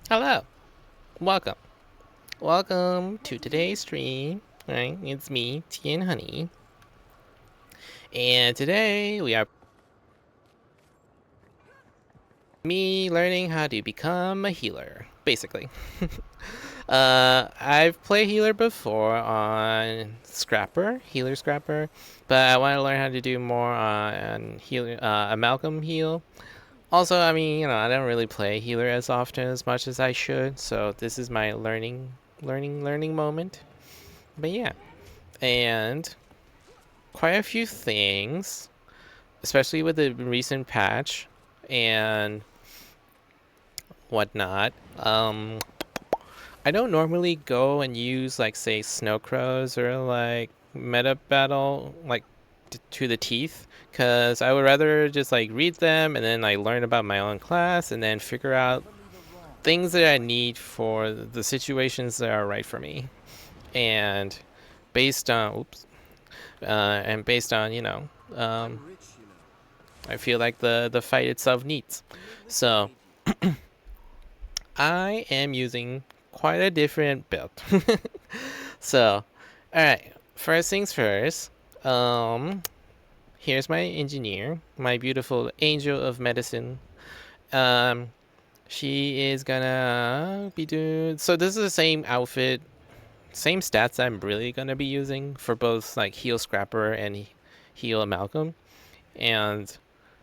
Hello, welcome. Welcome to today's stream. Right, it's me, Tea and Honey. And today we are me learning how to become a healer, basically. I've played healer before on Healer Scrapper, but I want to learn how to do more on healer, Amalgam heal. Also, I mean, I don't really play healer as often as much as I should, so this is my learning moment. But yeah, and quite a few things, especially with the recent patch and whatnot. I don't normally go and use like say snow crows or like meta battle like to the teeth because I would rather just like read them and then I learn about my own class and then figure out things that I need for the situations that are right for me. And based on based on I feel like the fight itself needs. So I am using quite a different build. So, all right. First things first. Here's my engineer, my beautiful angel of medicine. Um, she is gonna be doing. So this is the same outfit, same stats I'm really gonna be using for both like heal scrapper and heal amalgam, and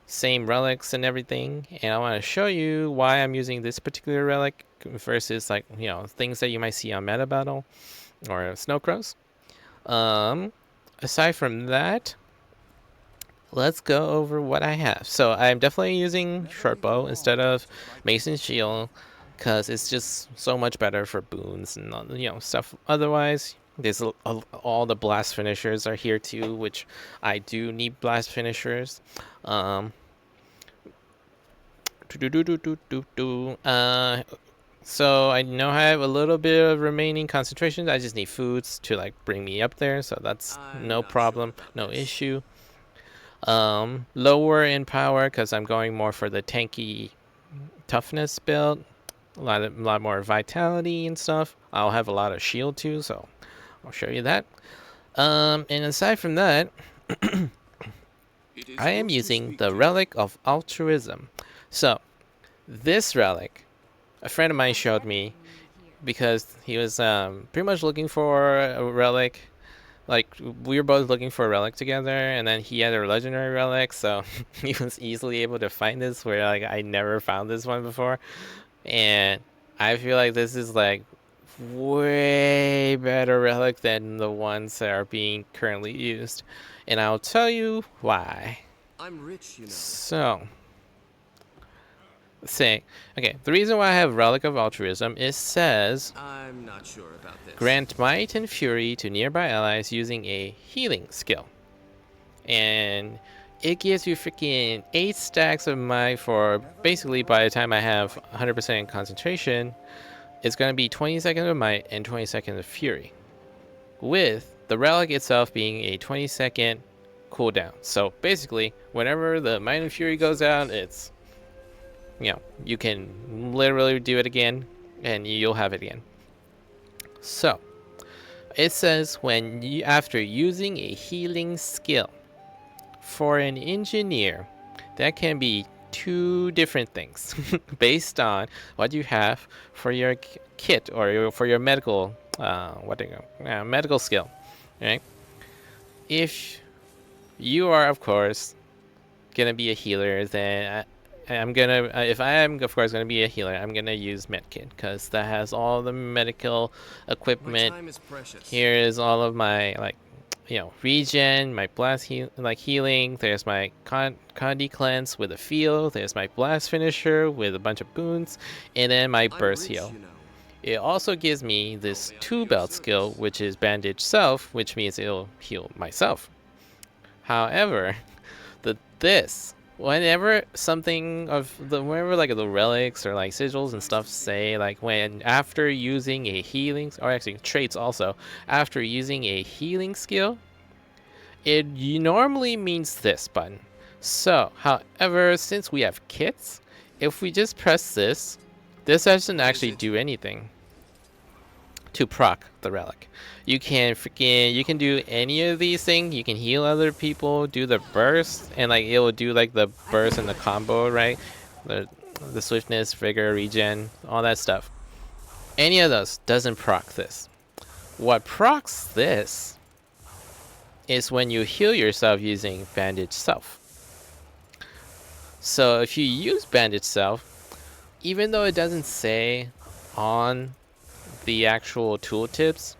same relics and everything. And I want to show you why I'm using this particular relic versus like things that you might see on meta battle or snow crows. Um, Aside from that, let's go over what I have. So I'm definitely using short bow instead of mason shield because it's just so much better for boons and stuff. Otherwise, there's all the blast finishers are here too, which I do need blast finishers. Um, so I know I have a little bit of remaining concentration. I just need foods to like bring me up there, so that's no problem, no issue. Lower in power because I'm going more for the tanky toughness build. A lot more vitality and stuff. I'll have a lot of shield too, so I'll show you that. And aside from that, I am using the Relic of Altruism. So this relic, a friend of mine showed me because he was pretty much looking for a relic. Like we were both looking for a relic together, and then he had a legendary relic, so he was easily able to find this. Where like I never found this one before, and I feel like this is like way better relic than the ones that are being currently used, and I'll tell you why. I'm rich, So say okay, the reason why I have Relic of Altruism is says I'm not sure about this. grant might and fury to nearby allies using a healing skill. And it gives you freaking 8 stacks of might for basically by the time I have 100% concentration, it's going to be 20 seconds of might and 20 seconds of fury. With the relic itself being a 20-second cooldown. So basically, whenever the might and fury goes out, it's you can literally do it again and you'll have it again. So, it says when you after using a healing skill for an engineer, that can be two different things based on what you have for your kit or for your medical medical skill, right? If you are, of course, gonna be a healer, then I'm gonna if I am of course gonna be a healer, I'm gonna use medkit because that has all the medical My equipment. time is precious. Here is all of my like regen, my blast healing. There's my Condi cleanse with a feel. There's my blast finisher with a bunch of boons, and then my I'm burst rich, heal. It also gives me this 2 belt skill, which is bandage self, which means it'll heal myself. However, this whenever something of the whenever like the relics or like sigils and stuff say like when after using a healing or actually traits also after using a healing skill, it normally means this button. So however, since we have kits, if we just press this, This doesn't actually do anything to proc the relic. You can do any of these things. You can heal other people, do the burst, and like it will do like the burst and the combo, right? The swiftness, vigor, regen, all that stuff. Any of those doesn't proc this. What procs this is when you heal yourself using Bandage Self. So if you use Bandage Self, even though it doesn't say on the actual tooltips,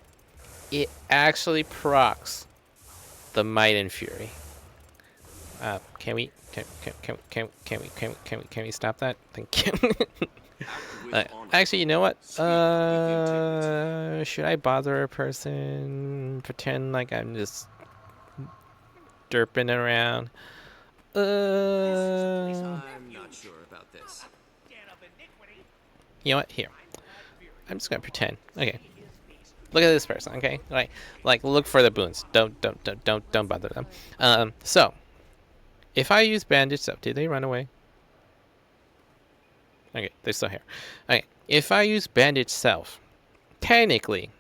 it actually procs the Might and Fury. Can we stop that? Thank you. Actually, you know what? Should I bother a person? Pretend like I'm just derping around. I'm not sure about this. You know what? Here, I'm just gonna pretend. Okay. Look at this person. Okay. Like look for the boons. Don't bother them. So if I use bandage stuff, did they run away? Okay, they're still here. Okay, if I use bandage self, technically,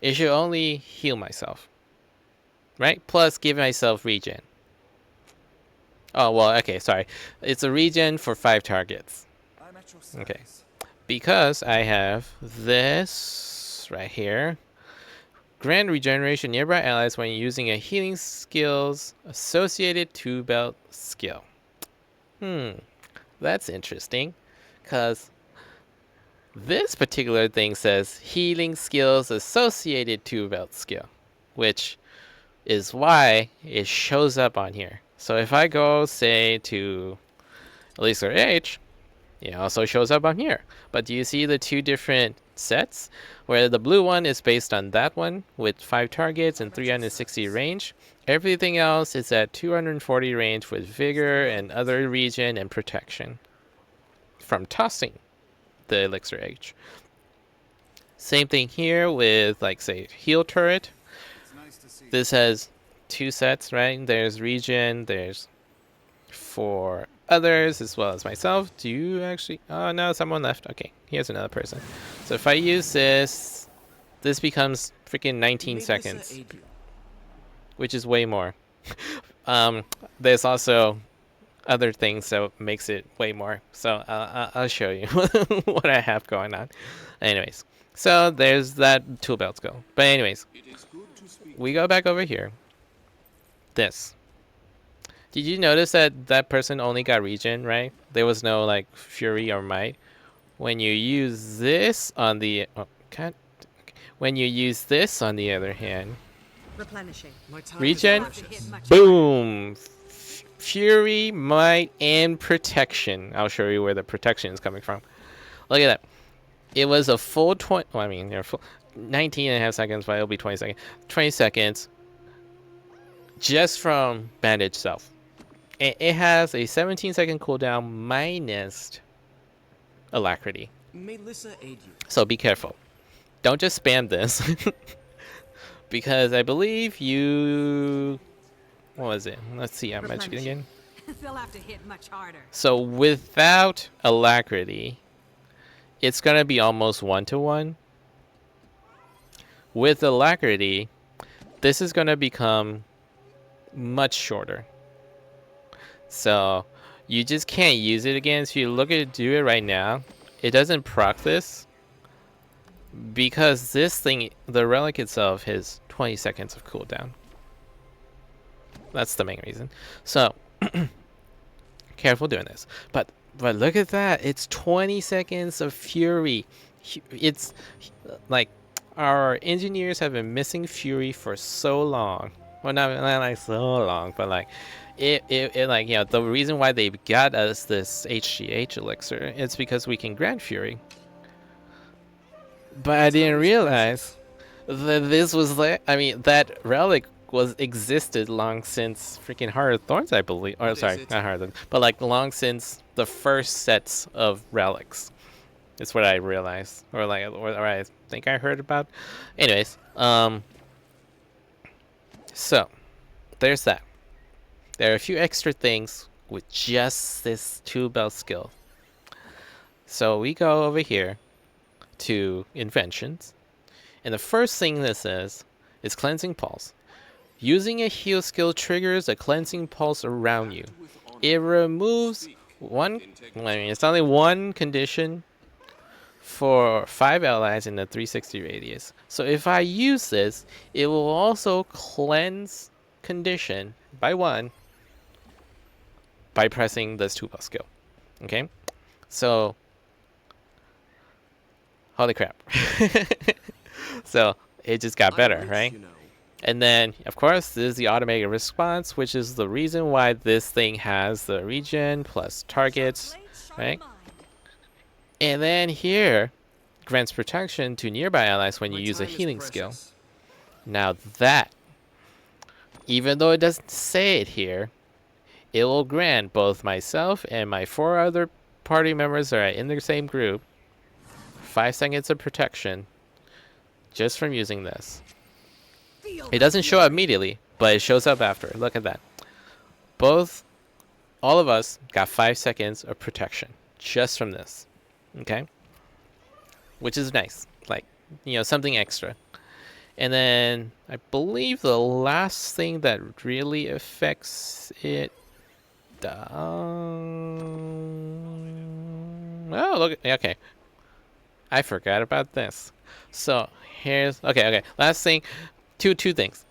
it should only heal myself, right? Plus give myself regen. Oh, well, okay, sorry. It's a regen for 5 targets. Okay, because I have this right here. Grant regeneration nearby allies when using a healing skills associated to belt skill. That's interesting, because this particular thing says healing skills associated to belt skill, which is why it shows up on here. So if I go, say, to Elixir H, it also shows up on here. But do you see the 2 different sets? Where the blue one is based on that one with 5 targets and 360 range. Everything else is at 240 range with vigor and other regen and protection from tossing the Elixir H. Same thing here with, like, say, heal turret. This has 2 sets, right? There's regen, there's for others as well as myself. Do you actually? Oh no, someone left. Okay, here's another person. So if I use this, this becomes freaking 19 seconds, which is way more. There's also other things that makes it way more. So I'll show you what I have going on. Anyways, so there's that tool belt skill. But anyways, we go back over here. This. Did you notice that that person only got regen, right? There was no like fury or might. When you use this on the when you use this on the other hand, regen, boom, fury, might, and protection. I'll show you where the protection is coming from. Look at that. It was a full 20. Well, I mean, they're full 19 and a half seconds, but it'll be 20 seconds. 20 seconds just from bandage self. It has a 17-second cooldown minus alacrity. So be careful. Don't just spam this. Because I believe you... What was it? Let's see how much again. They'll have to hit much harder. So without alacrity, it's going to be almost 1-to-1. With alacrity, this is going to become much shorter. So you just can't use it again. So you look at it, do it right now. It doesn't proc this because this thing, the relic itself, has 20 seconds of cooldown. That's the main reason. So careful doing this. But look at that. It's 20 seconds of fury. It's like our engineers have been missing fury for so long. Well, not like so long, but like it like, you know, the reason why they got us this HGH elixir is because we can grant fury. But I didn't realize that this was like, I mean, that relic was existed long since freaking Heart of Thorns, I believe. Or sorry, not Heart of Thorns, but like long since the first sets of relics. It's what I realized, or like, or I think I heard about. Anyways, so there's that. There are a few extra things with just this 2 belt skill. So we go over here to inventions. And the first thing this is cleansing pulse. Using a heal skill triggers a cleansing pulse around you. It removes one, I mean, it's only one condition for 5 allies in the 360 radius. So if I use this, it will also cleanse condition by 1 by pressing this 2 buff skill. Okay? So, holy crap. So, it just got better, right? And then, of course, this is the automated response, which is the reason why this thing has the regen plus targets, right? And then here, grants protection to nearby allies when you use a healing skill. Now that, even though it doesn't say it here, it will grant both myself and my 4 other party members that are in the same group 5 seconds of protection just from using this. It doesn't show up immediately, but it shows up after. Look at that. All of us got 5 seconds of protection just from this. Okay? Which is nice. Like, you know, something extra. And then I believe the last thing that really affects it. Oh, look. Okay. I forgot about this. So here's okay. Last thing. Two things.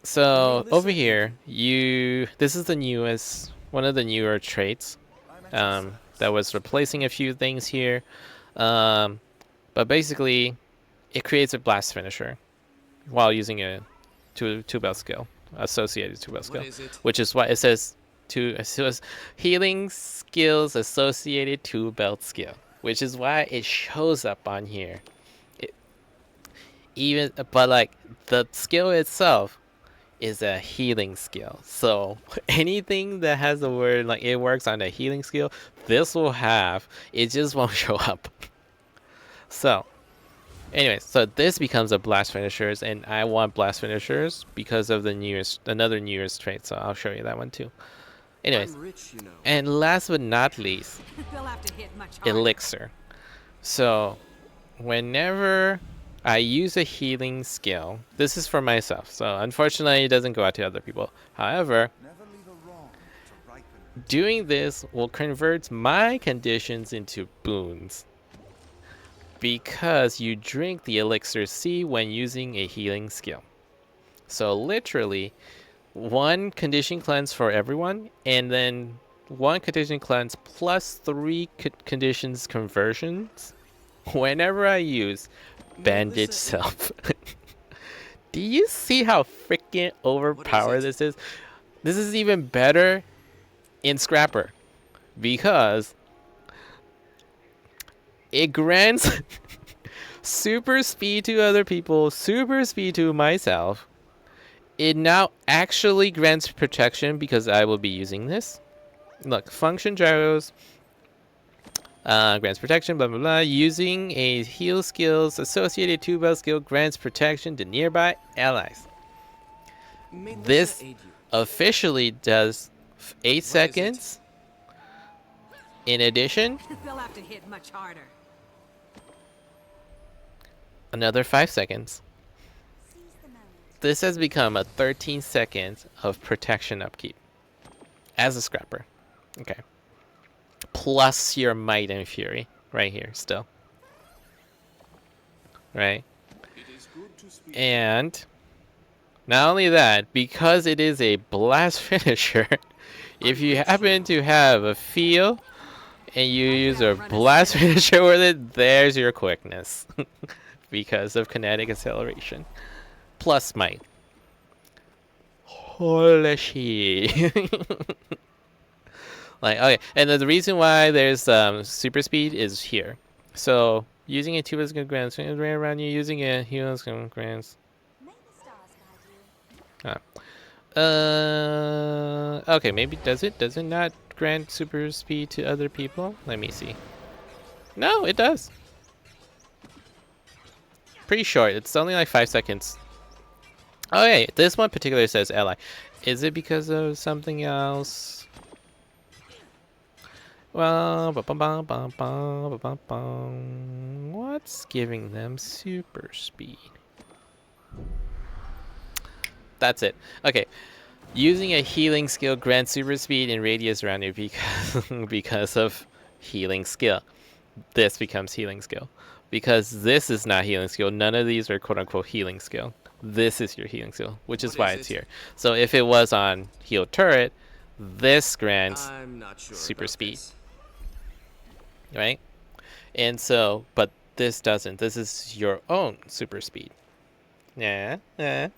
So over here, this is the newest, one of the newer traits that was replacing a few things here. But basically, it creates a blast finisher while using a two belt skill, associated 2 belt skill, which is why it says healing skills associated 2 belt skill, which is why it shows up on here. But like the skill itself is a healing skill. So anything that has the word like it works on a healing skill, this will have. It just won't show up. So, anyways, so this becomes a blast finishers, and I want blast finishers because of the another newest trait. So I'll show you that one too. Anyways, and last but not least, elixir. So whenever I use a healing skill, this is for myself, so unfortunately it doesn't go out to other people. However, doing this will convert my conditions into boons because you drink the elixir C when using a healing skill. So literally, 1 condition cleanse for everyone, and then 1 condition cleanse plus 3 conditions conversions whenever I use Bandage Self. Do you see how freaking overpowered this is? This is even better in Scrapper because it grants super speed to other people, super speed to myself. It now actually grants protection because I will be using this. Look, function gyros. Grants protection, blah blah blah. Using a heal skills associated 2 belt skill grants protection to nearby allies. This officially does 8 seconds. In addition, they'll have to hit much harder. Another 5 seconds. This has become a 13 seconds of protection upkeep as a scrapper. Okay. Plus your might and fury right here still. Right? And not only that, because it is a blast finisher, if you happen to have a feel and you use a blast finisher with it, there's your quickness because of kinetic acceleration. Plus might. Holy shit. Like, okay, and the reason why there's super speed is here. So using a 2 is going to grant around you, using a heal is going to grant. Okay, maybe does it not grant super speed to other people? Let me see. No, it does. Pretty short. It's only like 5 seconds. Oh yeah, this one particularly says ally. Is it because of something else? Well, what's giving them super speed? That's it. Okay. Using a healing skill grants super speed and radius around you because of healing skill. This becomes healing skill. Because this is not healing skill. None of these are quote unquote healing skill. This is your healing skill, which is What why is it's it? here. So if it was on heal turret, this grants I'm not sure super about speed, this. right? And so, but this doesn't. This is your own super speed. Yeah, yeah.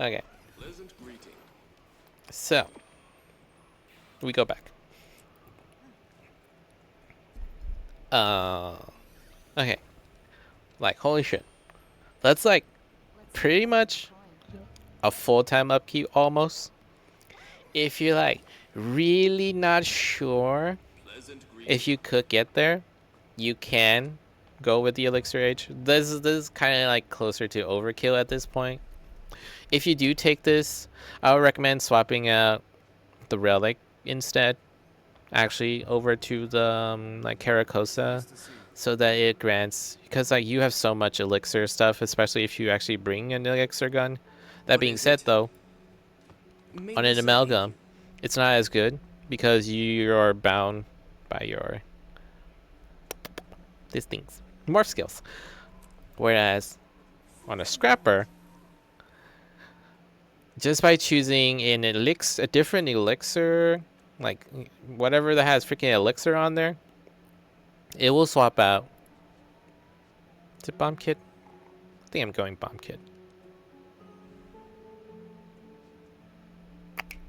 Okay, Pleasant greeting. so we go back. Uh, okay. Like, holy shit. That's like pretty much a full-time upkeep almost. If you're like really not sure Pleasant greeting. if you could get there, you can go with the elixir age. This is kind of like closer to overkill at this point. If you do take this, I would recommend swapping out the relic instead, actually over to the like Caracosa, so that it grants, because like you have so much elixir stuff, especially if you actually bring an elixir gun. That What being is said, it? though, May on an this aid amalgam, you. it's not as good because you're bound by your these things, morph skills. Whereas on a scrapper, just by choosing an elixir, a different elixir, like whatever that has freaking elixir on there, it will swap out. Is it bomb kit? I think I'm going bomb kit.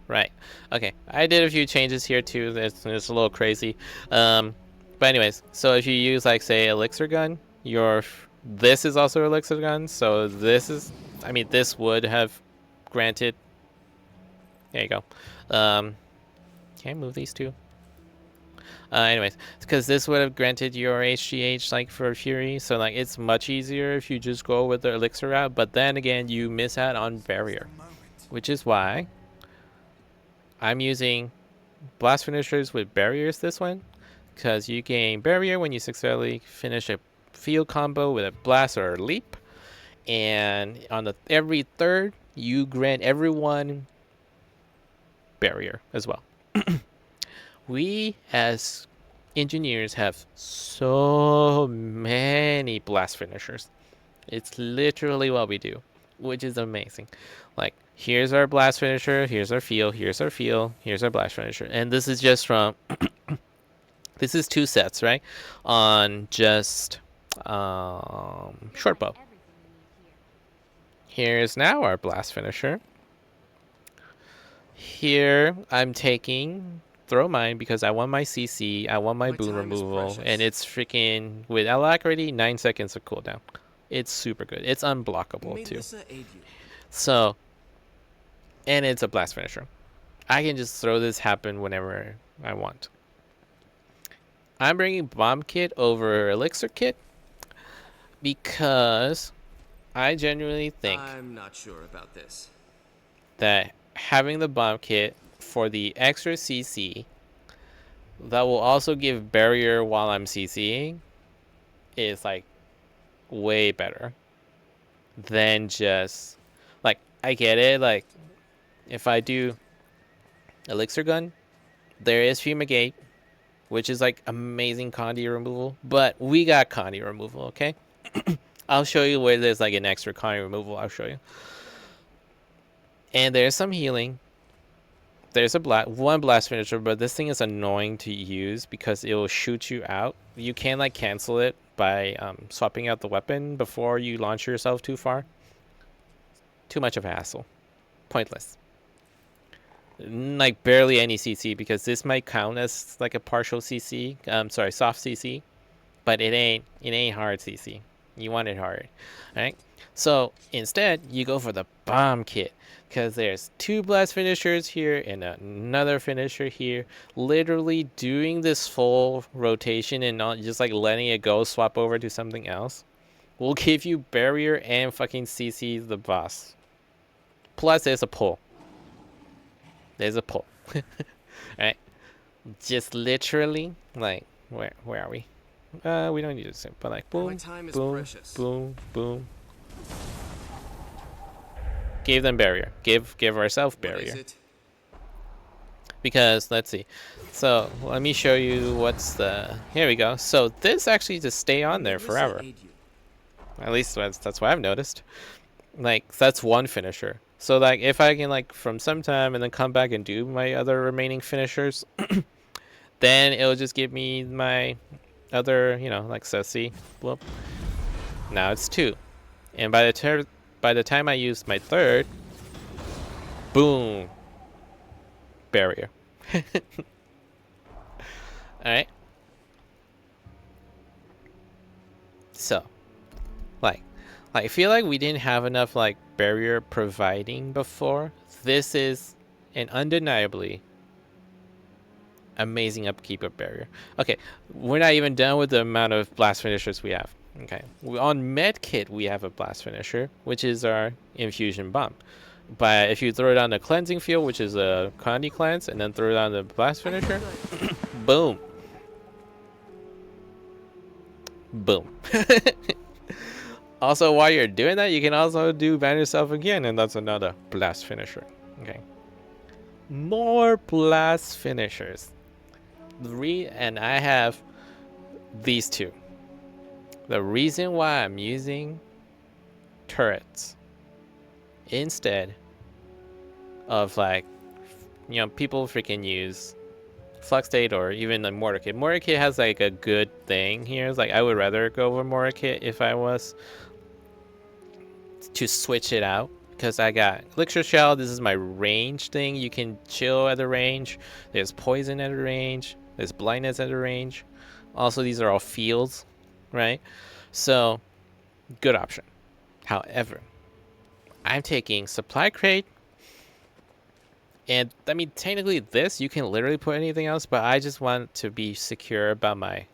Right. Okay. I did a few changes here too. It's a little crazy. But anyways, so if you use like say elixir gun, this is also elixir gun. So this is, I mean, this would have granted. There you go. Can I move these two? Anyways, because this would have granted your HGH like for Fury, so like it's much easier if you just go with the elixir route. But then again, you miss out on barrier, which is why I'm using blast finishers with barriers this one, because you gain barrier when you successfully finish a field combo with a blast or a leap, and on the every third you grant everyone barrier as well. We as engineers have so many blast finishers. It's literally what we do, which is amazing. Like, here's our blast finisher, here's our feel, here's our feel, here's our blast finisher. And this is just from, this is two sets, right? On just short bow. Here's now our blast finisher. Here I'm taking throw mine because I want my CC, I want my boon time is removal, precious. and it's freaking with alacrity 9 seconds of cooldown. It's super good. It's unblockable May too. this aid you. So, and it's a blast finisher. I can just throw this happen whenever I want. I'm bringing bomb kit over elixir kit because I genuinely think I'm not sure about this. that having the bomb kit for the extra CC that will also give barrier while I'm CCing is like way better than just like, I get it, like if I do elixir gun, there is fumigate, which is like amazing Condi removal, but we got Condi removal, okay? I'll show you where there's like an extra Condi removal. I'll show you. And there's some healing. There's one blast finisher, but this thing is annoying to use because it will shoot you out. You can like cancel it by swapping out the weapon before you launch yourself too far. Too much of a hassle. Pointless. Like barely any CC, because this might count as like a partial CC. Sorry, soft CC, but it ain't hard CC. You want it hard, right? So instead, you go for the bomb kit, because there's two blast finishers here and another finisher here. Literally doing this full rotation and not just like letting it go, swap over to something else, will give you barrier and fucking CC the boss. Plus, there's a pull. There's a pull. Right? just literally like where are we? We don't need to sing, but like My boom, time is boom, precious. boom, boom. Gave them barrier. Give ourselves What is barrier. it? Because let's see. So let me show you what's the. Here we go. So this actually just stay on there Need missile forever. aid you. At least that's what I've noticed. Like that's one finisher. So like if I can like from some time and then come back and do my other remaining finishers, then it'll just give me my other, like so see, whoop. Now it's two, and by the time I use my third, boom, barrier. All right. So, like, I feel like we didn't have enough like barrier providing before. This is an undeniably amazing upkeep of barrier. Okay, we're not even done with the amount of blast finishers we have. Okay, on medkit we have a blast finisher, which is our infusion bomb. But if you throw it on the cleansing field, which is a Condi cleanse, and then throw it on the blast finisher, boom, boom. Also, while you're doing that, you can also do ban yourself again, and that's another blast finisher. Okay, more blast finishers. And I have these two. The reason why I'm using turrets instead of like, people freaking use Flux State or even the Mortar Kit. Mortar Kit has like a good thing here. It's like I would rather go with Mortar Kit if I was to switch it out. Because I got Elixir Shell. This is my range thing. You can chill at the range. There's poison at the range. There's blindness at the range. Also, these are all fields, right? So, good option. However, I'm taking Supply Crate. And, I mean, technically this, you can literally put anything else. But I just want to be secure about my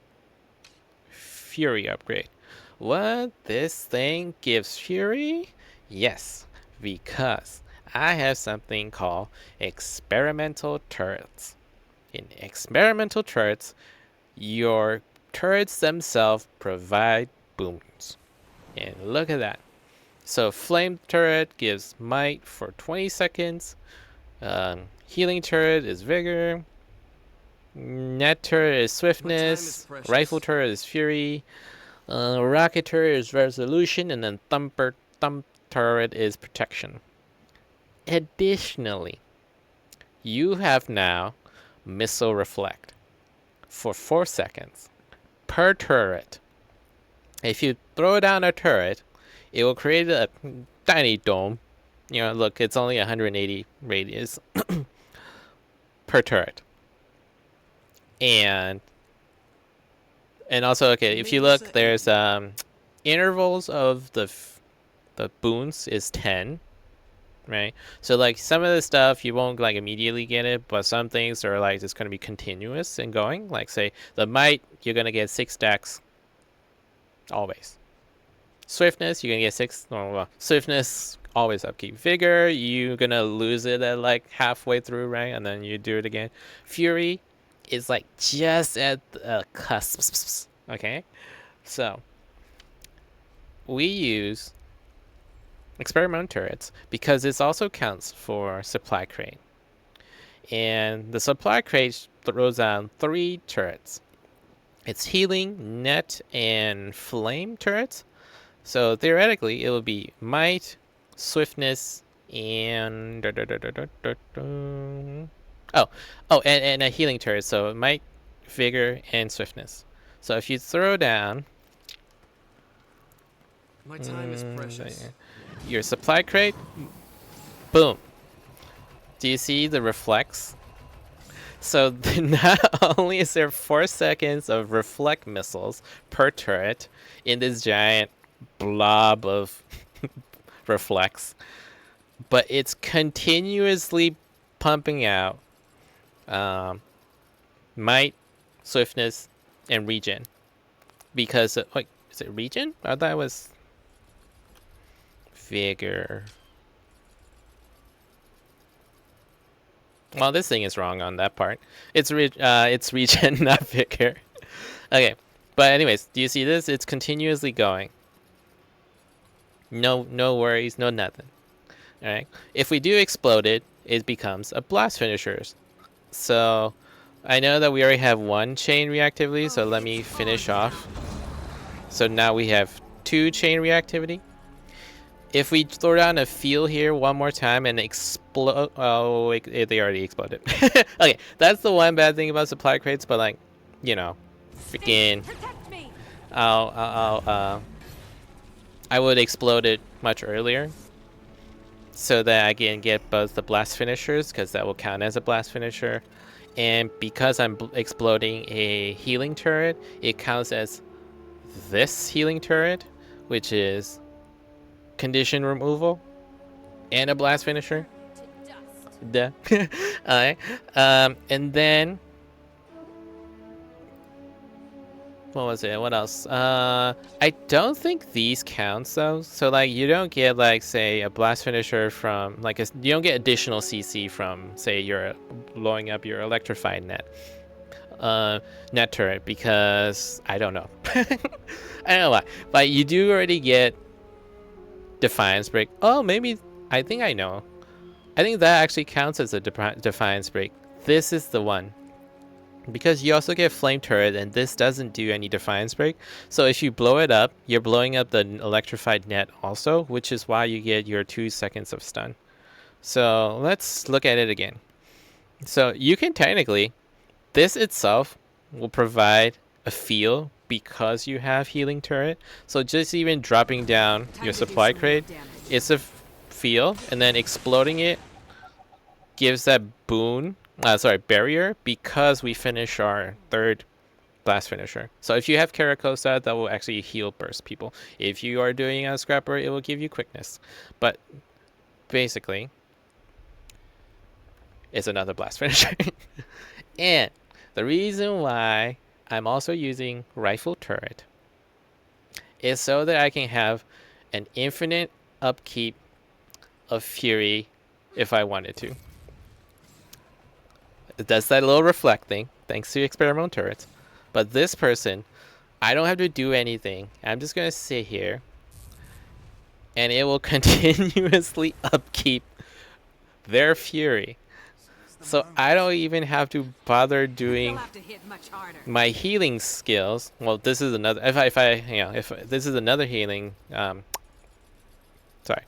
Fury upgrade. What? This thing gives Fury? Yes, because I have something called experimental turrets. In experimental turrets, your turrets themselves provide boons. And look at that. So flame turret gives might for 20 seconds. Healing turret is vigor. Net turret is swiftness. Rifle turret is fury. Rocket turret is resolution, and then thump turret is protection. Additionally, you have now missile reflect for 4 seconds per turret. If you throw down a turret, it will create a tiny dome. Look, it's only 180 radius per turret. And also, okay, if you look, there's intervals of the boons is 10, right? So like some of the stuff you won't like immediately get it, but some things are like it's gonna be continuous and going. Like say the might, you're gonna get 6 stacks always. Swiftness, you're gonna get 6. Oh, well, swiftness always upkeep. Vigor, you're gonna lose it at like halfway through, right? And then you do it again. Fury is like just at the cusp. Okay, so we use experimental turrets because this also counts for supply crate, and the supply crate throws down 3 turrets. It's healing, net, and flame turrets. So theoretically, it will be might, swiftness, and and a healing turret. So might, vigor, and swiftness. So if you throw down My time is precious. your supply crate, boom. Do you see the reflex? So not only is there 4 seconds of reflect missiles per turret in this giant blob of reflex, but it's continuously pumping out might, swiftness, and regen. Because wait, is it regen? I thought it was vigor. Well, this thing is wrong on that part. It's regen, not vigor. Okay, but anyways, do you see this? It's continuously going. No worries, no nothing. All right. If we do explode it, it becomes a blast finisher. So I know that we already have one chain reactivity, so let me finish off. So now we have 2 chain reactivity. If we throw down a field here one more time and explode, oh, they already exploded. Okay, that's the one bad thing about supply crates, but like, you know, freaking, Protect me. I would explode it much earlier, so that I can get both the blast finishers, because that will count as a blast finisher, and because I'm exploding a healing turret, it counts as this healing turret, which is condition removal and a blast finisher. To dust. Duh. Alright. And then what was it? What else? I don't think these counts though. So like you don't get like say a blast finisher from like you don't get additional CC from say you're blowing up your electrified net turret, because I don't know. I don't know why, but you do already get Defiance break. Oh, maybe I think I know. I think that actually counts as a Defiance break. This is the one. Because you also get Flame Turret, and this doesn't do any Defiance break. So if you blow it up, you're blowing up the electrified net also, which is why you get your 2 seconds of stun. So let's look at it again. So you can technically, this itself will provide a feel because you have Healing Turret. So just even dropping down your supply crate, it's a feel, and then exploding it gives that barrier, because we finish our 3rd blast finisher. So if you have Caracosa, that will actually heal burst people. If you are doing a scrapper, it will give you quickness. But basically, it's another blast finisher. And the reason why I'm also using Rifle Turret is so that I can have an infinite upkeep of Fury if I wanted to. It does that little reflect thing, thanks to experimental turrets. But this person, I don't have to do anything. I'm just going to sit here, and it will continuously upkeep their Fury. So I don't even have to bother You'll doing have to hit much harder. my healing skills. Well, this is another. If this is another healing,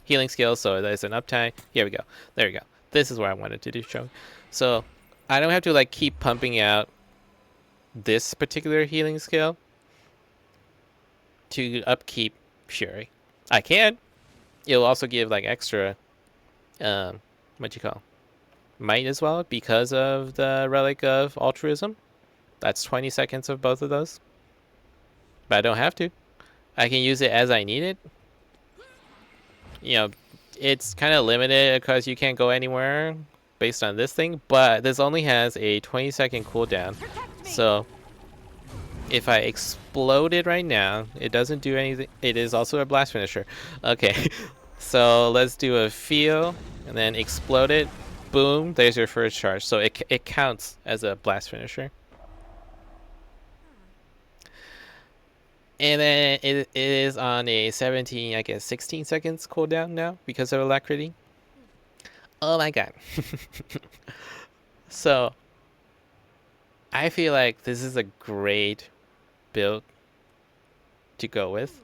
healing skill. So there's an uptime. Here we go. There we go. This is what I wanted to do. Show. So I don't have to like keep pumping out this particular healing skill to upkeep Fury. I can. It'll also give like extra, what you call, might as well, because of the Relic of Altruism. That's 20 seconds of both of those. But I don't have to. I can use it as I need it. You know, it's kind of limited because you can't go anywhere based on this thing, but this only has a 20-second cooldown. So if I explode it right now, it doesn't do anything. It is also a blast finisher. Okay, so let's do a feel and then explode it. Boom, there's your first charge. So it counts as a blast finisher. And then it is on a 17, I guess 16 seconds cooldown now because of Alacrity. Oh my god. So I feel like this is a great build to go with,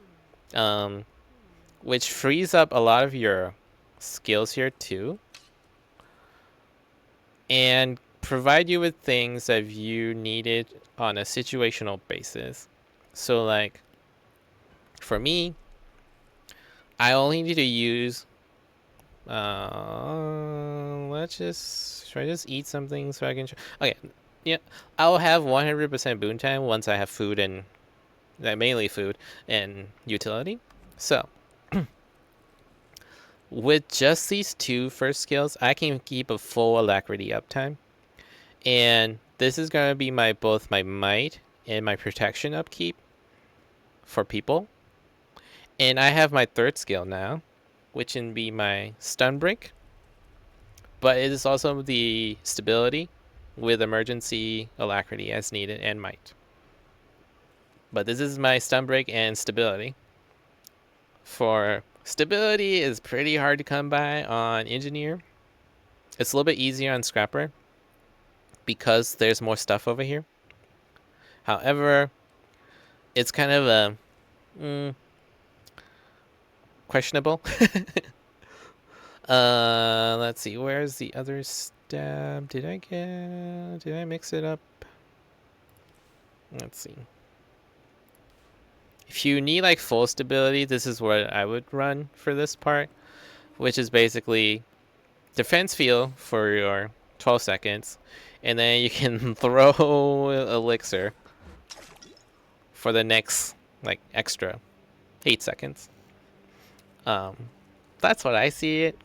which frees up a lot of your skills here too, and provide you with things that you needed on a situational basis. So like for me, I only need to use should I just eat something so I can okay, yeah, I'll have 100% boon time once I have food, and mainly food and utility. So with just these 2 first skills, I can keep a full Alacrity uptime, and this is going to be both my might and my protection upkeep for people. And I have my 3rd skill now, which can be my stun break. but it is also the stability with emergency alacrity as needed and might. But this is my stun break and stability. For stability is pretty hard to come by on engineer. It's a little bit easier on scrapper because there's more stuff over here. However, it's kind of a questionable. Let's see. Where's the other stab? Did I mix it up? Let's see. If you need like full stability, this is what I would run for this part, which is basically defense field for your 12 seconds, and then you can throw elixir for the next like extra 8 seconds. That's what I see it.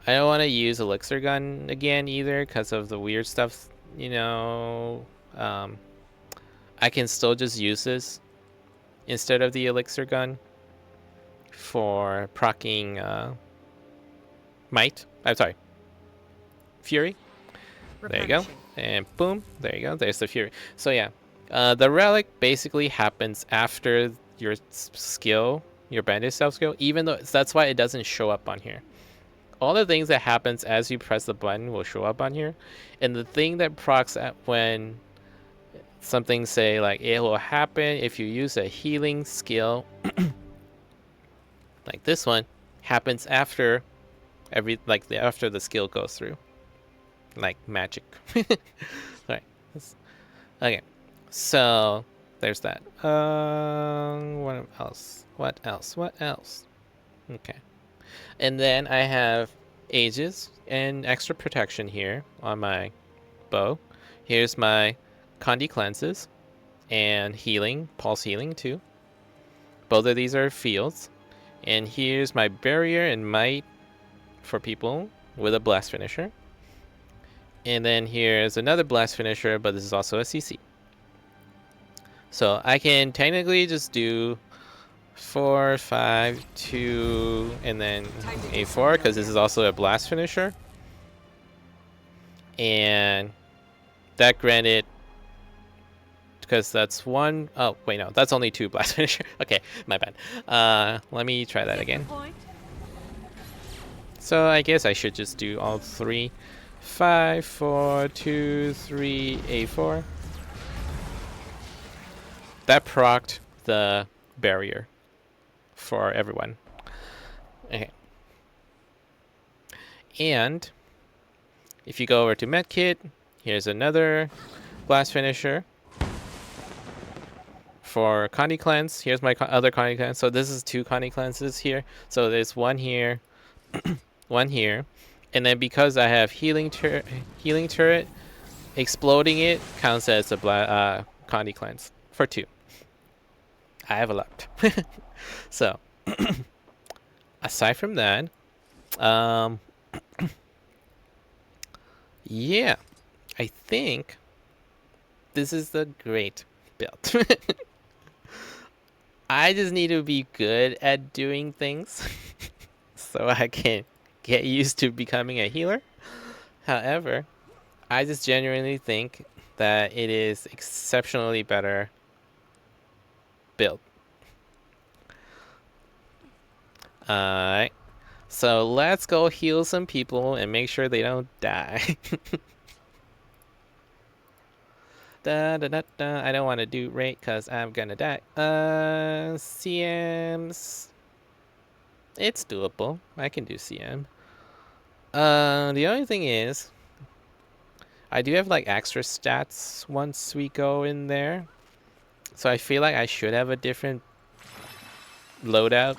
I don't want to use elixir gun again either because of the weird stuff, you know. I can still just use this instead of the elixir gun for proccing might. I'm sorry, fury. There you go. And boom, there you go. There's the fury. So yeah, the relic basically happens after your skill, your bandage self skill, even though that's why it doesn't show up on here. All the things that happens as you press the button will show up on here. And the thing that procs at when something say like it will happen if you use a healing skill like this one happens after after the skill goes through. Like magic. Alright. Okay. So there's that. What else? What else? What else? Okay. And then I have ages and extra protection here on my bow. Here's my Condi cleanses and healing, pulse healing too. Both of these are fields. And here's my barrier and might for people with a blast finisher. And then here's another blast finisher, but this is also a CC. So I can technically just do 4, 5, 2, and then A4 because this is also a blast finisher. And that granted, because that's one, oh wait, no, that's only 2 blast finisher. Okay, my bad. Let me try that again. So I guess I should just do all 3. 5, 4, 2, 3, A4. That procced the barrier for everyone. Okay. And if you go over to medkit, here's another blast finisher for Condi cleanse. Here's my other Condi cleanse. So this is 2 Condi cleanses here. So there's one here, one here, and then because I have healing turret, exploding it counts as a Condi cleanse for 2. I have a lot. So aside from that, yeah, I think this is the great build. I just need to be good at doing things so I can get used to becoming a healer. However, I just genuinely think that it is exceptionally better build. Alright, so let's go heal some people and make sure they don't die. Da, da, da, da. I don't want to do rate because I'm gonna die. CMs. It's doable. I can do CM. The only thing is, I do have like extra stats once we go in there. So I feel like I should have a different loadout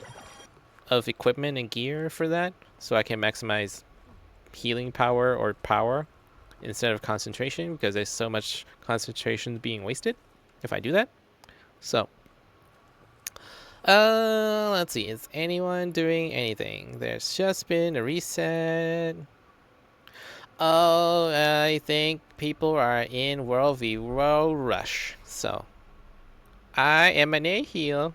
of equipment and gear for that. So I can maximize healing power or power instead of concentration, because there's so much concentration being wasted if I do that. So let's see, is anyone doing anything? There's just been a reset. Oh, I think people are in World v World Rush, so I am an A heal.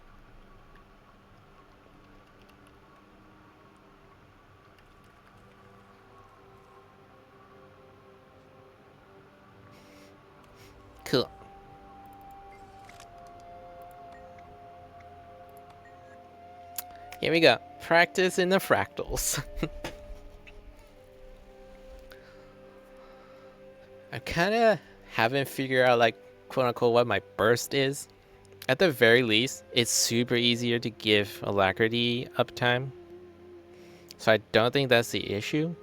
Here we go. Practice in the fractals. I kind of haven't figured out, like, quote unquote, what my burst is. At the very least, it's super easier to give alacrity uptime. So I don't think that's the issue.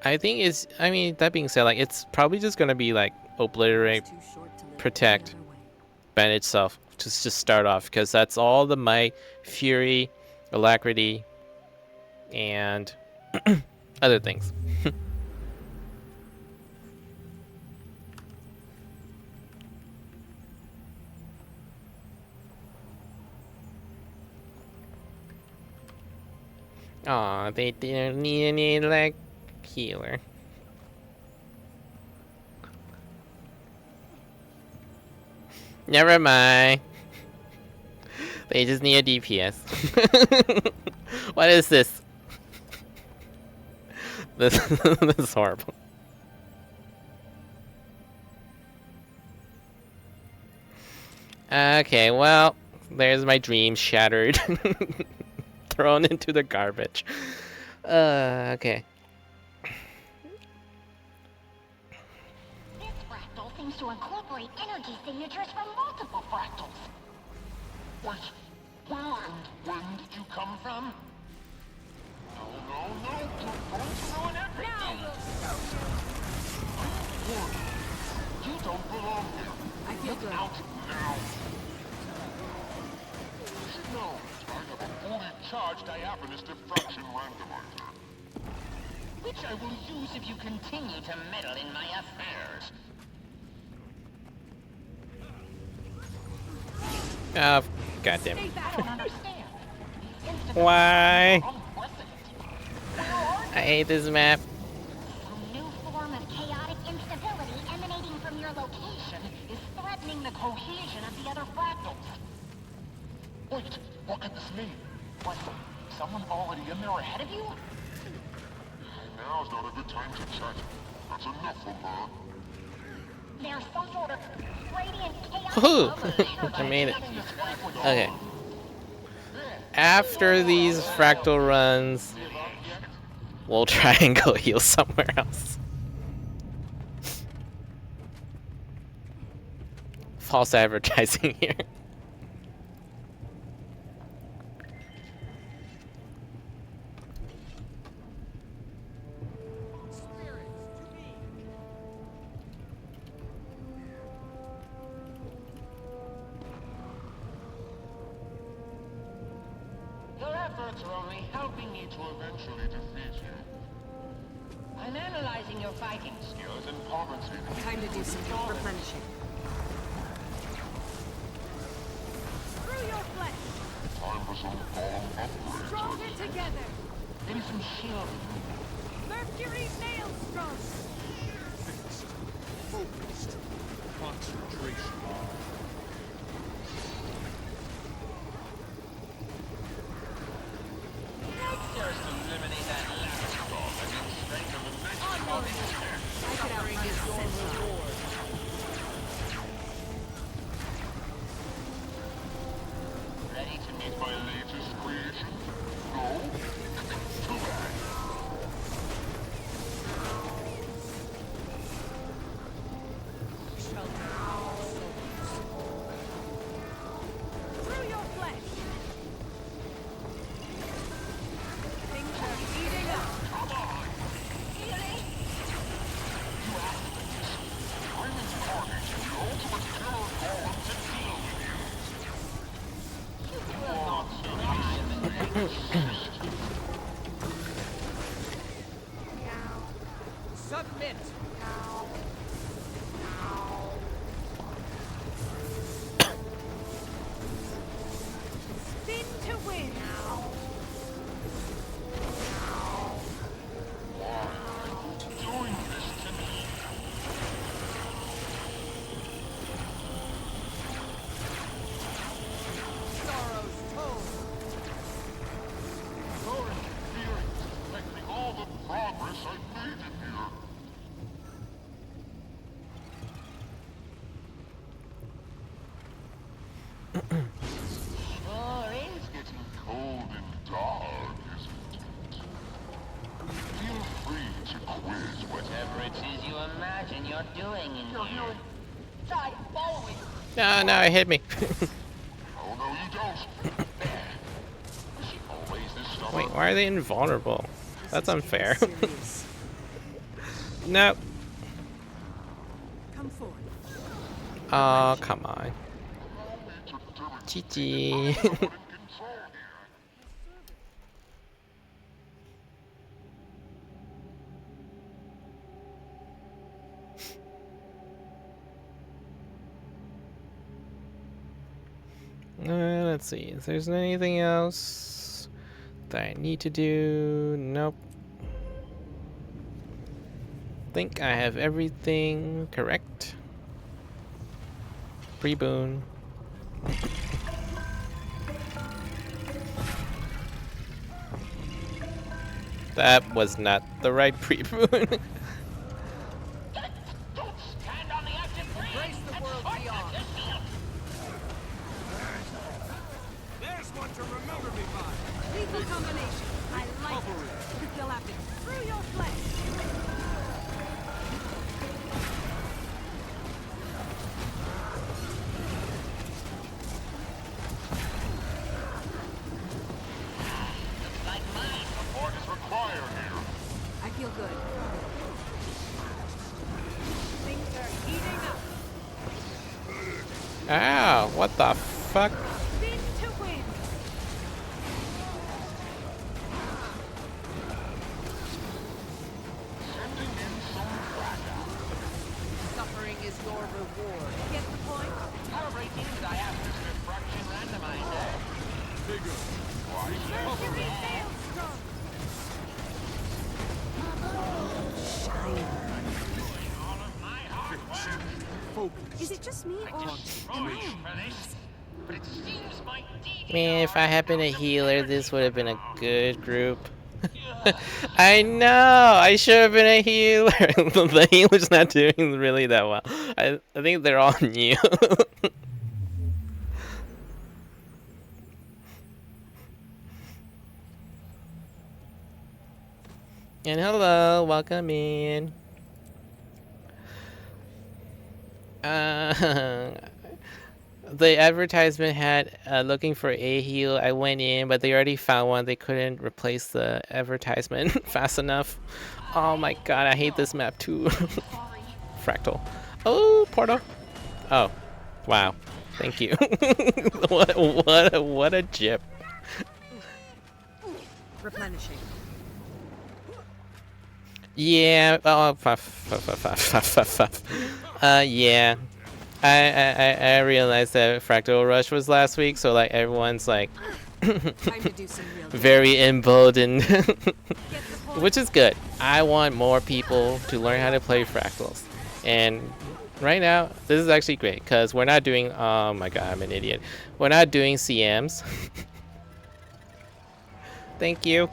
I think it's, I mean, that being said, like, it's probably just gonna be like obliterate, protect, ban itself. Just start off, because that's all the might, fury, alacrity, and other things. Aw, they didn't need any, like, healer. Never mind. They just need a DPS. What is this? This is horrible. Okay, well, there's my dream shattered. Thrown into the garbage. Okay. This fractal seems to incorporate energy signatures from multiple fractals. What? Where did you come from? No, you're going to ruin everything! You don't belong here! I feel good. Out now! You should know, I have a fully charged diaphanous diffraction randomizer. Which I will use if you continue to meddle in my affairs. Oh, goddamn. I don't understand. Why? Unprecedented. I hate this map. Some new form of chaotic instability emanating from your location is threatening the cohesion of the other fractals. Wait, what could this mean? Was someone already in there ahead of you? Now's not a good time to chat. That's enough from her. There's some sort of radiant chaos. Woohoo! I made it. Okay. After these fractal runs, we'll try and go heal somewhere else. False advertising here. Your efforts are only helping me to eventually defeat you. I'm analyzing your fighting skills. Skills and compensating. Time to do some replenishing. Through your flesh. Time for some golem upgrades. Stronger together. Maybe some shield. Mercury maelstrom. Fixed, focused, concentration. Just eliminate that last dog and then strengthen the next dog. I could outrun this centaur. Ready to meet My latest creation? No? Too bad. Through your flesh. Things are heating up. I'm incarnate in the ultimate terror golem to deal with you. You will not Submit! Spin to win. doing this to me. Sorrow's tone! No, imagine you're doing in here? Try following. No, it hit me. Oh no, you don't. There. She always this stubborn. Wait, why are they invulnerable? That's unfair. Serious. Nope. Come forward. Oh, come on. GG. Let's see if there's anything else that I need to do. Nope. Think I have everything correct. Pre-boon. That was not the right pre-boon. Don't stand on the active Embrace the world beyond. There's one to remember me by. Lethal combination. I like it. You'll have to through your flesh. like mine. Support is required here. I feel good. Things are heating up. Ow, what the fuck? Spin to win. Sending in some fragile. Suffering is your reward. Get the point? Calibrate in diameters refraction randomizer. Bigger. Mercury maelstrom. All of my hard work. Focus. Is it just me or am I Concentration for this. But it seems my deed. Man, if I had been a healer, this would have been a good group. I know! I should have been a healer! The healer's not doing really that well. I think they're all new. And hello, welcome in. The advertisement had looking for a heal. I went in, but they already found one. They couldn't replace the advertisement fast enough. Oh my god, I hate this map too. Fractal. Oh, portal. Oh, wow. Thank you. what a jip. replenishing? Yeah. Oh, yeah. I realized that Fractal Rush was last week, so like everyone's like Time to do some real very emboldened, Get the point? which is good. I want more people to learn how to play Fractals, and right now this is actually great because we're not doing. Oh my god, I'm an idiot. We're not doing CMs. Thank you.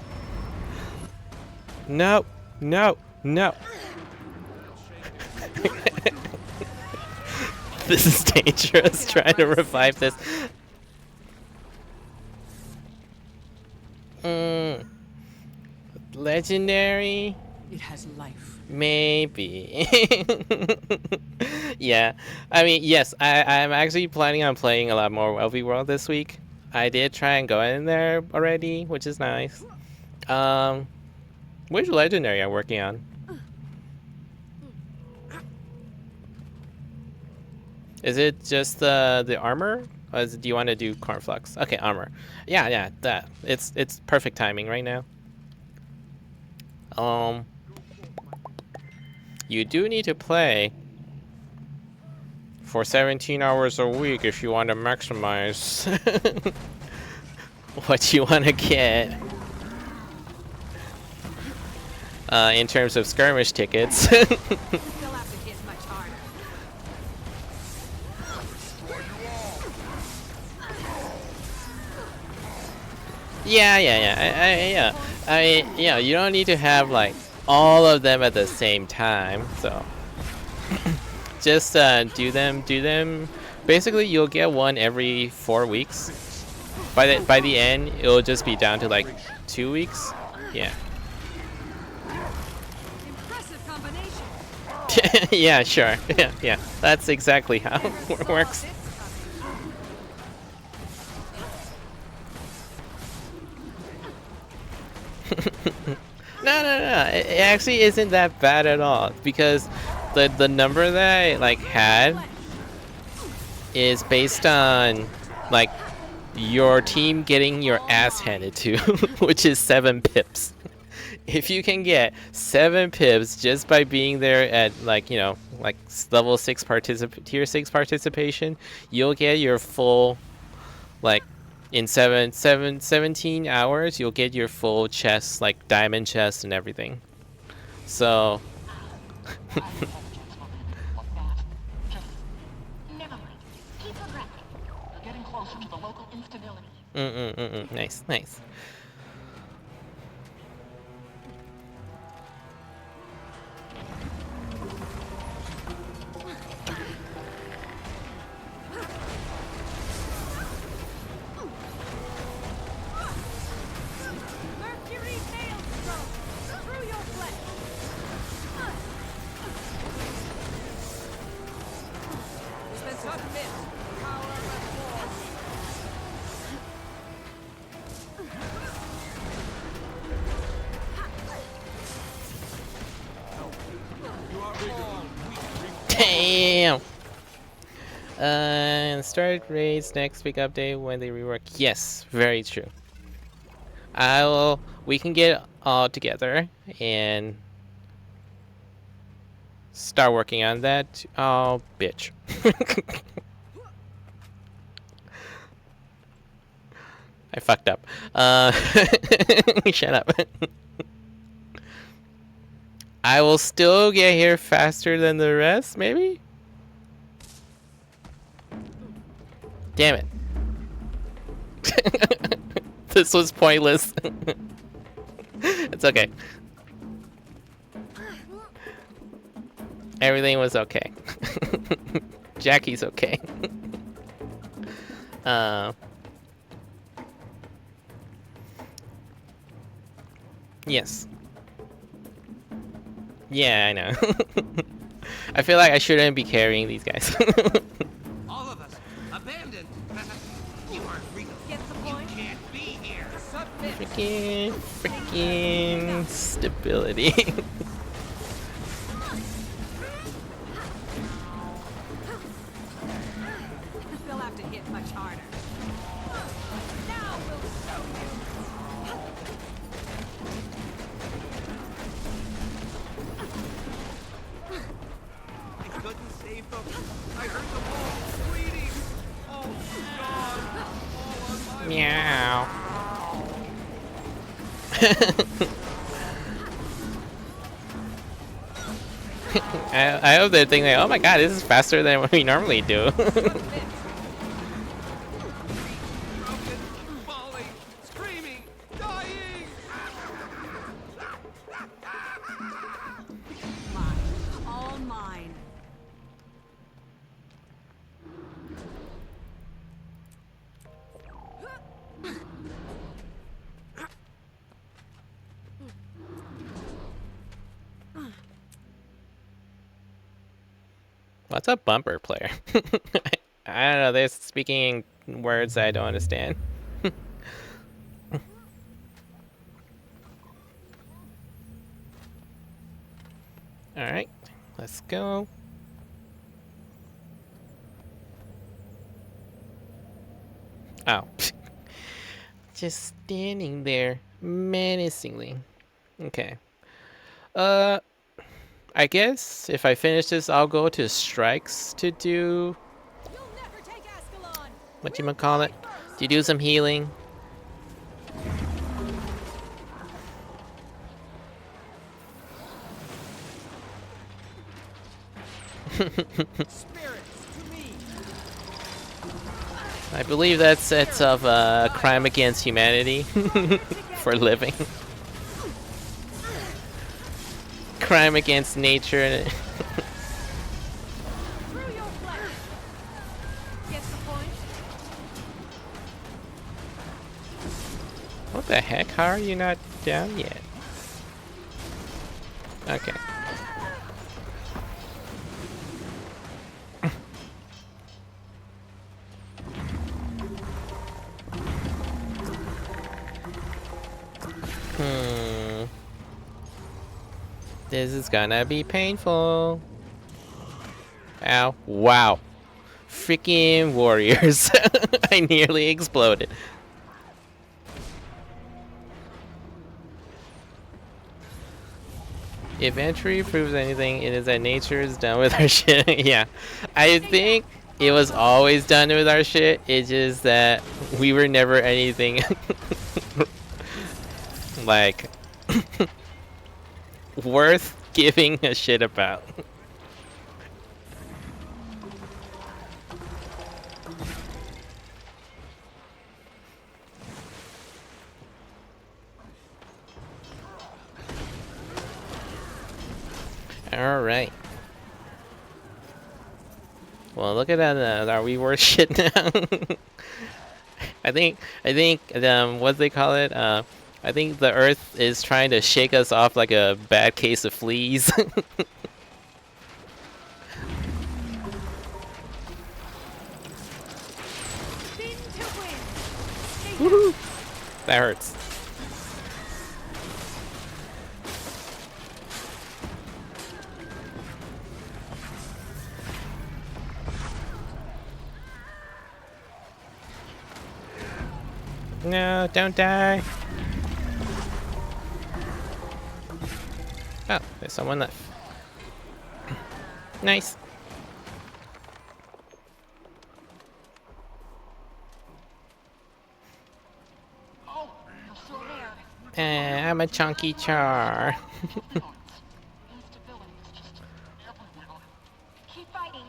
No, no, no. This is dangerous, trying to revive this. Legendary? It has life. Maybe. Yeah. I mean, yes, I'm actually planning on playing a lot more LV World this week. I did try and go in there already, which is nice. Which legendary I'm working on? Is it just the armor? Or do you want to do Cornflux? Okay, armor. Yeah, that. It's perfect timing right now. You do need to play for 17 hours a week if you want to maximize what you want to get in terms of skirmish tickets. Still have to hit much harder. Yeah. I mean, you know, you don't need to have like all of them at the same time. So just do them. Basically, you'll get one every 4 weeks. By the end, it'll just be down to like 2 weeks. Yeah. Impressive combination. Yeah, sure. Yeah, yeah. That's exactly how it works. No, no, no. It actually isn't that bad at all because the number that I like had is based on like your team getting your ass handed to, which is 7 pips. If you can get 7 pips just by being there at like like level 6 tier 6 participation, you'll get your full like in 17 hours you'll get your full chest, like diamond chest and everything. So I apologize for being like that. Just never mind. Keep progressing. You're getting closer to the local instability. nice, nice. Mercury Maelstrom! Through your flesh! Submit! Power reform! Damn. Start raids next week update when they rework. Yes, very true. We can get all together and start working on that. Oh, bitch. I fucked up. Shut up. I will still get here faster than the rest, maybe? Damn it. This was pointless. It's okay. Everything was okay. Jackie's okay. Yes. Yeah, I know. I feel like I shouldn't be carrying these guys. All of us abandoned. You aren't real. Get the You point? can't be here. Submit! Freaking stability. They'll have to hit much harder. Now we'll show you! I couldn't save them. I heard them all bleeding. Oh God! All on my Meow. I hope they're thinking, like, oh my god, this is faster than what we normally do. broken, falling, screaming, dying. Mine. All mine. What's a bumper player? I don't know, they're speaking words I don't understand. Alright, let's go. Oh. Just standing there menacingly. Okay. I guess if I finish this, I'll go to strikes to do You'll never take Ascalon! whatchamacallit, to do some healing. Spirits to me. I believe that's sets of crime against humanity for living. Crime against nature. Through your flesh! Get the point? What the heck? How are you not down yet? Okay. This is gonna be painful. Ow. Wow. Freaking warriors. I nearly exploded. If entry proves anything, it is that nature is done with our shit. Yeah. I think it was always done with our shit. It's just that we were never anything like worth giving a shit about. All right. Well, look at that. Are we worth shit now? I think what they call it. I think the Earth is trying to shake us off like a bad case of fleas. Spin to win. Stay Woohoo! That hurts. No, don't die. Oh, there's someone left. Nice. Oh, you're still there. I'm a chunky char. Instability is just everywhere. Keep fighting.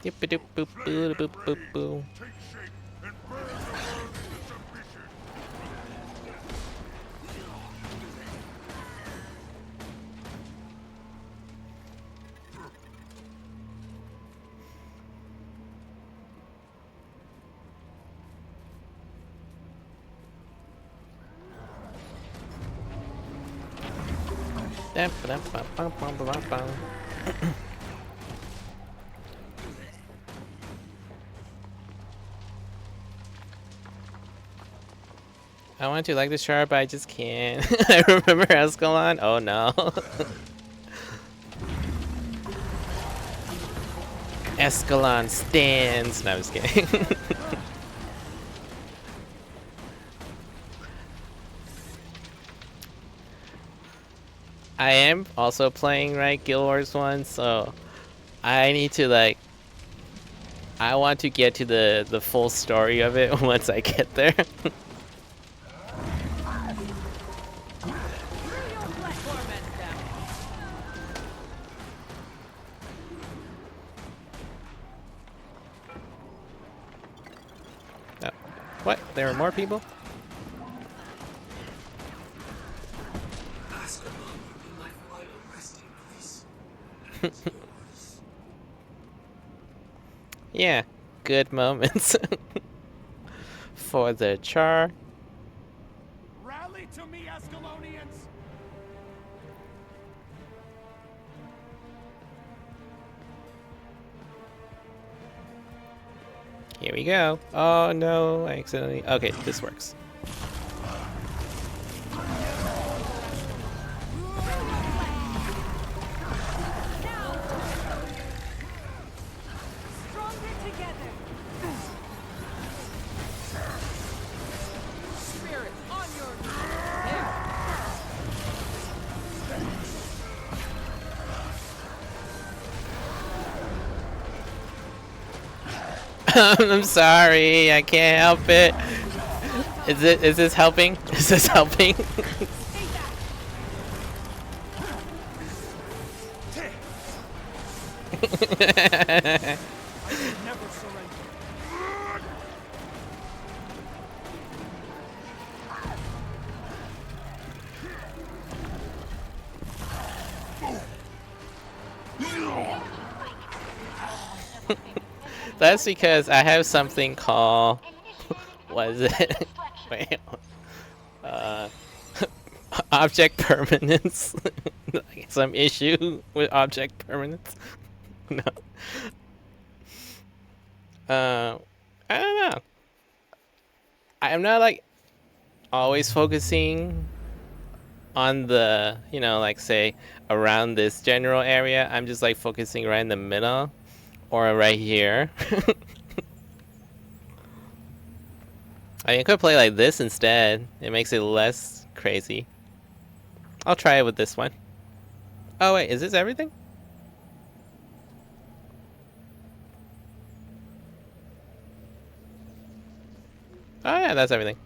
Doop doop boop boop boop boop boop. Take shape and burn its ambition. I want to like this char, but I just can't. I remember Escalon. Oh no. Escalon stands. No, I'm just kidding. I am also playing Guild Wars 1, so I need to I want to get to the full story of it once I get there. torment them. Oh, what? There are more people? Yeah, good moments for the char. Rally to me, Ascalonians! Here we go. Oh no, I accidentally. Okay, this works. Stronger together. Spirit on your there. I'm sorry, I can't help it. Is this helping? Is this helping? Stay back. Never surrender. That's because I have something called what is it? Wait, object permanence. Like some issue with object permanence. No. I don't know. I'm not always focusing on the, you know, like say around this general area. I'm just like focusing right in the middle or right here. I mean, I could play like this instead. It makes it less crazy. I'll try it with this one. Oh wait, is this everything? Oh yeah, that's everything.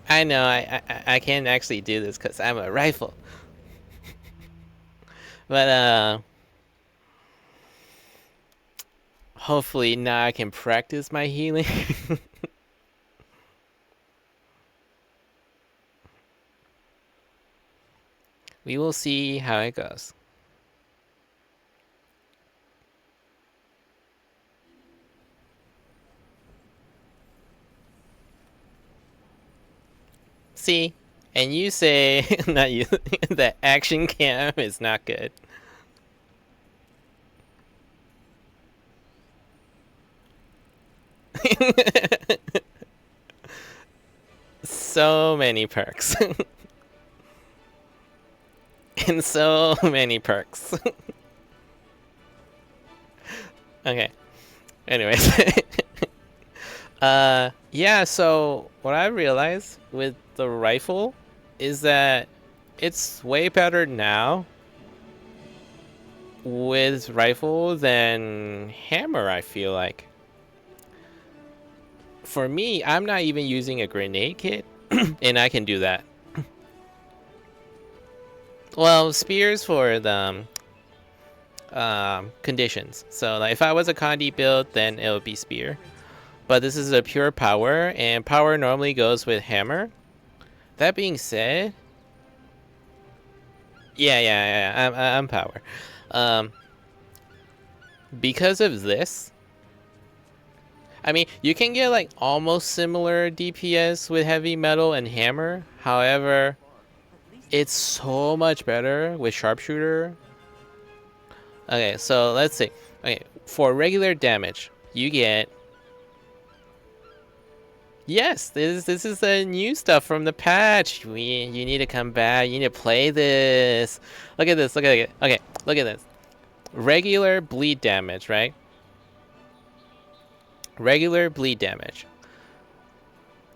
I know, I can't actually do this because I'm a rifle. But hopefully now I can practice my healing. We will see how it goes. See? And you say, not you, that action cam is not good. So many perks. And so many perks. Okay. Anyways. Yeah, so what I realized with the rifle is that it's way better now with rifle than hammer, I feel like. For me, I'm not even using a grenade kit, and I can do that. Well, spears for the conditions. So like, if I was a Condi build, then it would be spear. But this is a pure power, and power normally goes with hammer. That being said, yeah, I'm power. Because of this, I mean, you can get like almost similar DPS with heavy metal and hammer. However, it's so much better with sharpshooter. Okay, so let's see. Okay, for regular damage, you get. Yes, this is the new stuff from the patch. You need to come back. You need to play this. Look at this. Look at it. Okay, look at this. Regular bleed damage, right? Regular bleed damage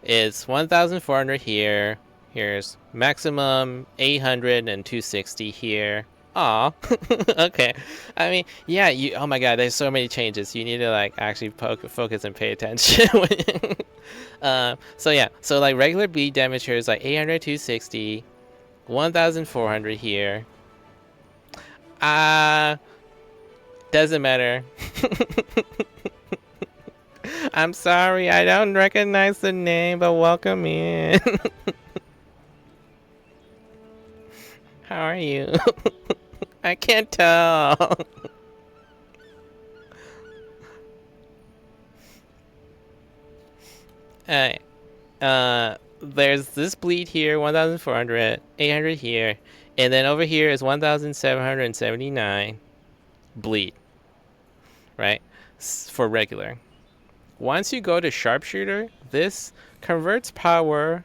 is 1,400 here. Here's maximum 800 and 260 here. Aw. Okay. I mean, yeah, oh my god, there's so many changes. You need to like actually focus and pay attention. So yeah, so like regular bleed damage here is like 800, 260, 1,400 here. Doesn't matter. I'm sorry, I don't recognize the name, but welcome in. How are you? I can't tell. Alright. There's this bleed here, 1,400, 800 here, and then over here is 1,779 bleed, right? For regular. Once you go to sharpshooter, this converts power.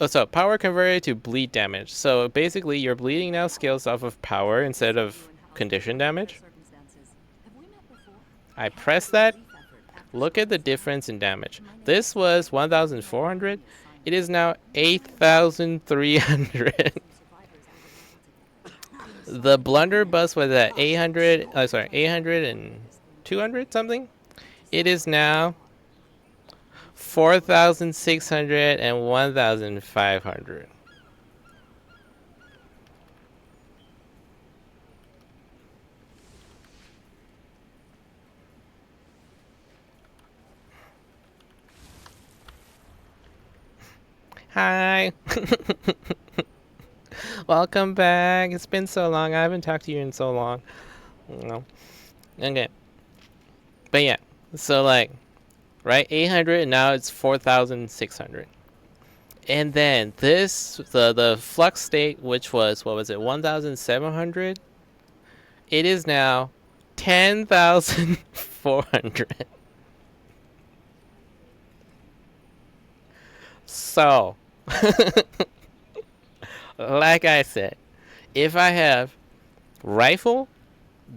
Oh, so power converted to bleed damage. So basically, your bleeding now scales off of power instead of condition damage. I press that. Look at the difference in damage. This was 1,400. It is now 8,300. The blunderbuss was at 800. Oh, sorry, 800 and 200 something. It is now 4,600 and 1,500. Hi. Welcome back. It's been so long. I haven't talked to you in so long. No. Okay. But yeah. So like, right? 800 and now it's 4,600. And then this, the flux state, which was, what was it, 1,700? It is now 10,400. So, like I said, if I have rifle,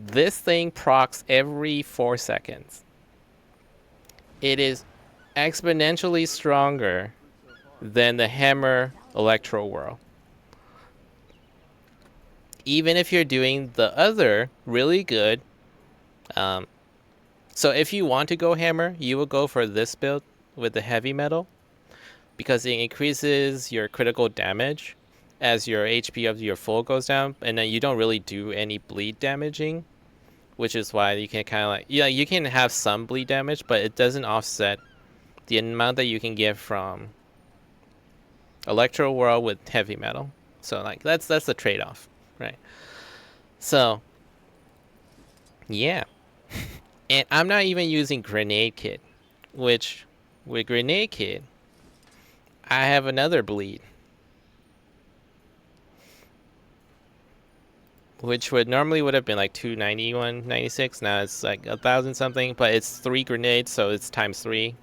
this thing procs every 4 seconds. It is exponentially stronger than the hammer electro whirl. Even if you're doing the other really good, so if you want to go hammer, you will go for this build with the heavy metal because it increases your critical damage as your HP of your full goes down, and then you don't really do any bleed damaging, which is why you can kind of like, yeah, you can have some bleed damage, but it doesn't offset the amount that you can get from electro whirl with heavy metal. So like that's the trade-off, right? So yeah. And I'm not even using grenade kit, which with grenade kit I have another bleed, which would have been like 291, 96. Now it's like 1,000 something, but it's 3 grenades, so it's times 3.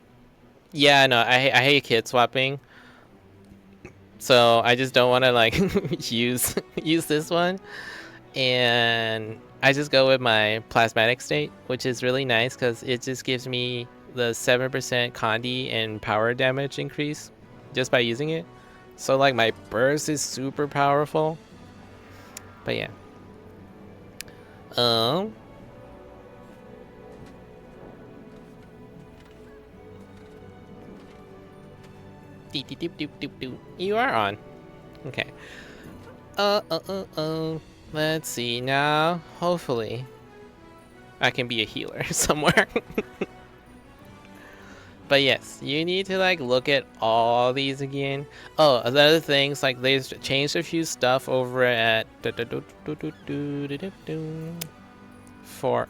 Yeah, no, I hate kit swapping, so I just don't want to like use this one, and I just go with my plasmatic state, which is really nice because it just gives me the 7% condi and power damage increase just by using it. So like my burst is super powerful. But yeah. You are on. Okay. Let's see now. Hopefully I can be a healer somewhere. But yes, you need to like look at all these again. Oh, the other things, like they've changed a few stuff over at for.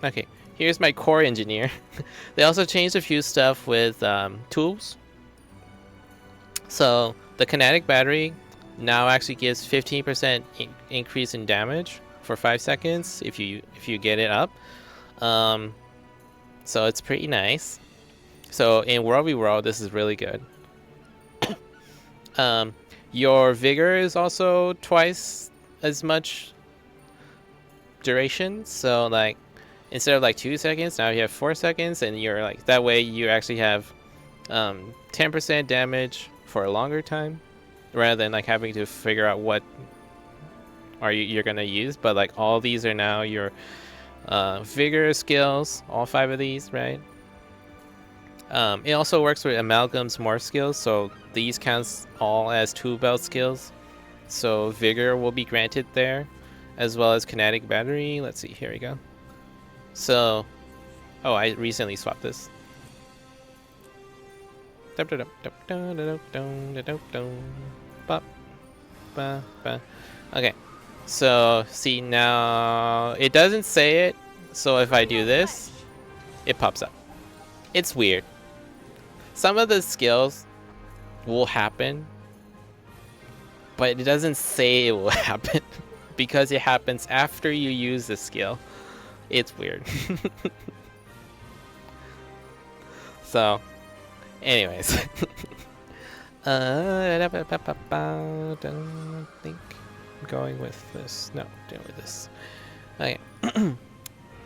Okay, here's my core engineer. They also changed a few stuff with tools. So the kinetic battery now actually gives 15% increase in damage for 5 seconds if you get it up. So it's pretty nice. So in World v World, this is really good. Your vigor is also twice as much duration. So like instead of like 2 seconds, now you have 4 seconds, and you're like that way you actually have 10% damage for a longer time, rather than like having to figure out what you're gonna use. But like all these are now your vigor skills, all 5 of these, right? It also works with Amalgam's morph skills, so these counts all as 2 belt skills. So vigor will be granted there, as well as kinetic battery. Let's see, here we go. So, oh, I recently swapped this. Okay, so see now it doesn't say it, so if I do this, it pops up. It's weird. Some of the skills will happen, but it doesn't say it will happen because it happens after you use the skill. It's weird. So, anyways. I don't think I'm going with this. No, doing with this. Okay.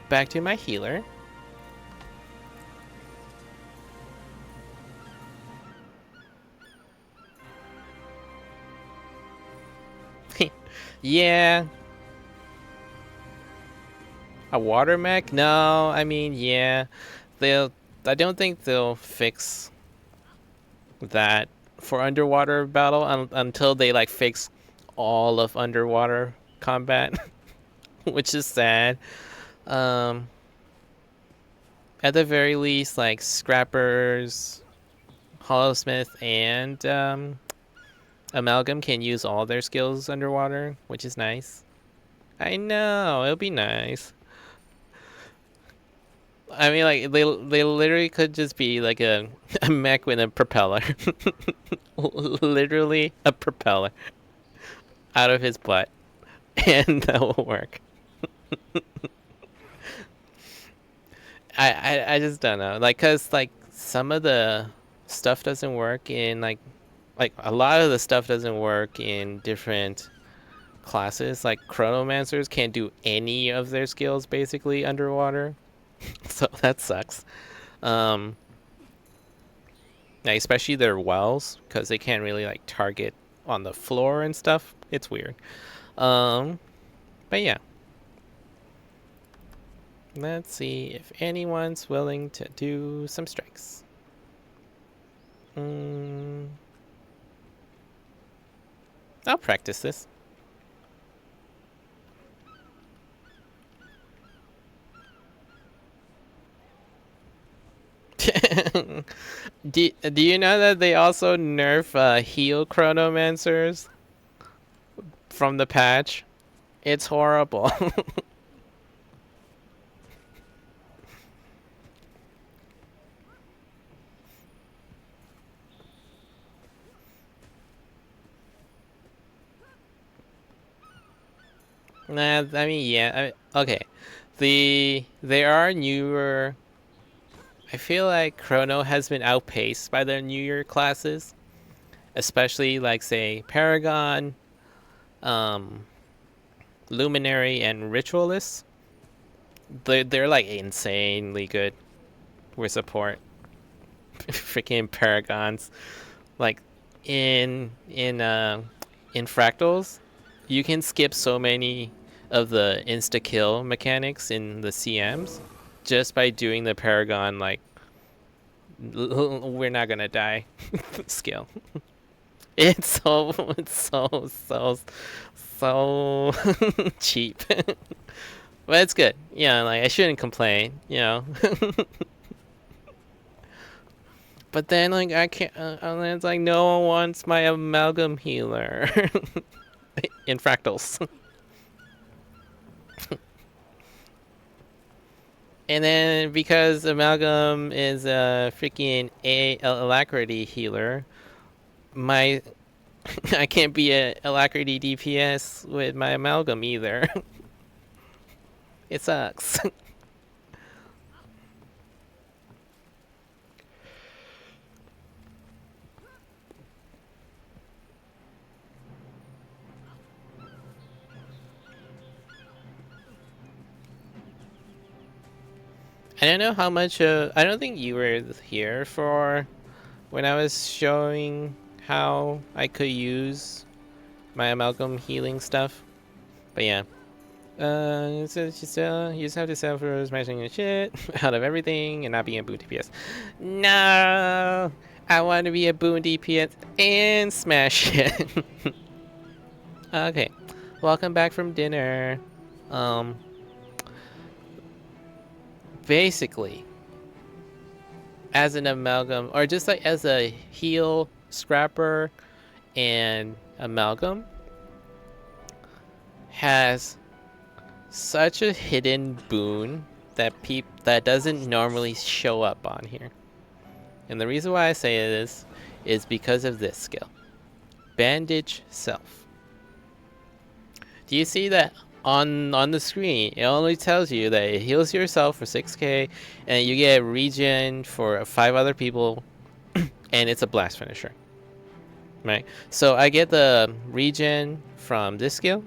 Back to my healer. Yeah. A water mech? No, I mean, yeah. I don't think they'll fix that for underwater battle until they like fix all of underwater combat, which is sad. At the very least, like Scrappers, Hollowsmith, and Amalgam can use all their skills underwater, which is nice. I know, it'll be nice. I mean, like, they literally could just be like a mech with a propeller. Literally a propeller out of his butt. And that will work. I just don't know. Like, because, like, some of the stuff doesn't work in like a lot of the stuff doesn't work in different classes. Like chronomancers can't do any of their skills basically underwater. So that sucks. Um yeah, especially their wells, because they can't really like target on the floor and stuff. It's weird. But yeah. Let's see if anyone's willing to do some strikes. I'll practice this. Do you know that they also nerf heal chronomancers from the patch? It's horrible. Nah, I mean, yeah. Okay. There are newer. I feel like Chrono has been outpaced by the newer classes, especially like say Paragon, Luminary, and Ritualist. They're like insanely good with support. Freaking Paragons, like in Fractals, you can skip so many of the insta kill mechanics in the CMs just by doing the Paragon like we're not gonna die skill. It's so cheap. But it's good. Yeah, like I shouldn't complain, you know. But then like I can't and it's like no one wants my amalgam healer in Fractals. And then because Amalgam is a freaking alacrity healer, my I can't be a alacrity DPS with my Amalgam either. It sucks. I don't know how much. I don't think you were here for when I was showing how I could use my amalgam healing stuff. But yeah. You just have to sell for smashing the shit out of everything and not being a boon DPS. No! I want to be a boon DPS and smash it. Okay. Welcome back from dinner. Basically, as an amalgam, or just like as a heal scrapper and amalgam, has such a hidden boon that that doesn't normally show up on here. And the reason why I say this is because of this skill. Bandage Self. Do you see that on the screen? It only tells you that it heals yourself for 6k and you get regen for 5 other people and it's a blast finisher. Right? So I get the regen from this skill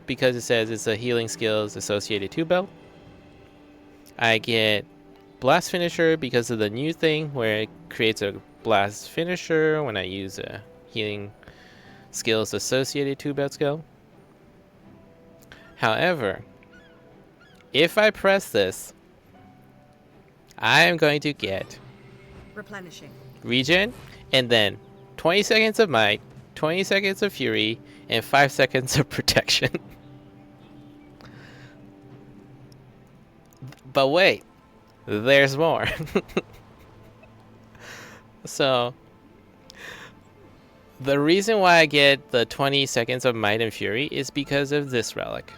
because it says it's a healing skills associated to belt. I get blast finisher because of the new thing where it creates a blast finisher when I use a healing skills associated to belt skill. However, if I press this, I am going to get Replenishing. regen and then 20 seconds of might, 20 seconds of fury, and 5 seconds of protection. But wait, there's more. So, the reason why I get the 20 seconds of might and fury is because of this relic.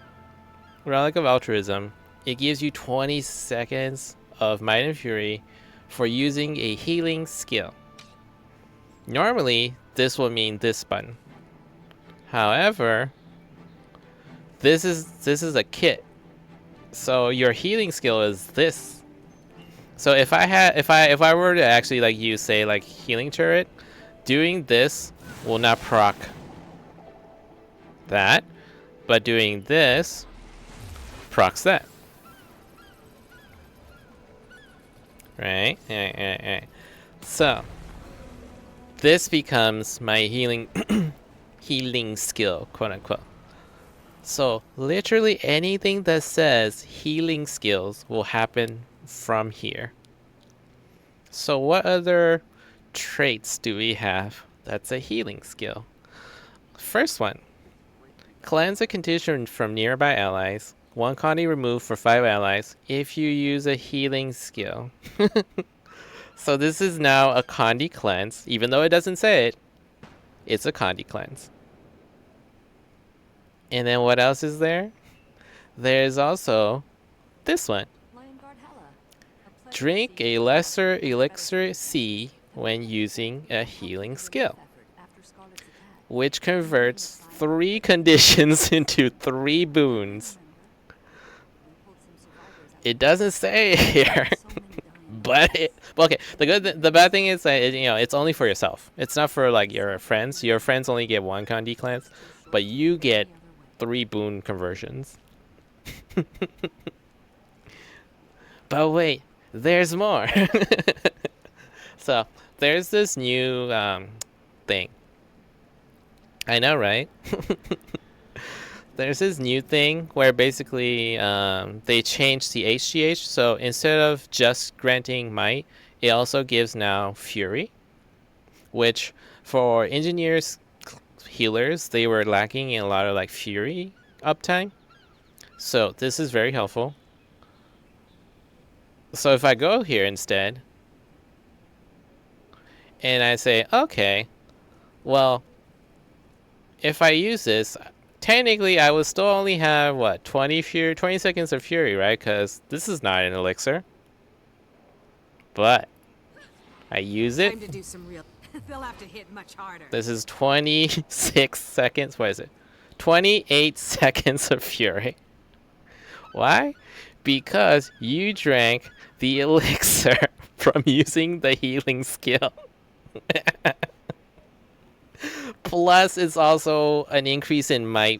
Relic of Altruism. It gives you 20 seconds of might and fury for using a healing skill. Normally, this will mean this button. However, this is a kit. So your healing skill is this. So if I were to actually like use say like healing turret, doing this will not proc that, but doing this procs that. Right? Right. So this becomes my healing healing skill, quote unquote. So literally anything that says healing skills will happen from here. So what other traits do we have that's a healing skill? First one, cleanse a condition from nearby allies. 1 Conti removed for 5 allies if you use a healing skill. So this is now a Condi cleanse. Even though it doesn't say it, it's a Condi cleanse. And then what else is there? There's also this one. Drink a lesser elixir C when using a healing skill, which converts 3 conditions into 3 boons. It doesn't say it here, but okay. The bad thing is that it's only for yourself. It's not for like your friends. Your friends only get 1 Condi cleanse, but you get 3 boon conversions. But wait, there's more. So there's this new thing. I know, right? There's this new thing where basically they changed the HGH. So instead of just granting might, it also gives now fury, which for engineers, healers, they were lacking in a lot of like fury uptime. So this is very helpful. So if I go here instead, and I say, okay, well, if I use this, technically I will still only have, what, 20 seconds of fury, right? Because this is not an elixir. But I use it. Time to do some real. They'll have to hit much harder. This is 26 seconds. What is it? 28 seconds of fury. Why? Because you drank the elixir from using the healing skill. Plus, it's also an increase in might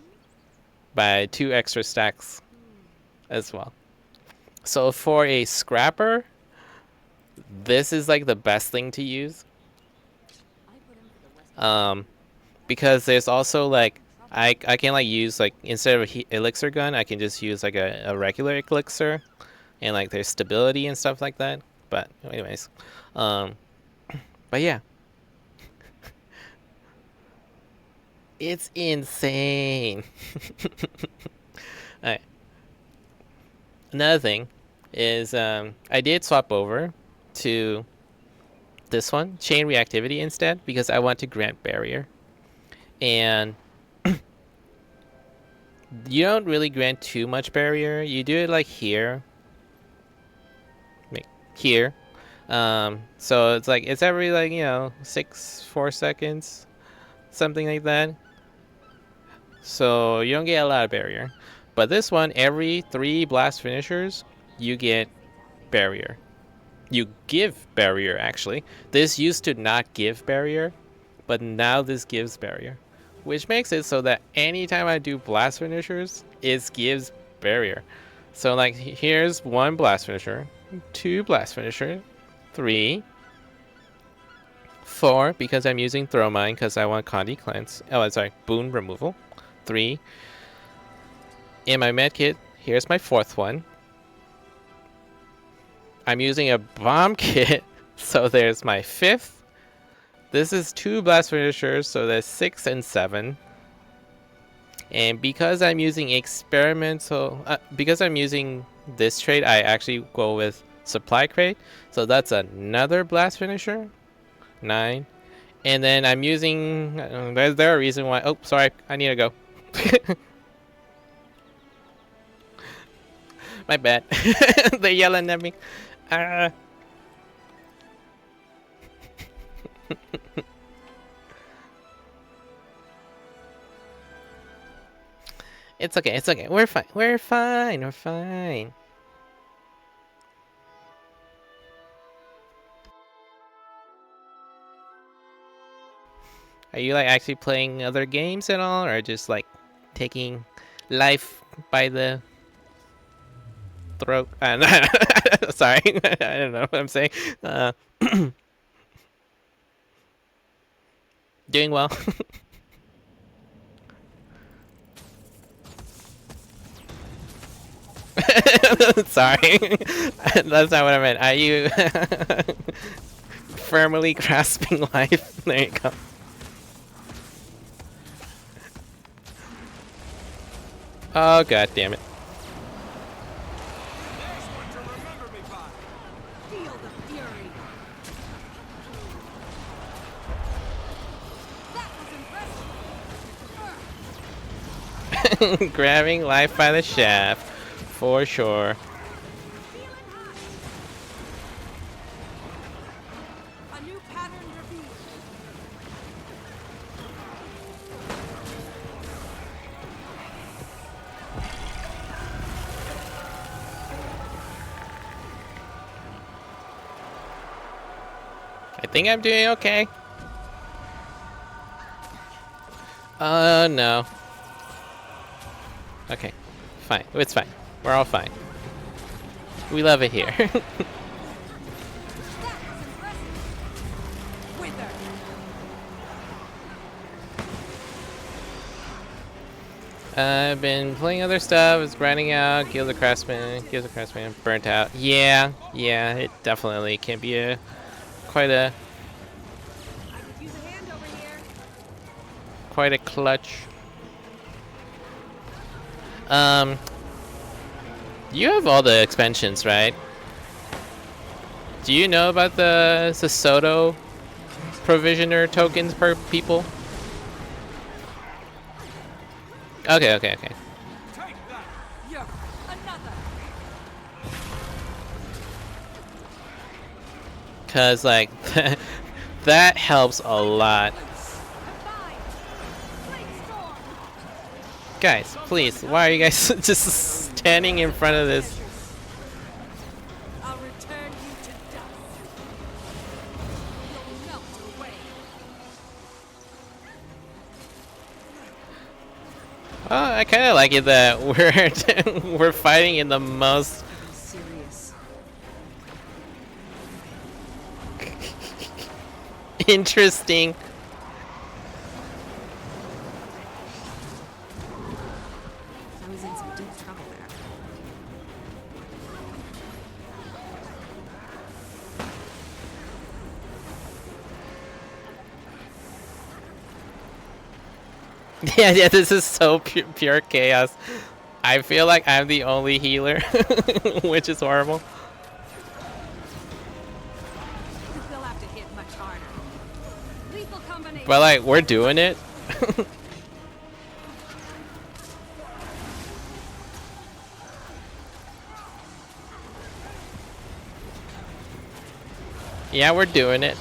by 2 extra stacks as well. So for a scrapper, this is like the best thing to use. Because there's also like I can like use like instead of a elixir gun, I can just use like a regular elixir, and like there's stability and stuff like that. But anyways, but yeah, it's insane. Alright. Another thing is I did swap over to this one, chain reactivity instead, because I want to grant barrier. And you don't really grant too much barrier. You do it like here. Here. So it's like, it's every like, 4 seconds. Something like that. So you don't get a lot of barrier. But this one, every 3 blast finishers, you get barrier. You give barrier, actually. This used to not give barrier, but now this gives barrier, which makes it so that anytime I do blast finishers, it gives barrier. So like here's 1 blast finisher, 2 blast finisher, 3, 4 because I'm using throw mine because I want Condi cleanse. Oh, sorry, boon removal. 3. In my medkit, here's my 4th one. I'm using a bomb kit, so there's my 5th. This is 2 blast finishers, so that's 6 and 7. And because I'm using experimental, because I'm using this trait, I actually go with supply crate. So that's another blast finisher, 9. And then I'm using, is there a reason why? Oh, sorry, I need to go. My bad. They're yelling at me. It's okay, it's okay. We're fine. We're fine. We're fine. Are you like actually playing other games at all, or just like taking life by the throat? Sorry, I don't know what I'm saying. Uh, doing well. Sorry, that's not what I meant. Are you firmly grasping life? There you go. Oh god damn it. There's one to remember me by. Feel the fury. That was impressive. Grabbing life by the shaft, for sure. Feeling hot. A new pattern revealed. I think I'm doing okay. No. Okay, fine. It's fine. We're all fine. We love it here. That was impressive. Wither. I've been playing other stuff. It's grinding out. Guild of Craftsman. Burnt out. Yeah, it definitely can be quite a I could use a hand over here. clutch. You have all the expansions, right? Do you know about the Soto provisioner tokens per people? Okay. Take that. Yeah. Another. Cause like that helps a lot. Combine. Flame storm. Guys, please, why are you guys just standing in front of this? I'll return you to dust. You'll melt away. Well, I kind of like it that we're fighting in the most Serious. interesting. I was in some deep trouble there. Yeah, this is so pure chaos. I feel like I'm the only healer, which is horrible. They'll have to hit much harder. Lethal combination. But like, we're doing it. Yeah, we're doing it.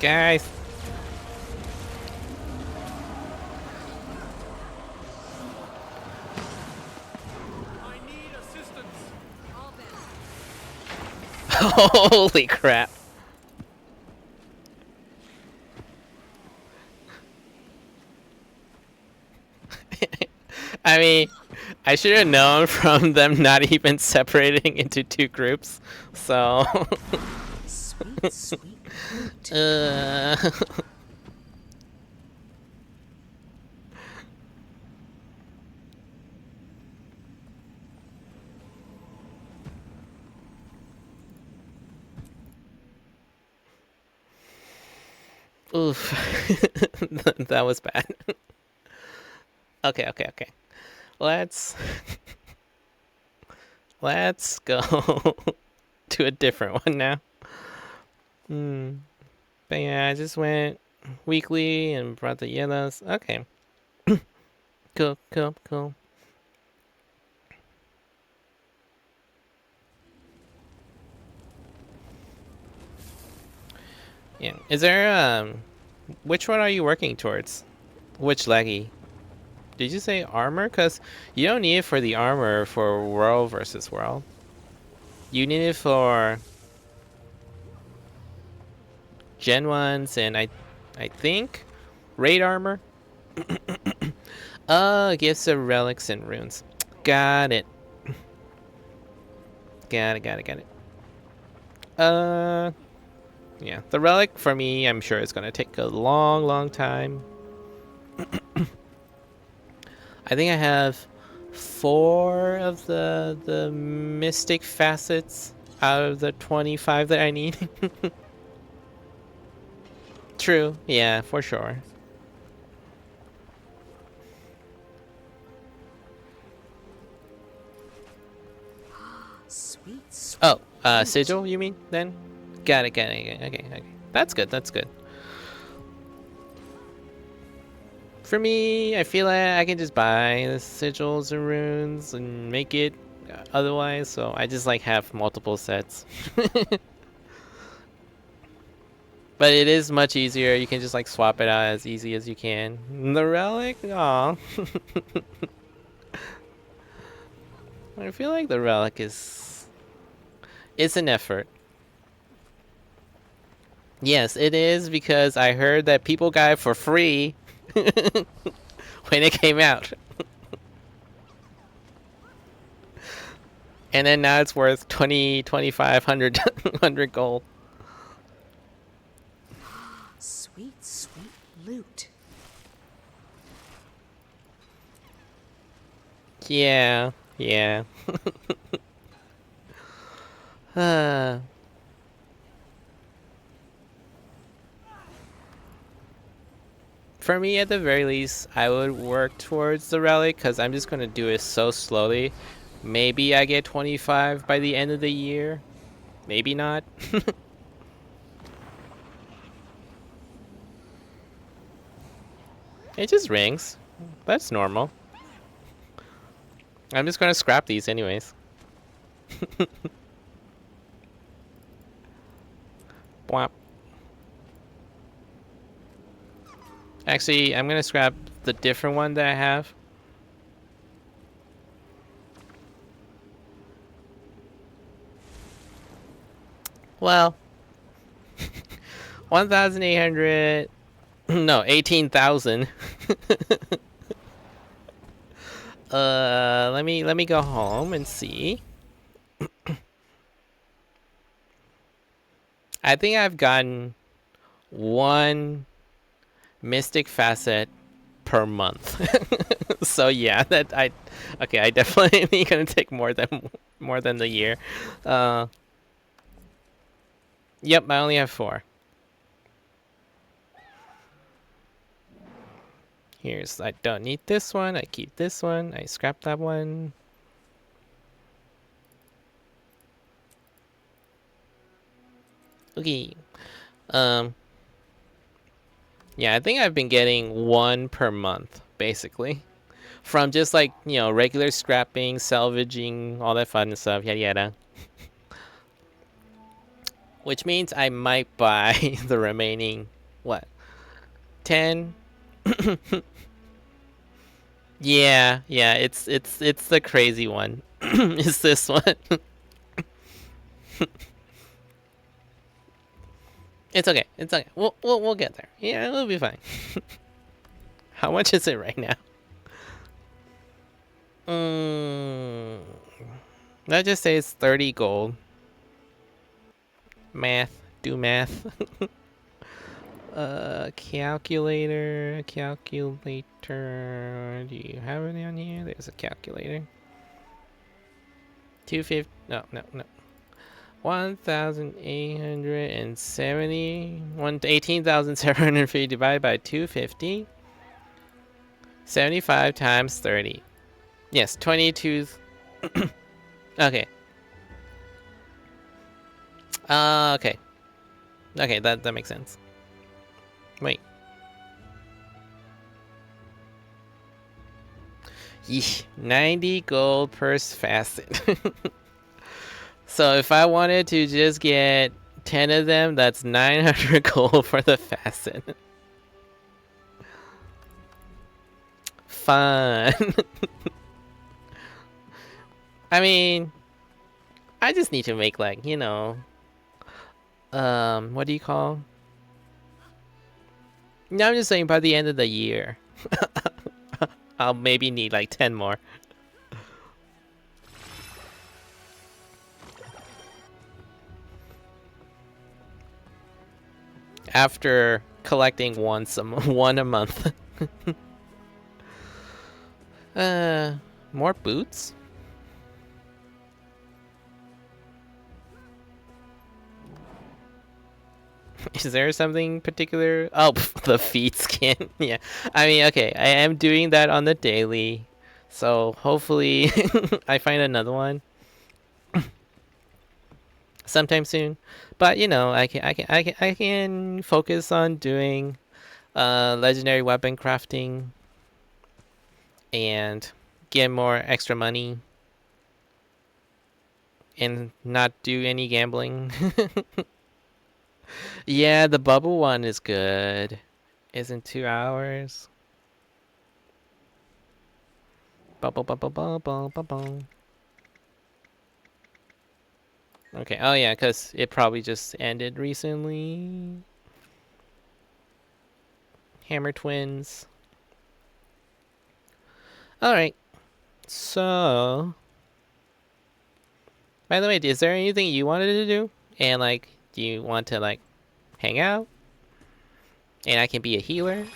Guys. I need assistance. All bent. Holy crap. I mean, I should have known from them not even separating into two groups. So, Sweet, sweet. uh, oof, that was bad. Okay. Let's go to a different one now. But yeah, I just went weekly and brought the yellows. Okay. Cool. Yeah. Is there which one are you working towards? Which leggy? Did you say armor? Cause you don't need it for the armor for world versus world. You need it for Gen 1s and I think raid armor. Gifts of relics and runes. Got it. Got it. Yeah. The relic for me, I'm sure it's gonna take a long time. I think I have 4 of the mystic facets out of the 25 that I need. True. Yeah, for sure. Sweet. Oh, sigil, you mean, then? Got it. Okay. That's good. For me, I feel like I can just buy the sigils and runes and make it otherwise, so I just like have multiple sets. But it is much easier. You can just like swap it out as easy as you can. The relic? Aw. I feel like the relic is... It's an effort. Yes, it is, because I heard that people got it for free when it came out. And then now it's worth 2,500 100 gold. Sweet loot. Yeah. For me, at the very least, I would work towards the relic, because I'm just going to do it so slowly. Maybe I get 25 by the end of the year. Maybe not. It just rings. That's normal. I'm just going to scrap these anyways. Bwop. Actually, I'm going to scrap the different one that I have. Well, 1,800... No, 18,000. Let me go home and see. I think I've gotten 1 mystic facet per month. So yeah, I definitely gonna take more than the year. Yep, I only have 4. I don't need this one. I keep this one. I scrap that one. Okay. Yeah, I think I've been getting 1 per month, basically. From just like, regular scrapping, salvaging, all that fun stuff, yada yada. Which means I might buy the remaining, 10? Yeah, it's the crazy one. It's this one. It's okay. We'll get there. Yeah, it'll be fine. How much is it right now? Let's just say it's 30 gold. Do math. Calculator. Do you have it on here? There's a calculator. 250. No. 1,870. 18,750 divided by 250. 75 times 30. Yes, 22. Okay. Okay. Okay, that makes sense. Wait. Yeesh, 90 gold per facet. So if I wanted to just get 10 of them, that's 900 gold for the facet. Fun. I mean, I just need to make like, you know, what do you call? No, I'm just saying by the end of the year, I'll maybe need like 10 more. After collecting one a month. More boots? Is there something particular? Oh, the feet skin. Yeah. I mean, okay, I am doing that on the daily. So hopefully I find another one sometime soon. But you know, I can focus on doing legendary weapon crafting and get more extra money and not do any gambling. Yeah, the bubble one is good. Isn't 2 hours? Bubble, bubble, bubble, bubble. Okay, oh yeah, because it probably just ended recently. Hammer Twins. Alright, so... By the way, is there anything you wanted to do? And like, do you want to like, hang out? And I can be a healer?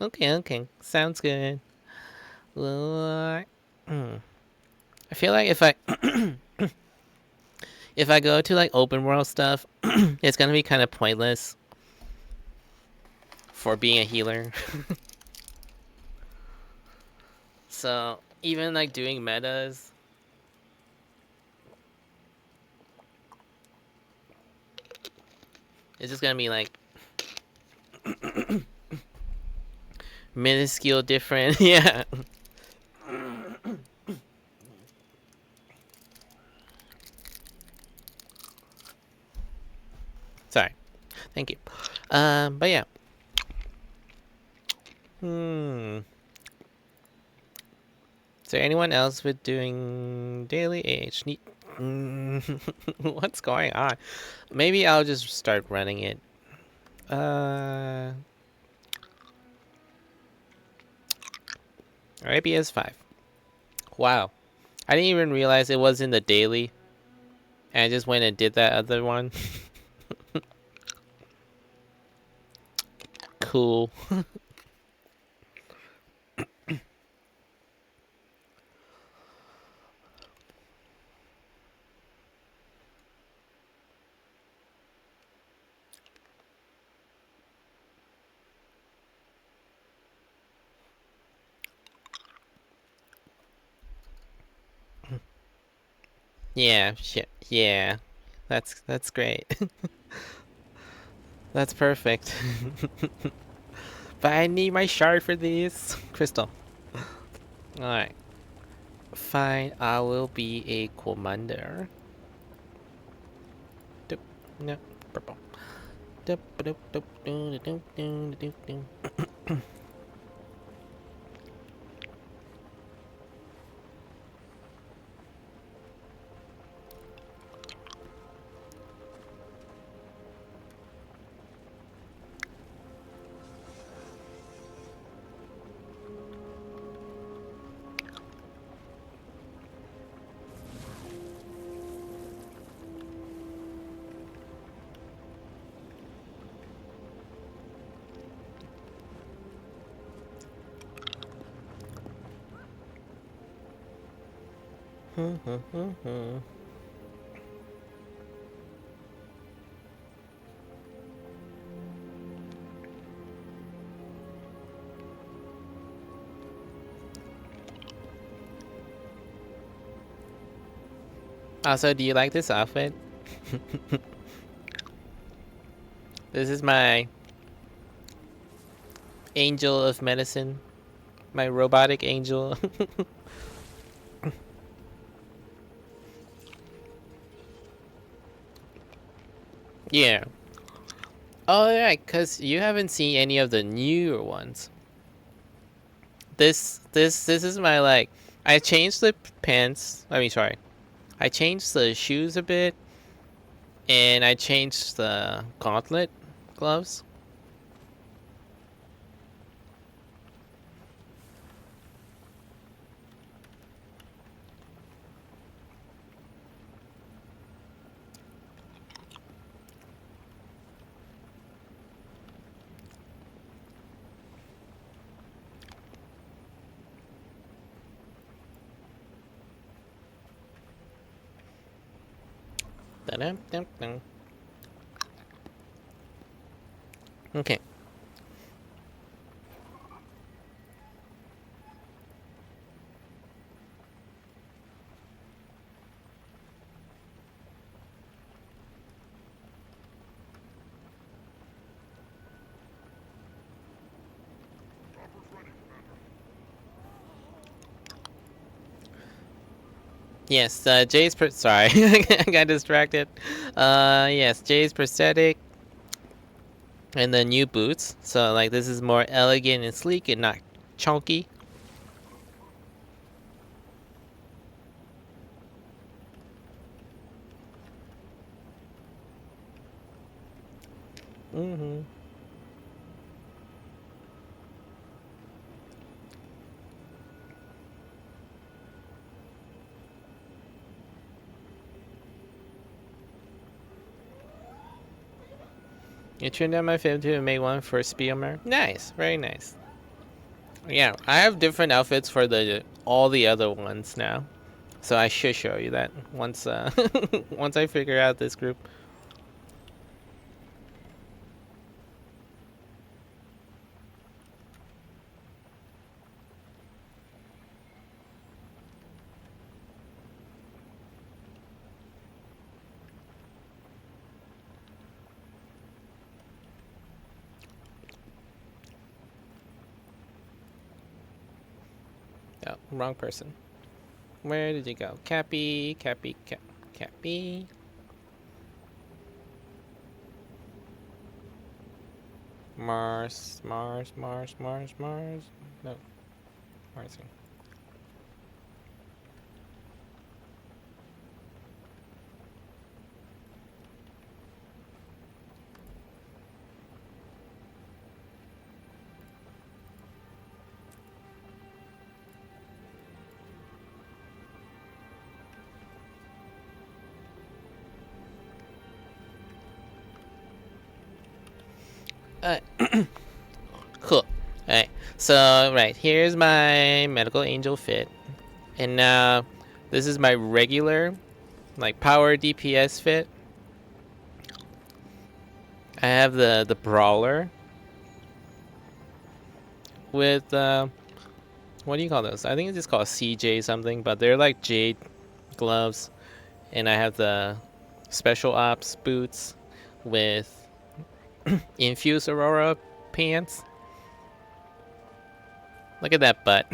Okay, okay. Sounds good. I feel like if I if I go to like open world stuff, it's gonna be kind of pointless for being a healer. So even like doing metas, it's just gonna be like minuscule different. Yeah. Sorry. Thank you. But yeah. Is there anyone else with doing daily age? What's going on? Maybe I'll just start running it. ABS 5. Wow. I didn't even realize it was in the daily. And I just went and did that other one. Cool. Yeah, shit. Yeah. That's great. That's perfect. But I need my shard for this. Crystal. Alright. Fine, I will be a commander. Doop, no, purple. Doop, doop, doop, doop, doop, doop, doop, doop. Also, do you like this outfit? This is my angel of medicine. My robotic angel. Yeah. Oh, yeah, because you haven't seen any of the newer ones. This is my, like, I changed the pants. I mean, sorry. I changed the shoes a bit, and I changed the gauntlet gloves. Dun-dun-dun-dun. Okay. Yes, Jay's sorry, I got distracted. Yes, Jay's prosthetic and the new boots. So like this is more elegant and sleek and not chunky. Mm-hmm. You turned down my film to make one for Spielmer. Nice, very nice. Yeah, I have different outfits for the all the other ones now, so I should show you that once once I figure out this group. Oh, wrong person. Where did you go? Cappy, Cappy, Cappy. Mars, Mars, Mars, Mars, Mars. No, Mars. Uh, cool. Alright, so right here's my medical angel fit, and now this is my regular, like power DPS fit. I have the brawler with what do you call those? I think it's just called CJ something, but they're like jade gloves, and I have the special ops boots with infused aurora pants. Look at that butt.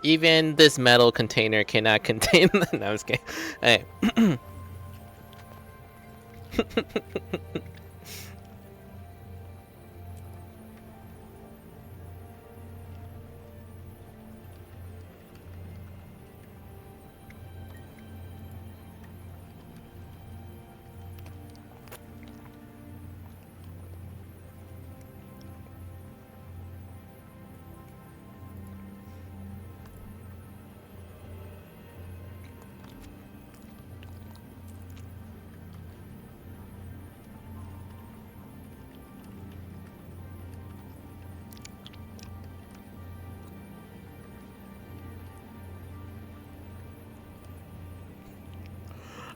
Even this metal container cannot contain. No, I'm just kidding. Hey.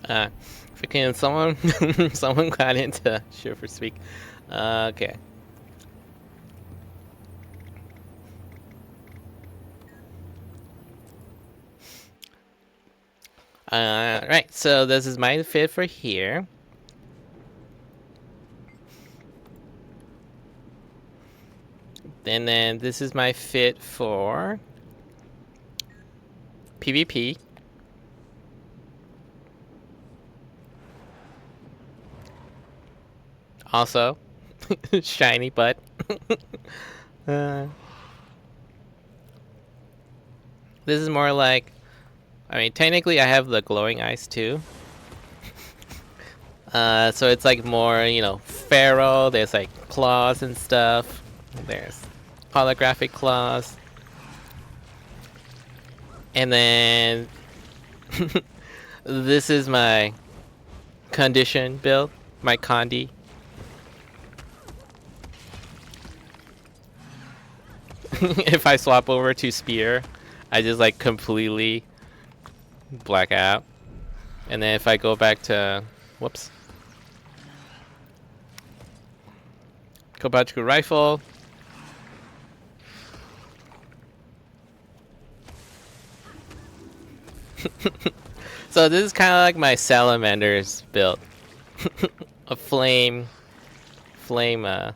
Freaking someone, someone got into Sure for Speak. Okay. Right. So this is my fit for here. And then this is my fit for PvP. Also, shiny butt. This is more like, I mean, technically I have the glowing eyes too. So it's like more, you know, feral. There's like claws and stuff. There's holographic claws. And then this is my condition build, my condi. If I swap over to spear, I just like completely black out. And then if I go back to, whoops. Go back to rifle. So this is kind of like my salamanders build. A flamer, flamer,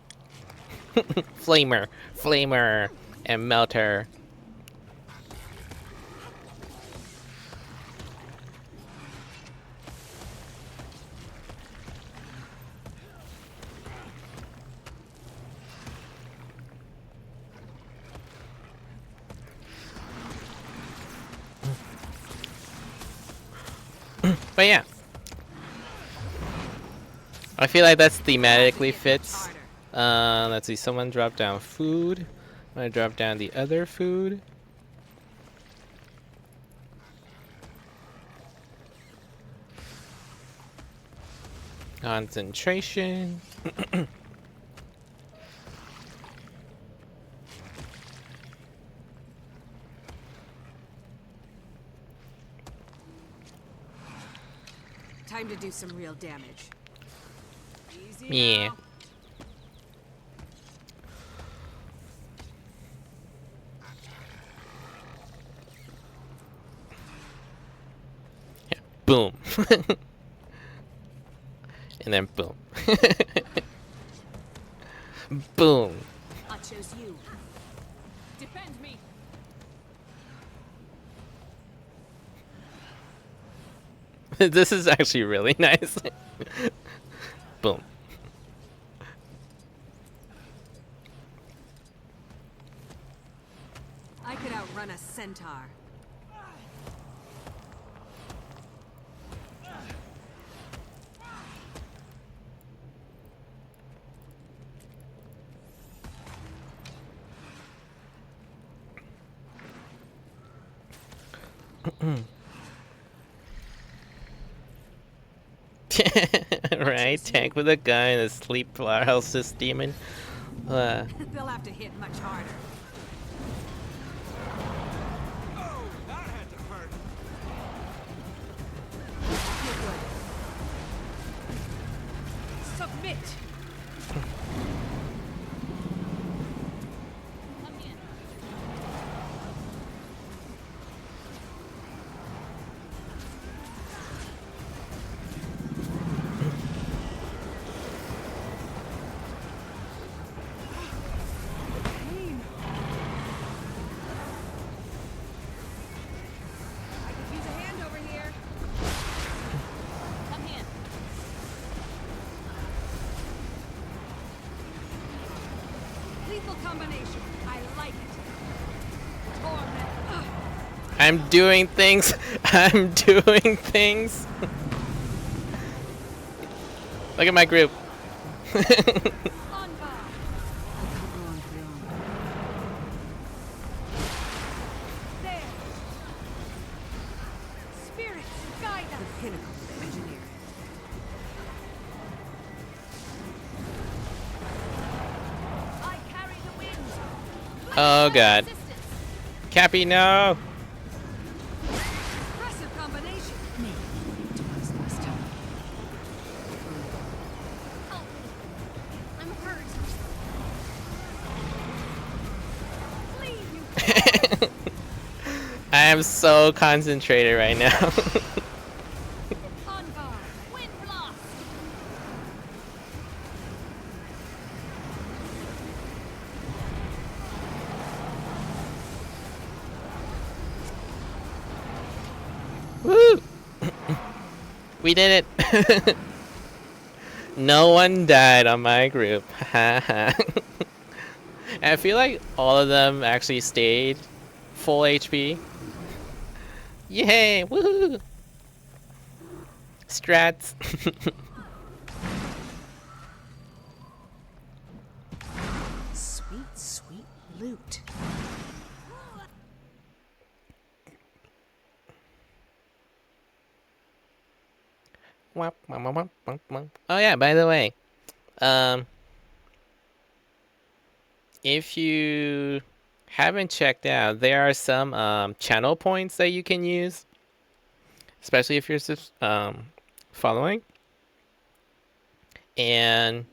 and melter. But yeah, I feel like that's thematically fits. Let's see, someone dropped down food. I'm gonna drop down the other food. Concentration. Time to do some real damage. Easy Yeah. now. Yeah. Boom. And then boom. Boom. I chose you. Defend me. This is actually really nice. Boom. I could outrun a centaur. Right? Tank with a gun and a sleep paralysis demon. They'll have to hit much harder. Oh, that had to hurt. Submit. I could use a hand over here. Come in. Lethal combination. I like it. Torment. Ugh. I'm doing things. I'm doing things. Look at my group. On guard. There. Spirits, guide us. The pinnacle of engineering. I carry the wind. Oh god. Cappy, no. Impressive combination. Maybe twice this time. I'm so concentrated right now. On guard. Wind blast. Woo! We did it. No one died on my group. And I feel like all of them actually stayed full HP. Yay! Woohoo! Strats. Sweet, sweet loot. Oh yeah, by the way, if you haven't checked out, there are some channel points that you can use, especially if you're following. And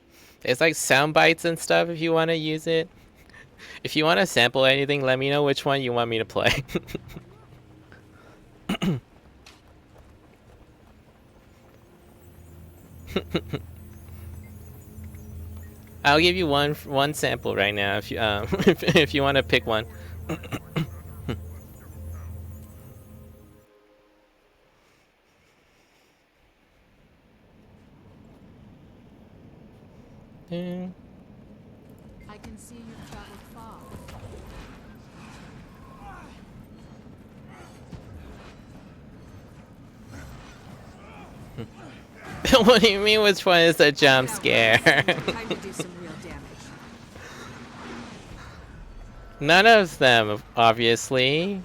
it's like sound bites and stuff if you want to use it. If you want to sample anything, let me know which one you want me to play. I'll give you one sample right now if you if you want to pick one. I can see you've traveled far. What do you mean? Which one is a jump scare? Time to do some real damage. None of them, obviously.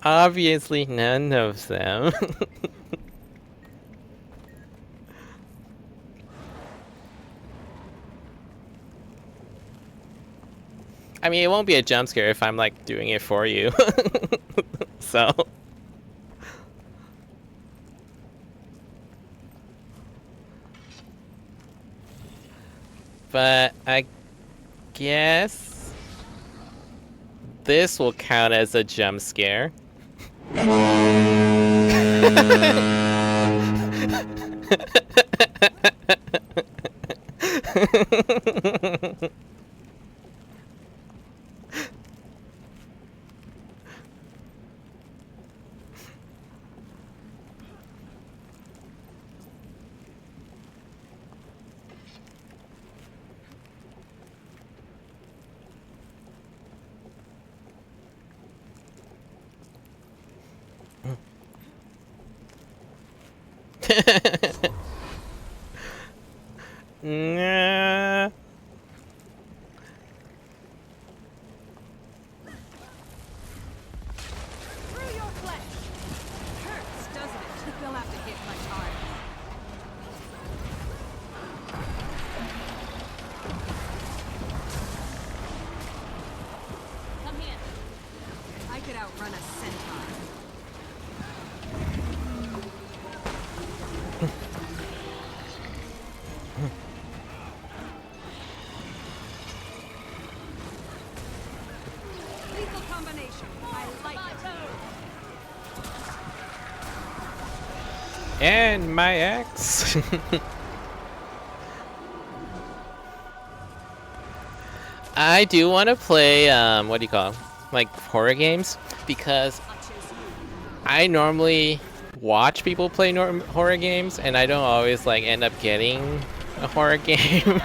Obviously, none of them. I mean, it won't be a jump scare if I'm like doing it for you. So. But I guess this will count as a jump scare. Nah. Through your flesh. Hurts, doesn't it? You'll have to hit much harder. Come here. I could outrun a centaur. Lethal combination. I like it. And my ex. I do want to play, what do you call 'em? Like horror games, because I'll chase you. I normally watch people play horror games, and I don't always like end up getting a horror game.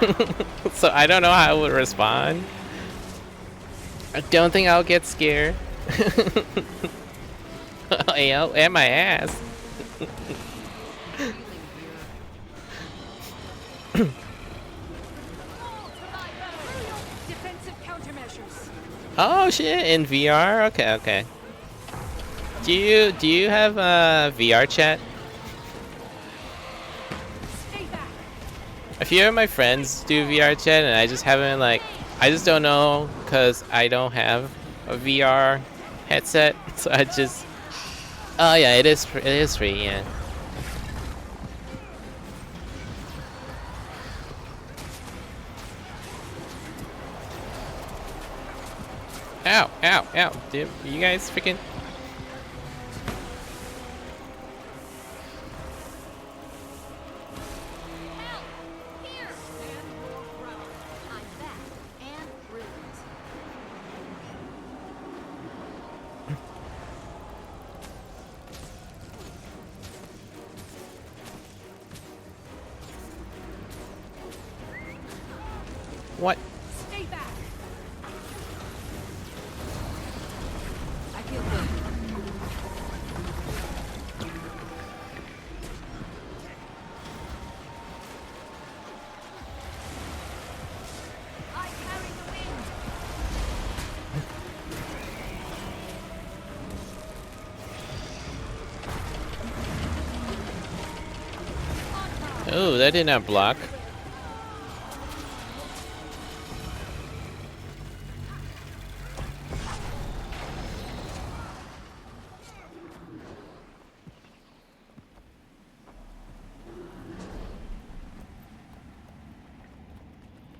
So I don't know how I would respond. I don't think I'll get scared. And my ass. Defensive countermeasures. Oh shit! In VR? Okay, okay. Do you have VR chat? Stay back. A few of my friends do VR chat, and I just haven't I just don't know because I don't have a VR headset. So I just. Oh yeah, it is free. Yeah. Ow, ow, ow. Dude, you guys freaking... Here! Stand your ground. I'm back and brilliant. What? Stay back. I feel good. I carry the wind. Oh, that did not block.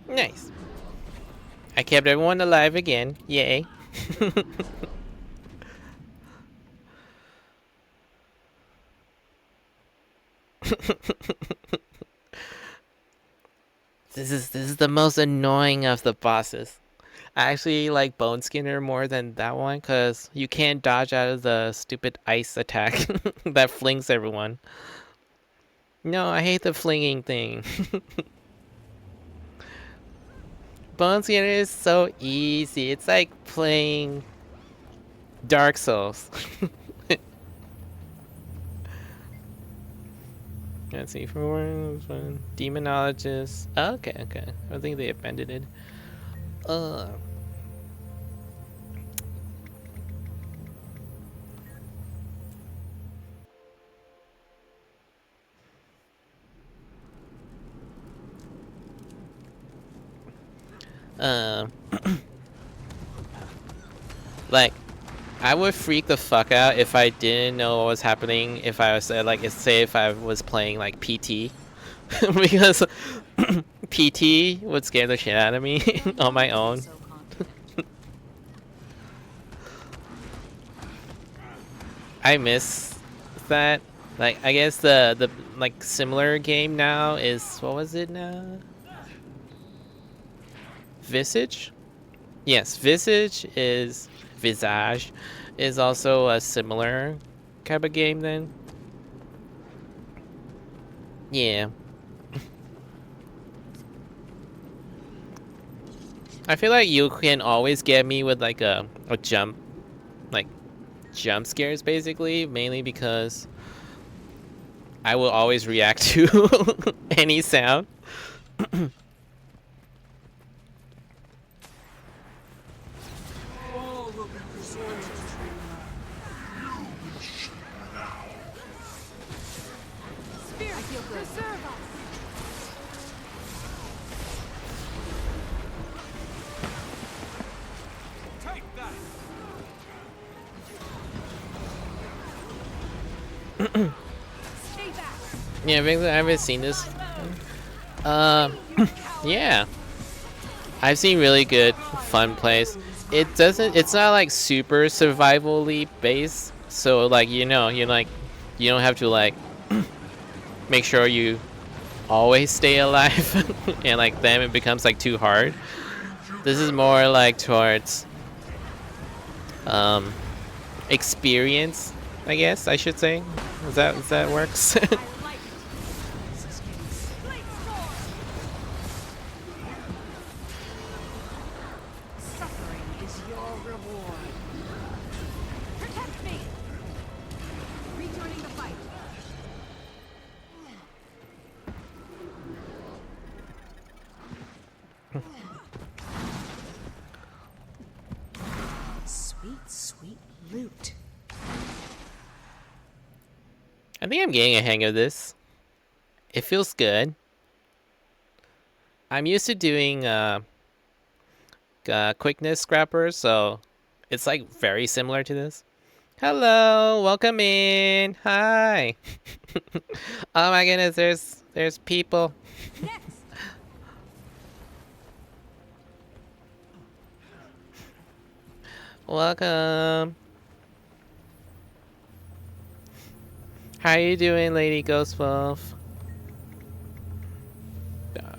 Nice. I kept everyone alive again. Yay. This is the most annoying of the bosses. I actually like Bone Skinner more than that one because you can't dodge out of the stupid ice attack that flings everyone. No, I hate the flinging thing. Bone Skinner is so easy. It's like playing Dark Souls. Let's see, for one, Demonologist. Oh, okay. I think they abandoned it. Uh. Like, I would freak the fuck out if I didn't know what was happening. If I was like, say, if I was playing like PT, because PT would scare the shit out of me on my own. So confident. I miss that. Like, I guess the like similar game now is, what was it now? Visage? Yes, Visage is Visage is also a similar type of game then. Yeah. I feel like you can always get me with like a jump, like jump scares basically, mainly because I will always react to any sound. All of your resources. Spirit, I feel good. Preserve us. Take that. Stay back. Yeah, I haven't seen this. Yeah. I've seen really good fun plays. It's not like super survivally based, so like you don't have to like make sure you always stay alive and like then it becomes like too hard. This is more like towards experience, I guess I should say. Is that works? I like it. Blade storm. Suffering is your reward. Protect me. Rejoining the fight. Sweet, sweet loot. I think I'm getting a hang of this. It feels good. I'm used to doing quickness scrappers, so it's like very similar to this. Hello, welcome in. Hi. Oh my goodness, there's people. Next. Welcome. How you doing, Lady Ghost Wolf?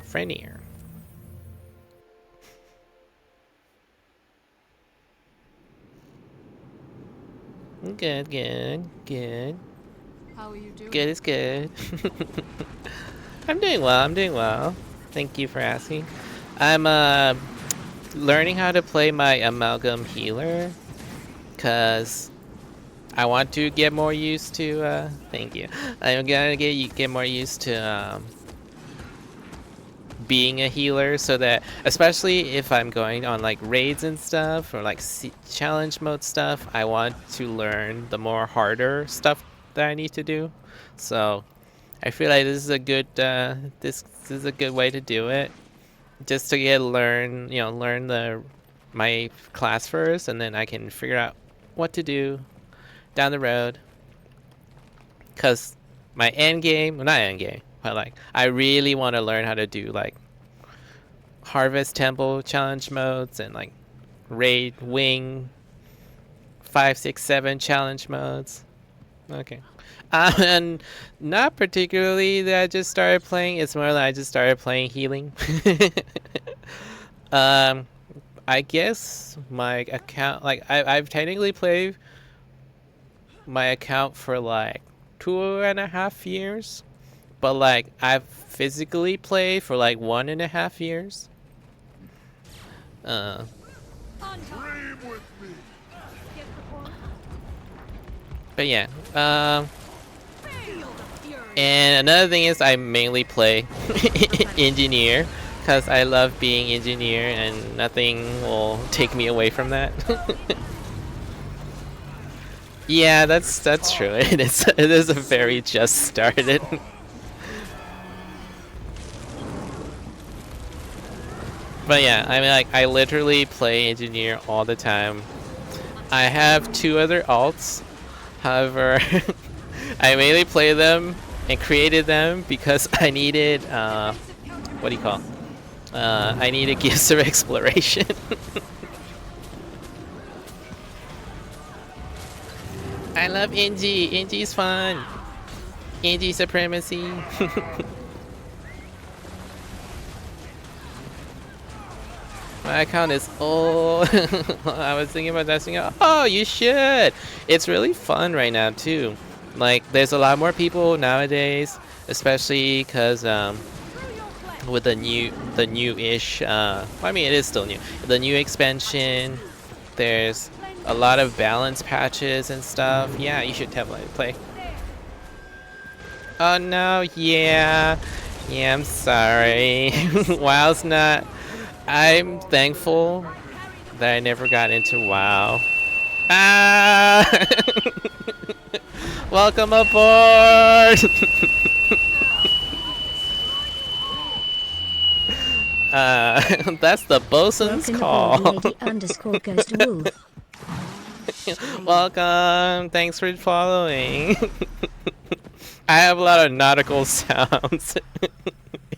Friend here. Good, good, good. How are you doing? Good is good. I'm doing well, I'm doing well. Thank you for asking. I'm learning how to play my Amalgam healer because I want to get more used to thank you. I'm gonna get more used to being a healer so that, especially if I'm going on like raids and stuff or like challenge mode stuff, I want to learn the more harder stuff that I need to do. So I feel like this is a good this is a good way to do it, just to learn the my class first, and then I can figure out what to do down the road. Cause my end game, well, not end game, but like I really want to learn how to do like Harvest Temple challenge modes and like raid wing 5, 6, 7 challenge modes. Okay. And not particularly that I just started playing. It's more that I just started playing healing. um, I guess my account, like I've technically played my account for like 2.5 years, but like I've physically played for like 1.5 years. On time. Dream with me. Get the point. But yeah. Feel the fury. And another thing is I mainly play engineer because I love being engineer and nothing will take me away from that. Yeah, that's true. It is a very just started. But yeah, I mean, like I literally play engineer all the time. I have 2 other alts. However, I mainly play them and created them because I needed what do you call? I needed gifts of exploration. I love NG. NG's fun. NG supremacy. My account is old. I was thinking about testing out. Oh, you should. It's really fun right now too. Like, there's a lot more people nowadays, especially because with the new-ish. I mean, it is still new. The new expansion. There's a lot of balance patches and stuff. Yeah, you should definitely play. Oh no, yeah. Yeah, I'm sorry. WoW's not. I'm thankful that I never got into WoW. Ah! Welcome aboard! That's the bosun's call. Welcome. Thanks for following. I have a lot of nautical sounds.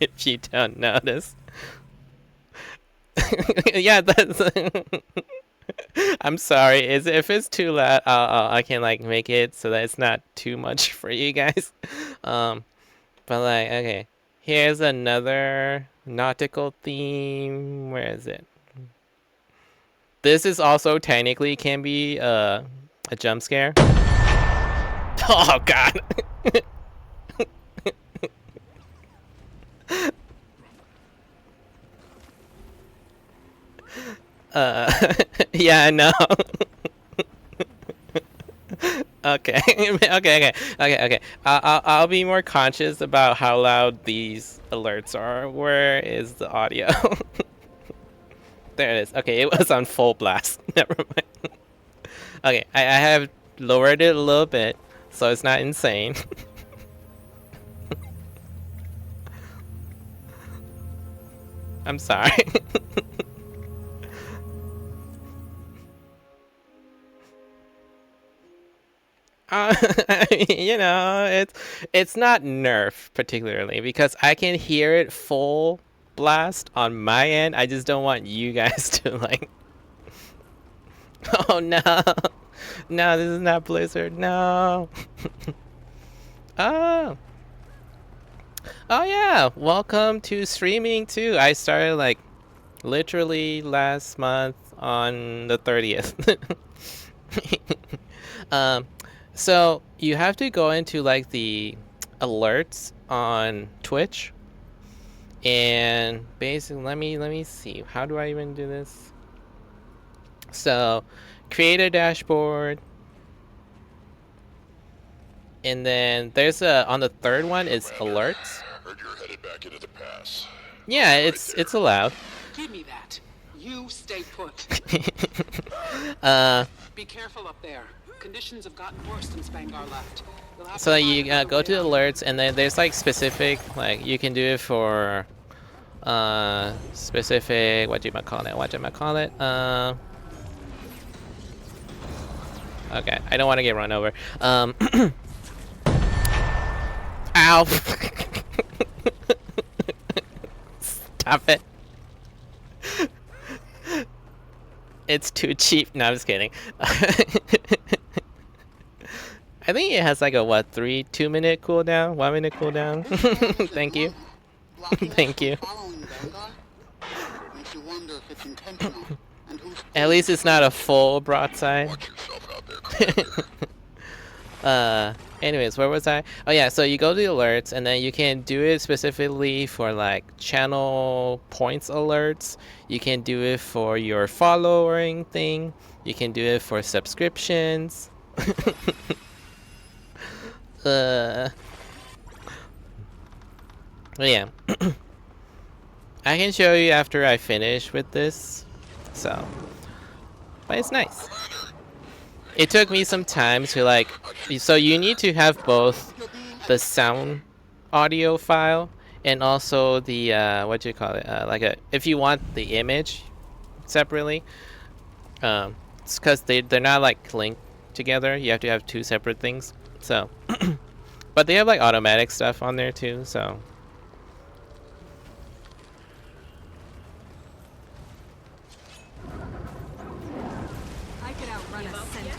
If you don't notice. Yeah, that's. I'm sorry. If it's too loud, I can like make it so that it's not too much for you guys. But like, okay, here's another nautical theme. Where is it? This is also technically can be a jump scare. Oh God. Yeah, I know. Okay. Okay. I'll be more conscious about how loud these alerts are. Where is the audio? There it is. Okay, it was on full blast. Never mind. Okay, I have lowered it a little bit, so it's not insane. I'm sorry. You know, it's not nerf particularly because I can hear it full blast on my end. I just don't want you guys to like. Oh no. No, this is not Blizzard. No. Oh. Oh yeah. Welcome to streaming too. I started like literally last month on the 30th. um so you have to go into like the alerts on Twitch, and basically let me see. How do I even do this? So create a dashboard, and then there's a on the third one is alerts. Heard you're headed back into the pass. Yeah, it's allowed. Give me that. You stay put. uh Be careful up there. Conditions have gotten worse since Bangar left. You'll have so to you find another go to way the out. alerts, and then there's like specific, like you can do it for specific, what do you call it, okay, I don't want to get run over. Ow. Stop it. It's too cheap. No, I'm just kidding. I think it has like a what, 2-minute cooldown, 1-minute cooldown. Thank you. Thank you. Makes you wonder if it's intentional and who's At least it's not a full broadside. watch yourself out there, Commander. Anyways, where was I? Oh yeah, so you go to the alerts, and then you can do it specifically for like channel points alerts. You can do it for your following thing. You can do it for subscriptions. But yeah. I can show you after I finish with this. So, but it's nice. It took me some time to like, so you need to have both the sound audio file and also the what do you call it, like a, if you want the image separately, it's because they're not like linked together. You have to have two separate things. So but they have like automatic stuff on there too, so I could outrun a centaur.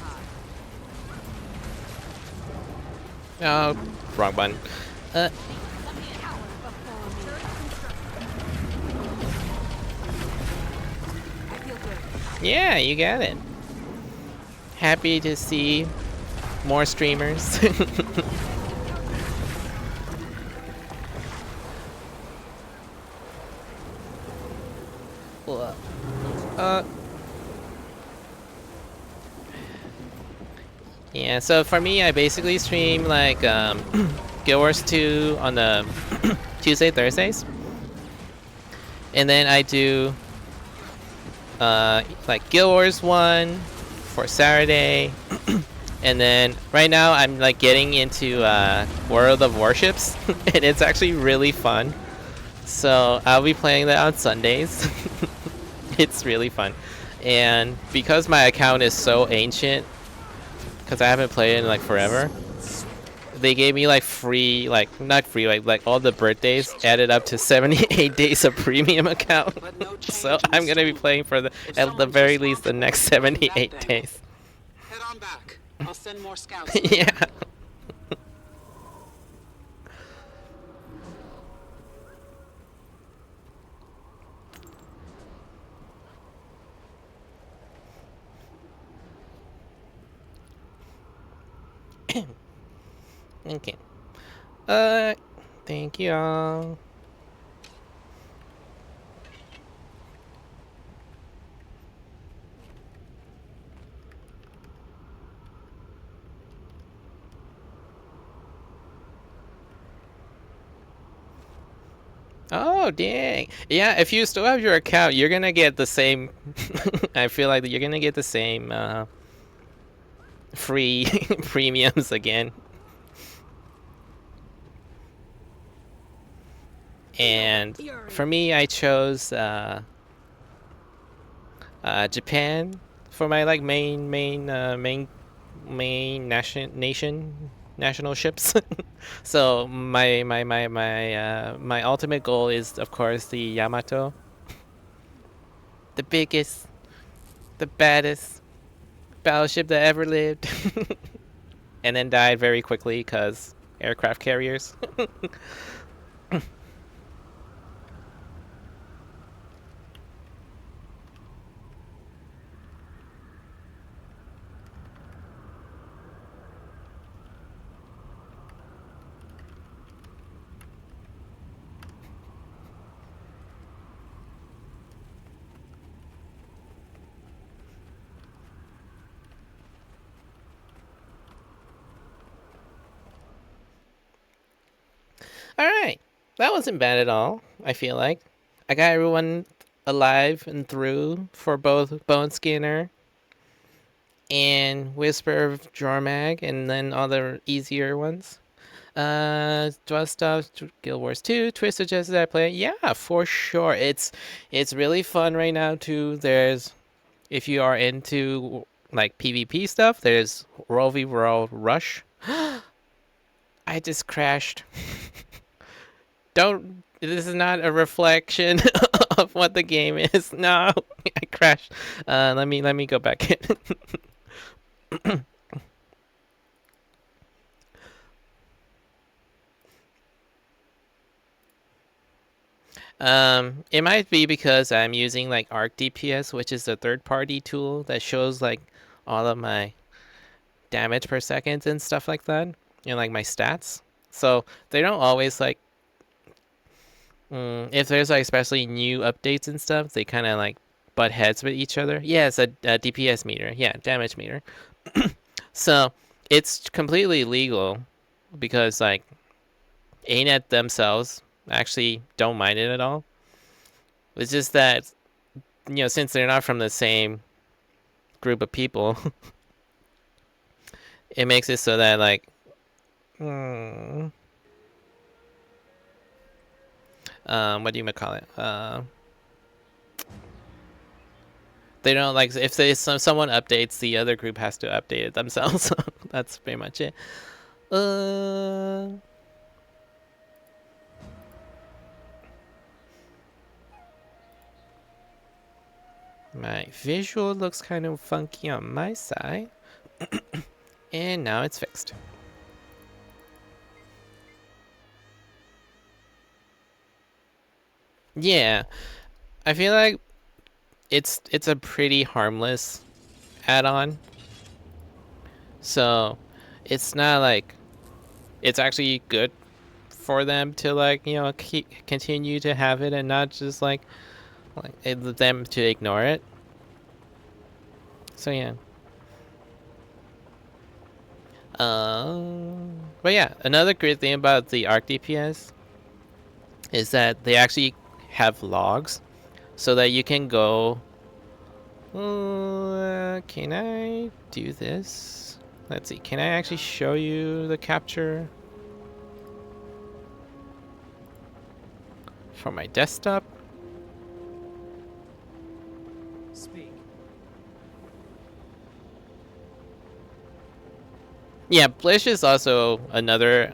oh, wrong button. I feel good. Yeah, you got it. Happy to see more streamers. uh, yeah, so for me, I basically stream like Guild Wars 2 on the Tuesday, Thursdays. And then I do like Guild Wars 1 for Saturday. And then right now I'm like getting into World of Warships, and it's actually really fun. So I'll be playing that on Sundays. It's really fun. And because my account is so ancient, because I haven't played it in like forever, they gave me like free, like not free, like all the birthdays added up to 78 days of premium account. So I'm gonna be playing for the at the very least the next 78 days. Head on back. I'll send more scouts. Yeah. Okay. Thank you all. Oh, dang. Yeah, if you still have your account, you're gonna get the same. I feel like you're gonna get the same free premiums again. And for me, I chose Japan for my like main national ships. So my ultimate goal is of course the Yamato, the biggest, the baddest. battleship that ever lived. And then died very quickly because aircraft carriers. Alright. That wasn't bad at all, I feel like. I got everyone alive and through for both Bone Skinner and Whisper of Jormag, and then all the easier ones. Stuff, Guild Wars 2, Twist suggested I play it. Yeah, for sure. It's really fun right now too. There's, if you are into like PvP stuff, there's World v World Rush. I just crashed. Don't. This is not a reflection of what the game is. No, I crashed. Let me go back in. It might be because I'm using like Arc DPS, which is a third-party tool that shows like all of my damage per second and stuff like that, and like my stats. So they don't always like, if there's like especially new updates and stuff, they kind of like butt heads with each other. Yeah, it's a DPS meter. Yeah, damage meter. So it's completely legal because like ANET themselves actually don't mind it at all. It's just that, since they're not from the same group of people, it makes it so that like, what do you call it? They don't like, if someone updates, the other group has to update it themselves. That's pretty much it. My visual looks kind of funky on my side. And now it's fixed. Yeah, I feel like it's a pretty harmless add-on. So it's not like, it's actually good for them to like, continue to have it and not just like them to ignore it. So yeah. But yeah, another great thing about the Arc DPS is that they actually have logs, so that you can go. Can I do this? Let's see. Can I actually show you the capture for my desktop? Speak. Yeah, Blish is also another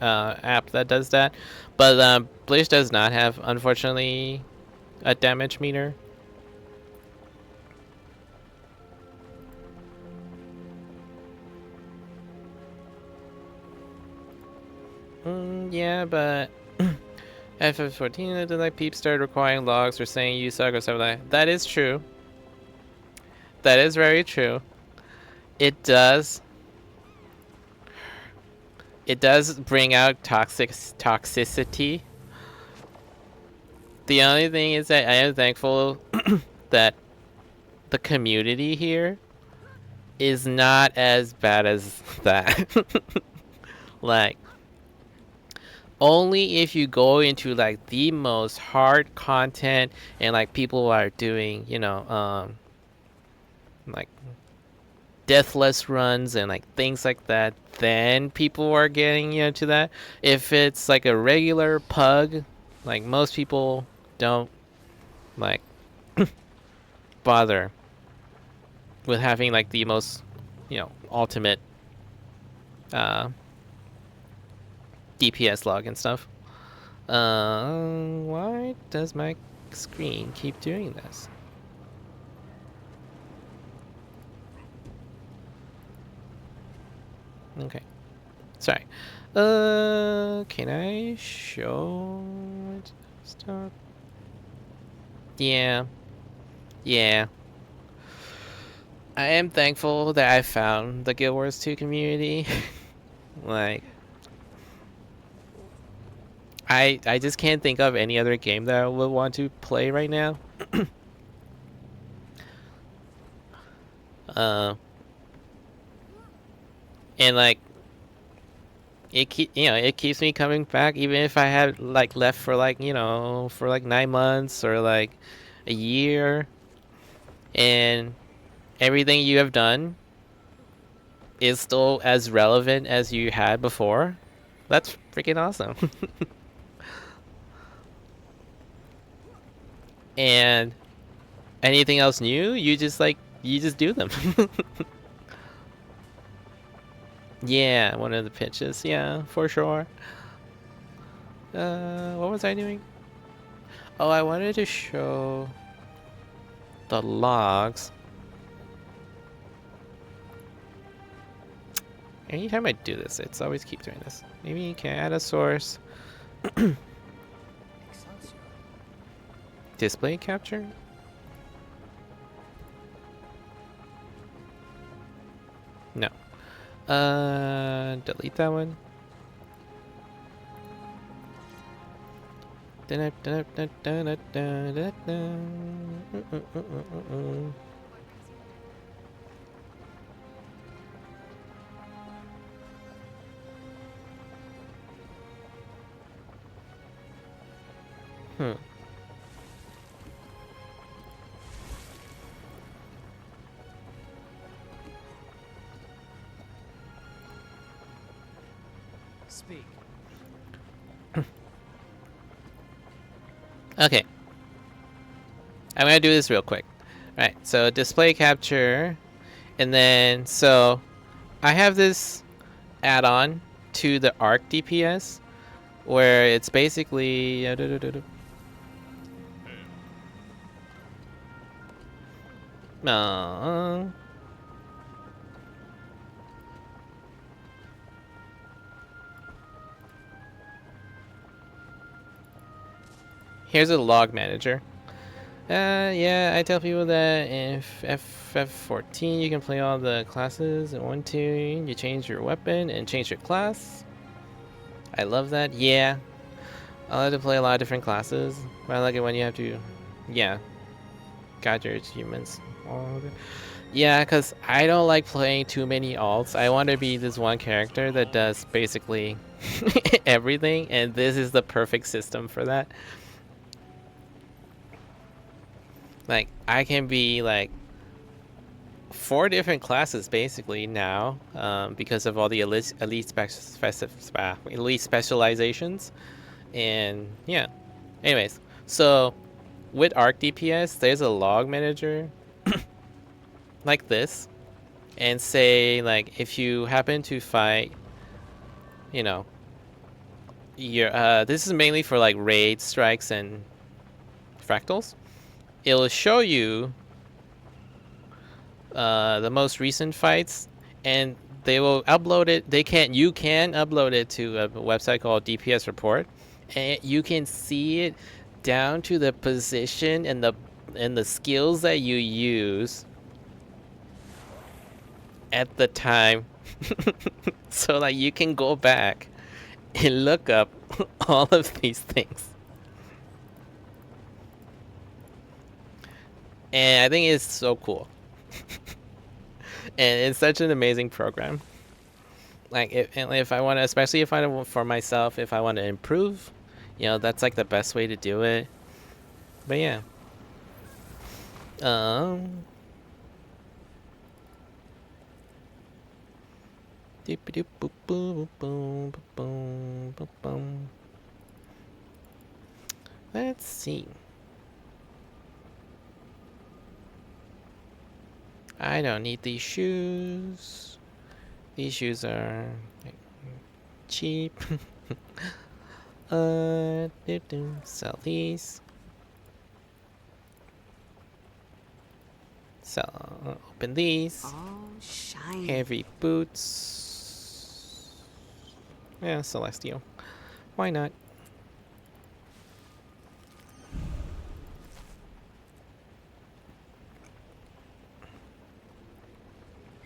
app that does that, but Blish does not have, unfortunately, a damage meter. Yeah, but FF14 did like peeps started requiring logs or saying you suck or something like that. That is true. That is very true. It does. It does bring out toxicity. The only thing is that I am thankful that the community here is not as bad as that. Like, only if you go into like the most hard content and like people are doing, like deathless runs and like things like that, then people are getting to that. If it's like a regular pug, like most people don't like bother with having like the most ultimate DPS log and stuff. Why does my screen keep doing this? Okay. Sorry. Can I show stuff? Yeah. Yeah. I am thankful that I found the Guild Wars 2 community. Like, I just can't think of any other game that I would want to play right now. uh, and like it keeps me coming back even if I had like left for like for like 9 months or like a year, and everything you have done is still as relevant as you had before. That's freaking awesome. And anything else new, you just do them. Yeah, one of the pitches. Yeah, for sure. What was I doing? Oh, I wanted to show the logs. Anytime I do this, it's always keep doing this. Maybe you can add a source. Display capture? No. Delete that one. Hmm. Speak. Okay. I'm gonna do this real quick. Alright, so display capture, and then so I have this add-on to the arc DPS where it's basically uh, here's a log manager. Yeah, I tell people that if FF14 you can play all the classes in one tune, you change your weapon and change your class. I love that. Yeah, I like to play a lot of different classes, but I like it when you have to, yeah, got your achievements. Yeah, because I don't like playing too many alts. I want to be this one character that does basically everything, and this is the perfect system for that. Like, I can be like 4 different classes basically now, because of all the elite specializations, and yeah. Anyways, so with Arc DPS, there's a log manager like this, and say like if you happen to fight, you know, your this is mainly for like raid strikes and fractals. It'll show you the most recent fights, and they will upload it. You can upload it to a website called DPS Report, and you can see it down to the position and the skills that you use at the time. So like you can go back and look up all of these things. And I think it's so cool. And it's such an amazing program. Like if I want to, especially if I want for myself, if I want to improve, that's like the best way to do it. But yeah. Let's see. I don't need these shoes. These shoes are like, cheap. Sell these. Sell. Open these. All shiny. Heavy boots. Yeah, Celestial. Why not?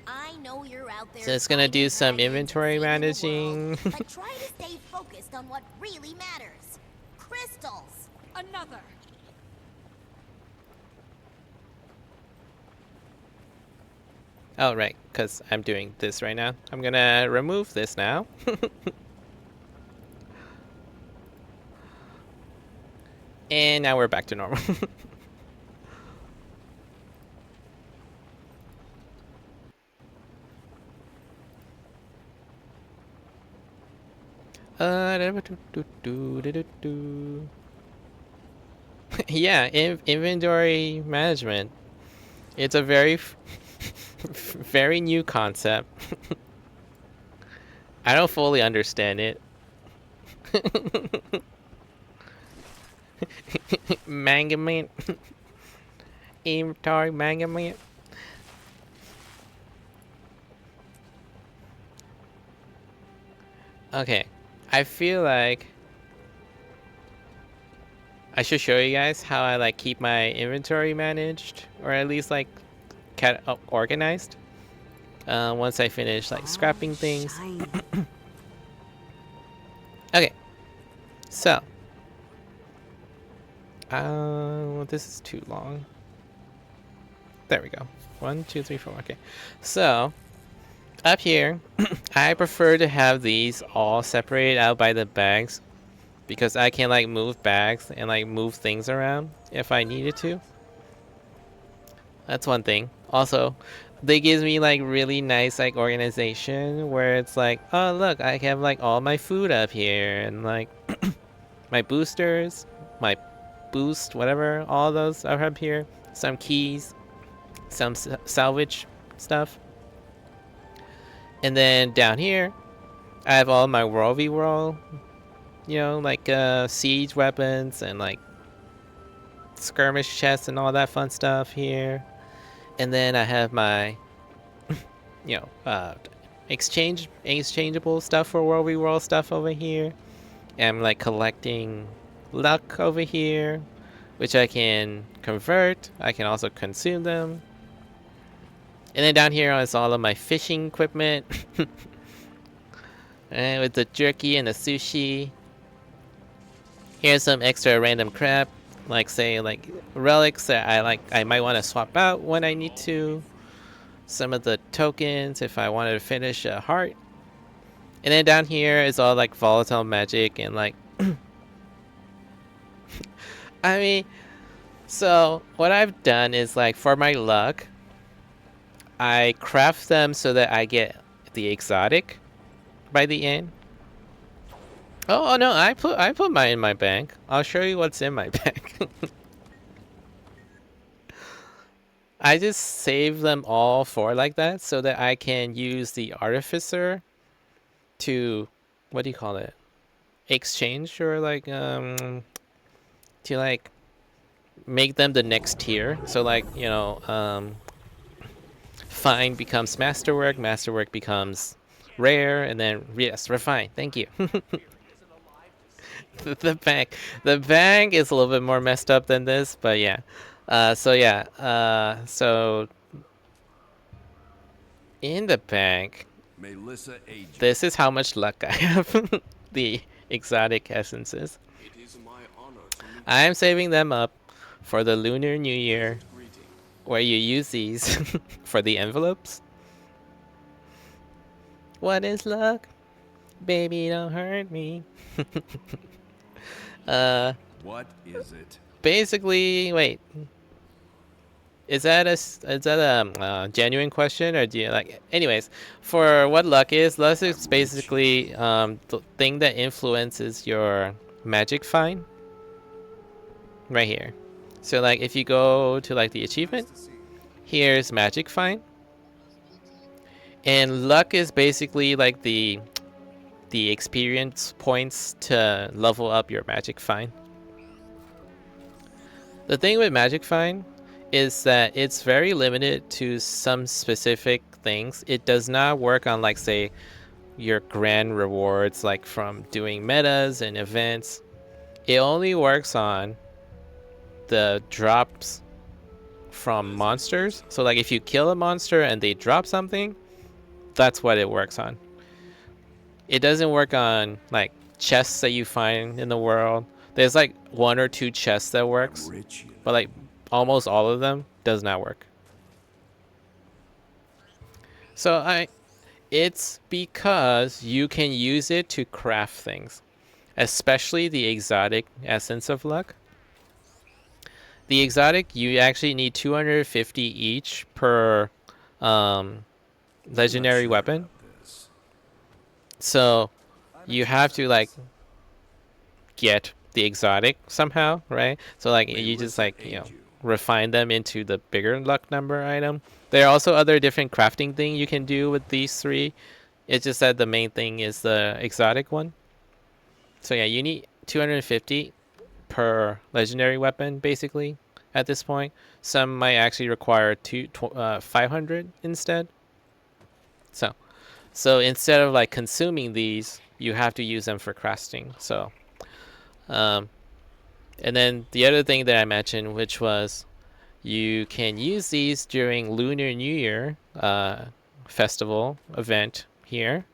I know you're out there. So it's gonna do fighting some dragons and inventory saving the world, managing. but try to stay focused on what really matters. Crystals. Another. Oh, right, because I'm doing this right now. I'm gonna remove this now. And now we're back to normal. Yeah, inventory management. It's a very, very new concept. I don't fully understand it. Management. Inventory management. Okay, I feel like I should show you guys how I like keep my inventory managed, or at least like organized. Once I finish like scrapping things. Shiny. Okay, so this is too long. There we go. 1, 2, 3, 4. Okay, so up here, I prefer to have these all separated out by the bags because I can like move bags and like move things around if I needed to. That's one thing. Also, they gives me like really nice like organization where it's like, oh look, I have like all my food up here and like my boosters, my boost, whatever, all those are up here. Some keys, some salvage stuff. And then down here, I have all my World v World, you know, like siege weapons and like skirmish chests and all that fun stuff here. And then I have my, you know, exchangeable stuff for World v World stuff over here. And I'm like collecting luck over here, which I can convert. I can also consume them. And then down here is all of my fishing equipment. And with the jerky and the sushi. Here's some extra random crap, like say like relics that I might want to swap out when I need to. Some of the tokens if I wanted to finish a heart. And then down here is all like volatile magic and like I mean, so what I've done is like for my luck, I craft them so that I get the exotic by the end. Oh no, I put mine in my bank. I'll show you what's in my bank. I just save them all for like that so that I can use the artificer to, what do you call it? Exchange or like to like make them the next tier. So like, you know, fine becomes masterwork, masterwork becomes rare, and then yes, refine. Thank you. The bank is a little bit more messed up than this, but yeah. So in the bank, Melissa Agent. this is how much luck I have. The exotic essences. It is my honor to meet I'm saving them up for the Lunar New Year, greeting. where you use these for the envelopes. What is luck? Baby, don't hurt me. What is it? Basically, wait. Is that a genuine question, or do you like? Anyways, for what luck is basically the thing that influences your magic find. Right here. So like, if you go to like the achievement, here's magic find, and luck is basically like the experience points to level up your magic find. The thing with magic find is that it's very limited to some specific things. It does not work on like say your grand rewards like from doing metas and events. It only works on the drops from monsters. So like if you kill a monster and they drop something, that's what it works on. It doesn't work on like chests that you find in the world. There's like 1 or 2 chests that works, but like almost all of them does not work. So it's because you can use it to craft things, especially the exotic essence of luck. The exotic, you actually need 250 each per legendary weapon. So you have to like get the exotic somehow, right? So like you just like, you know, refine them into the bigger luck number item. There are also other different crafting thing you can do with these 3. It's just that the main thing is the exotic one. So yeah, you need 250 per legendary weapon basically at this point. Some might actually require 500 instead. So instead of like consuming these, you have to use them for crafting. So and then the other thing that I mentioned, which was you can use these during Lunar New Year festival event here,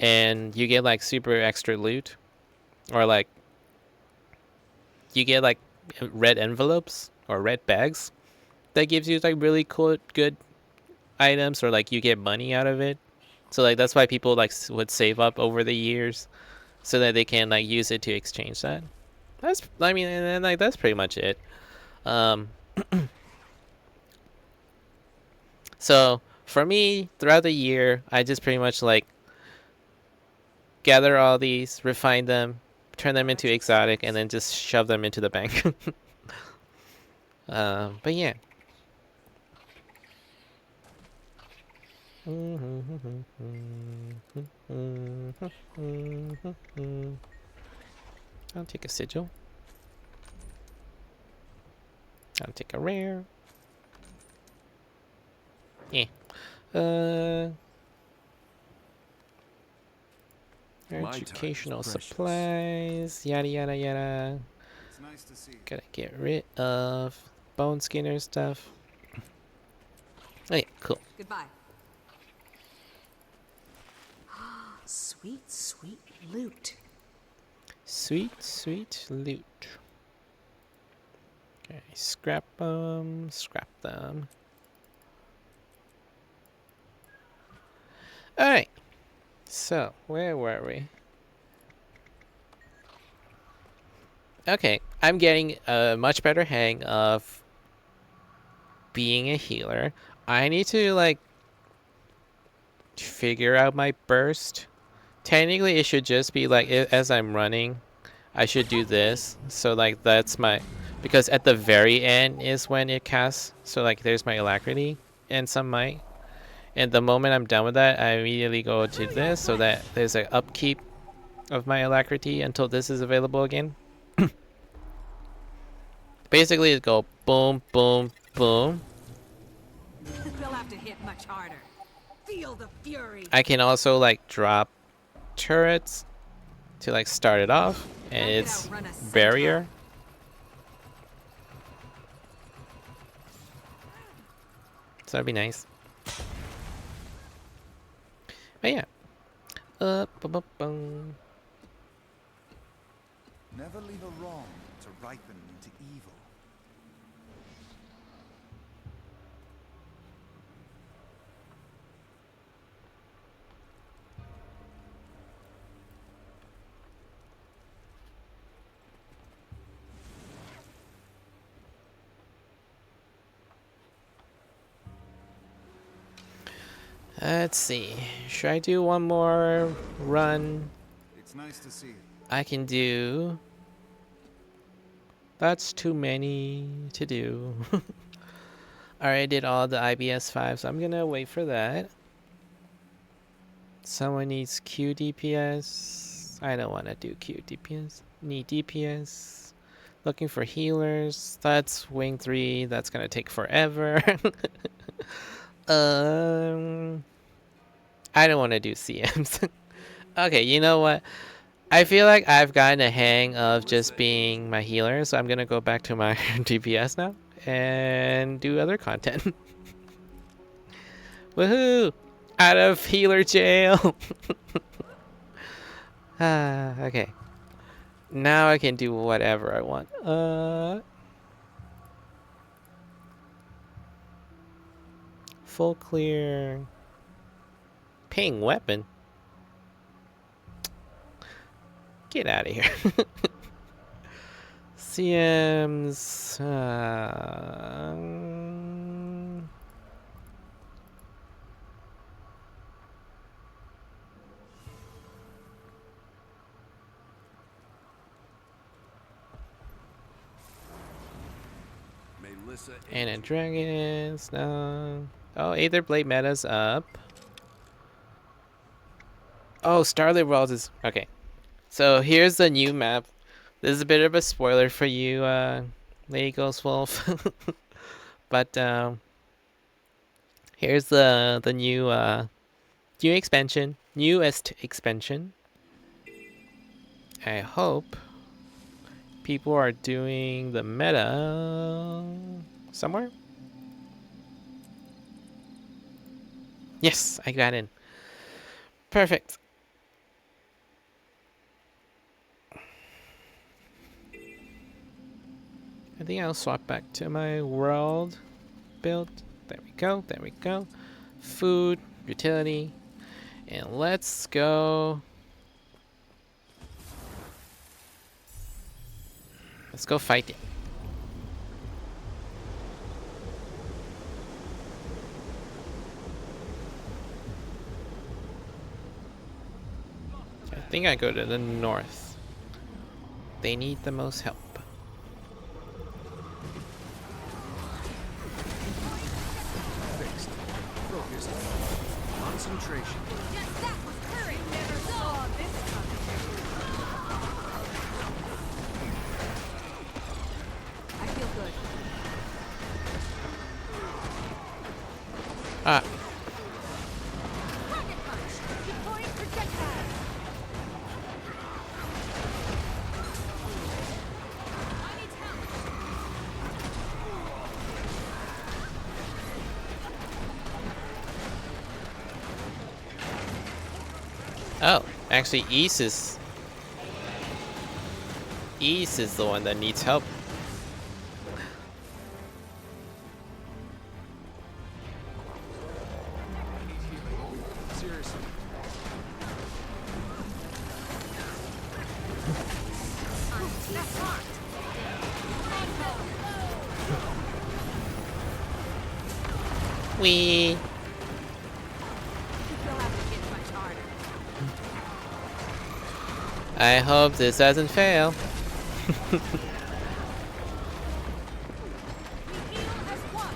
and you get like super extra loot, or like you get like red envelopes or red bags that gives you like really cool good items, or like you get money out of it. So like that's why people like would save up over the years so that they can like use it to exchange that. That's, I mean, and like that's pretty much it. So for me, throughout the year, I just pretty much like gather all these, refine them, turn them into exotic, and then just shove them into the bank. But yeah. I'll take a sigil. I'll take a rare. Yeah. Educational supplies. Yada yada yada. It's nice to see you. Gotta get rid of bone skinner stuff. Okay, cool. Goodbye. Sweet, sweet loot. Sweet, sweet loot. Okay, scrap them, scrap them. Alright, so where were we? Okay, I'm getting a much better hang of being a healer. I need to like figure out my burst. Technically it should just be like as I'm running, I should do this. So like that's my, because at the very end is when it casts. So like there's my alacrity and some might. And the moment I'm done with that, I immediately go to this so that there's an upkeep of my alacrity until this is available again. Basically it go boom, boom, boom. They'll have to hit much harder. Feel the fury. I can also like drop turrets to like start it off, and it's barrier. So that'd be nice. But yeah. Bum. Never leave a wrong to ripen into evil. Let's see. Should I do one more run? It's nice to see you. I can do. That's too many to do. I already did all the IBS 5, so I'm gonna wait for that. Someone needs Q DPS. I don't want to do Q DPS. Need DPS. Looking for healers. That's wing 3. That's gonna take forever. I don't want to do CMs. Okay, you know what? I feel like I've gotten a hang of just being my healer, so I'm gonna go back to my DPS now and do other content. Woohoo! Out of healer jail! Okay. Now I can do whatever I want. Full clear. Ping weapon? Get out of here. CMs. And a dragons. No. Oh, Aether Blade meta's up. Oh, Starlit Worlds is okay. So here's the new map. This is a bit of a spoiler for you, Lady Ghost Wolf. But here's the new expansion, newest expansion. I hope people are doing the meta somewhere. Yes, I got in. Perfect. I think I'll swap back to my world build. There we go. There we go. Food, utility, and let's go. Let's go fight it. I think I go to the north. They need the most help. Fixed. Focused. Concentration. Just that was courage. Never saw this coming. I feel good. Ah, Rocket punch. Deploying projectile. I need help. oh, actually East is the one that needs help. Seriously. Wee. You'll have to get much harder. I hope this doesn't fail. We heal as one.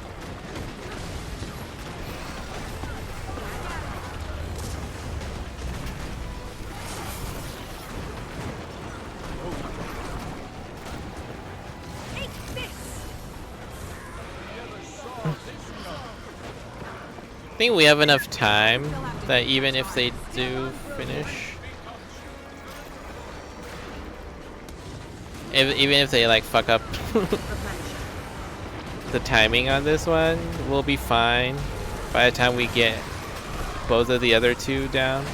Take this. I think we have enough time that even if they do finish, even if they like fuck up the timing on this one, we'll be fine by the time we get both of the other two down.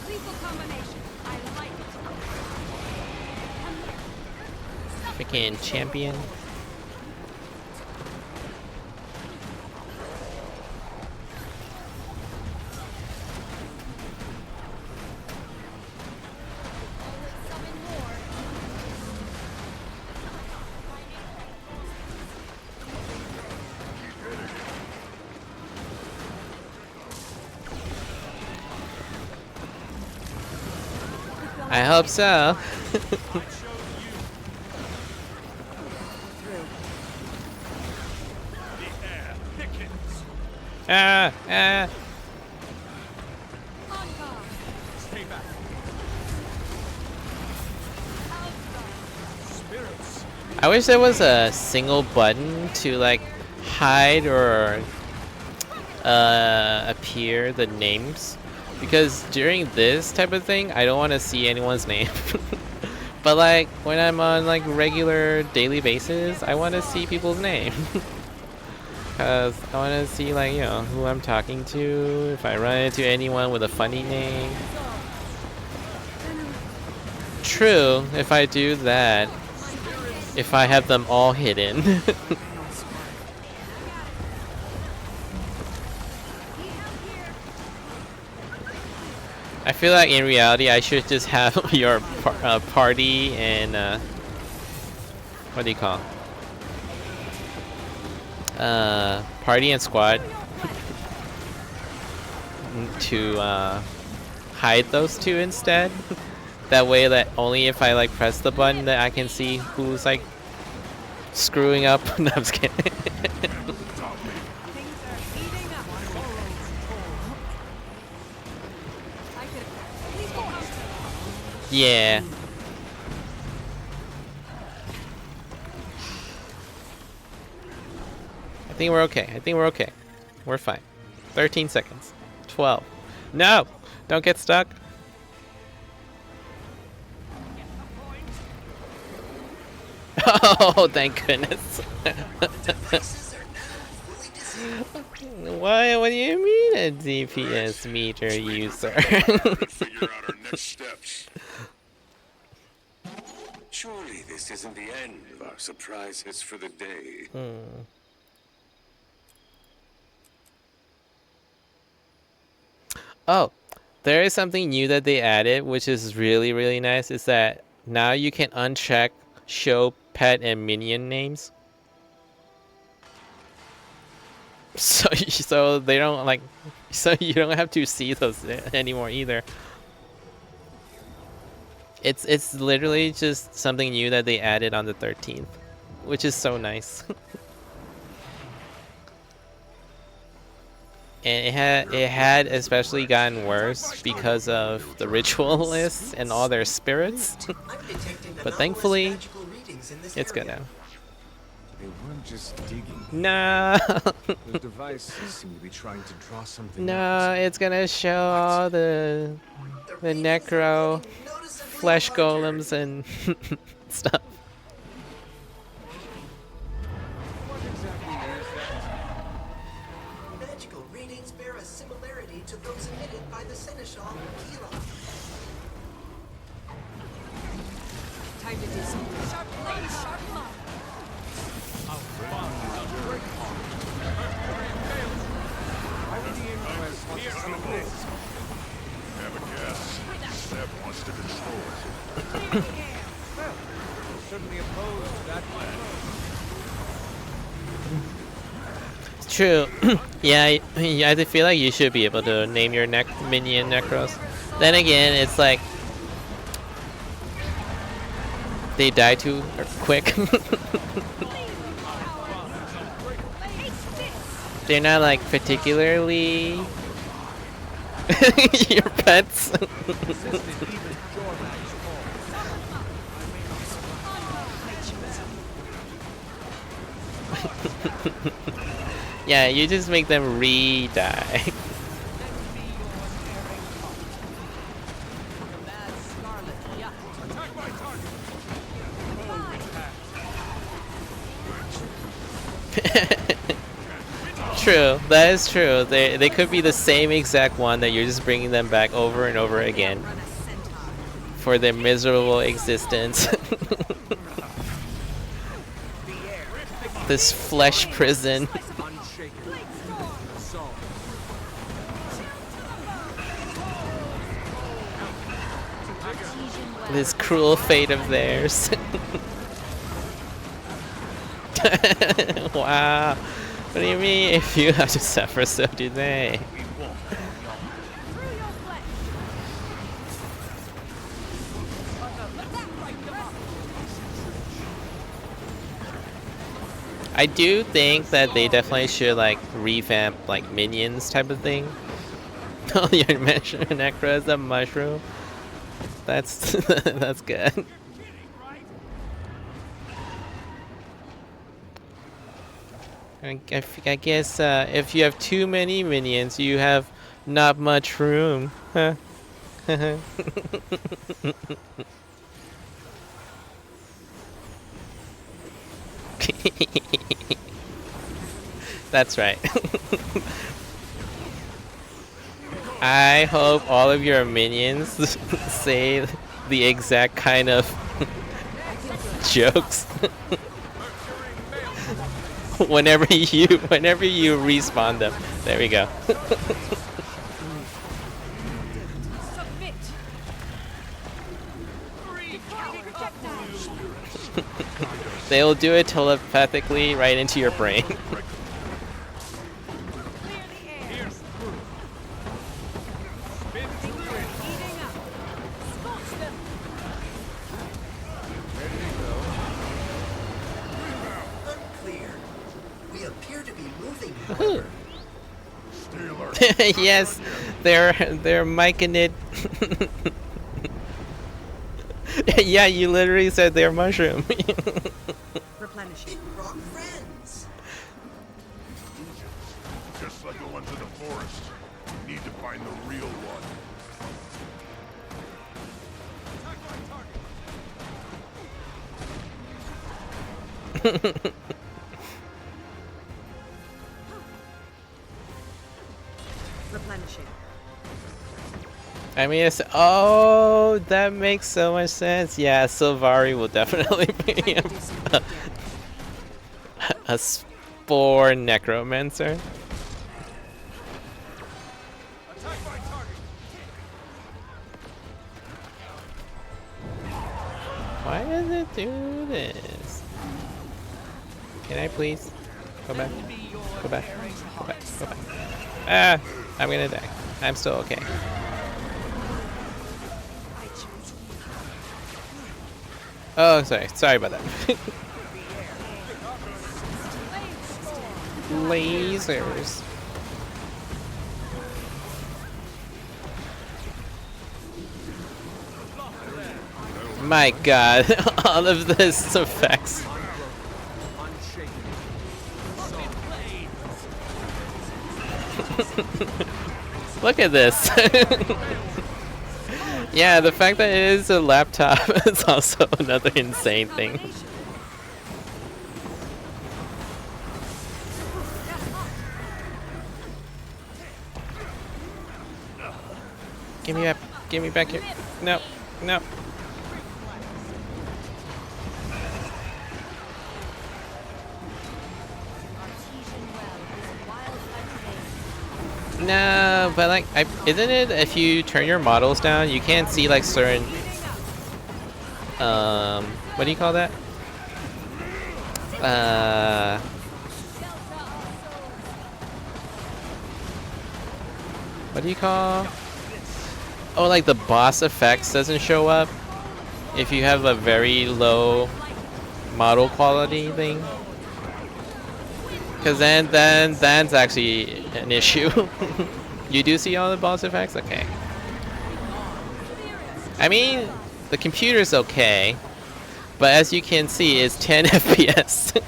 Lethal combination. I like it. Freaking champion. Summon more. I hope so. Ah, ah. On guard. Stay back. Out guard. Spirits. I wish there was a single button to like hide or appear the names, because during this type of thing I don't want to see anyone's name. But like when I'm on like regular daily basis, I want to see people's name. Cause I want to see, like, you know, who I'm talking to, if I run into anyone with a funny name. True, if I do that, if I have them all hidden. I feel like in reality I should just have your party and what do you call? Party and squad to hide those two instead. That way that only if I like press the button that I can see who's like screwing up. No, I'm just kidding. Yeah. I think we're okay. I think we're okay. We're fine. 13 seconds. 12. No! Don't get stuck. Oh, thank goodness. What do you mean a DPS meter user? Figure out our next steps. Surely this isn't the end of our surprises for the day. Oh, there is something new that they added, which is really, really nice, is that now you can uncheck show pet and minion names. So they don't like, so you don't have to see those anymore either. It's literally just something new that they added on the 13th, which is so nice. And it had especially gotten worse because of the ritualists and all their spirits. But thankfully, it's good now. They weren't just digging. No. The devices seem to be trying to draw something No, out. it's gonna show all the necro flesh golems and stuff. Magical readings bear a similarity to those emitted by the Seneschal Kira. Time to do some sharp blade, sharp love. Have a guess. Seb wants to control it. Certainly opposed to that plan. It's true. Yeah, I feel like you should be able to name your minion necros. Then again, it's like they die too quick. They're not like particularly your pets. Yeah, you just make them re-die. True, that is true. They could be the same exact one that you're just bringing them back over and over again for their miserable existence. This flesh prison. This cruel fate of theirs. Wow. What do you mean? If you have to suffer, so do they. I do think that they definitely should like revamp like minions type of thing. Oh, you mentioned Necro as a mushroom. That's that's good. I guess if you have too many minions, you have not much room. Huh? That's right. I hope all of your minions say the exact kind of jokes whenever you respawn them. There we go. Submit. They'll do it telepathically right into your brain. Clear the air. Heating up. Scorch them. Unclear. We appear to be moving, however. Yes, they're micing it. Yeah, you literally said they're mushroom. Replenishing. Big rock friends. Just like the ones in the forest. We need to find the real one. Replenishing. I mean, it's that makes so much sense. Yeah, Sylvari will definitely be a spore necromancer. Why does it do this? Can I please go back? Go back. Go back. Go back. Ah, I'm gonna die. I'm still okay. Oh, sorry. Sorry about that. Lasers. My God, all of this effects. Look at this. Yeah, the fact that it is a laptop is also another insane thing. Give me up. Give me back here. No. No. No, but like, isn't it if you turn your models down, you can't see like certain, what do you call that? What do you call? Oh, like the boss effects doesn't show up if you have a very low model quality thing. Because then that's actually an issue. You do see all the boss effects? Okay. I mean, the computer's okay, but as you can see, it's 10 FPS.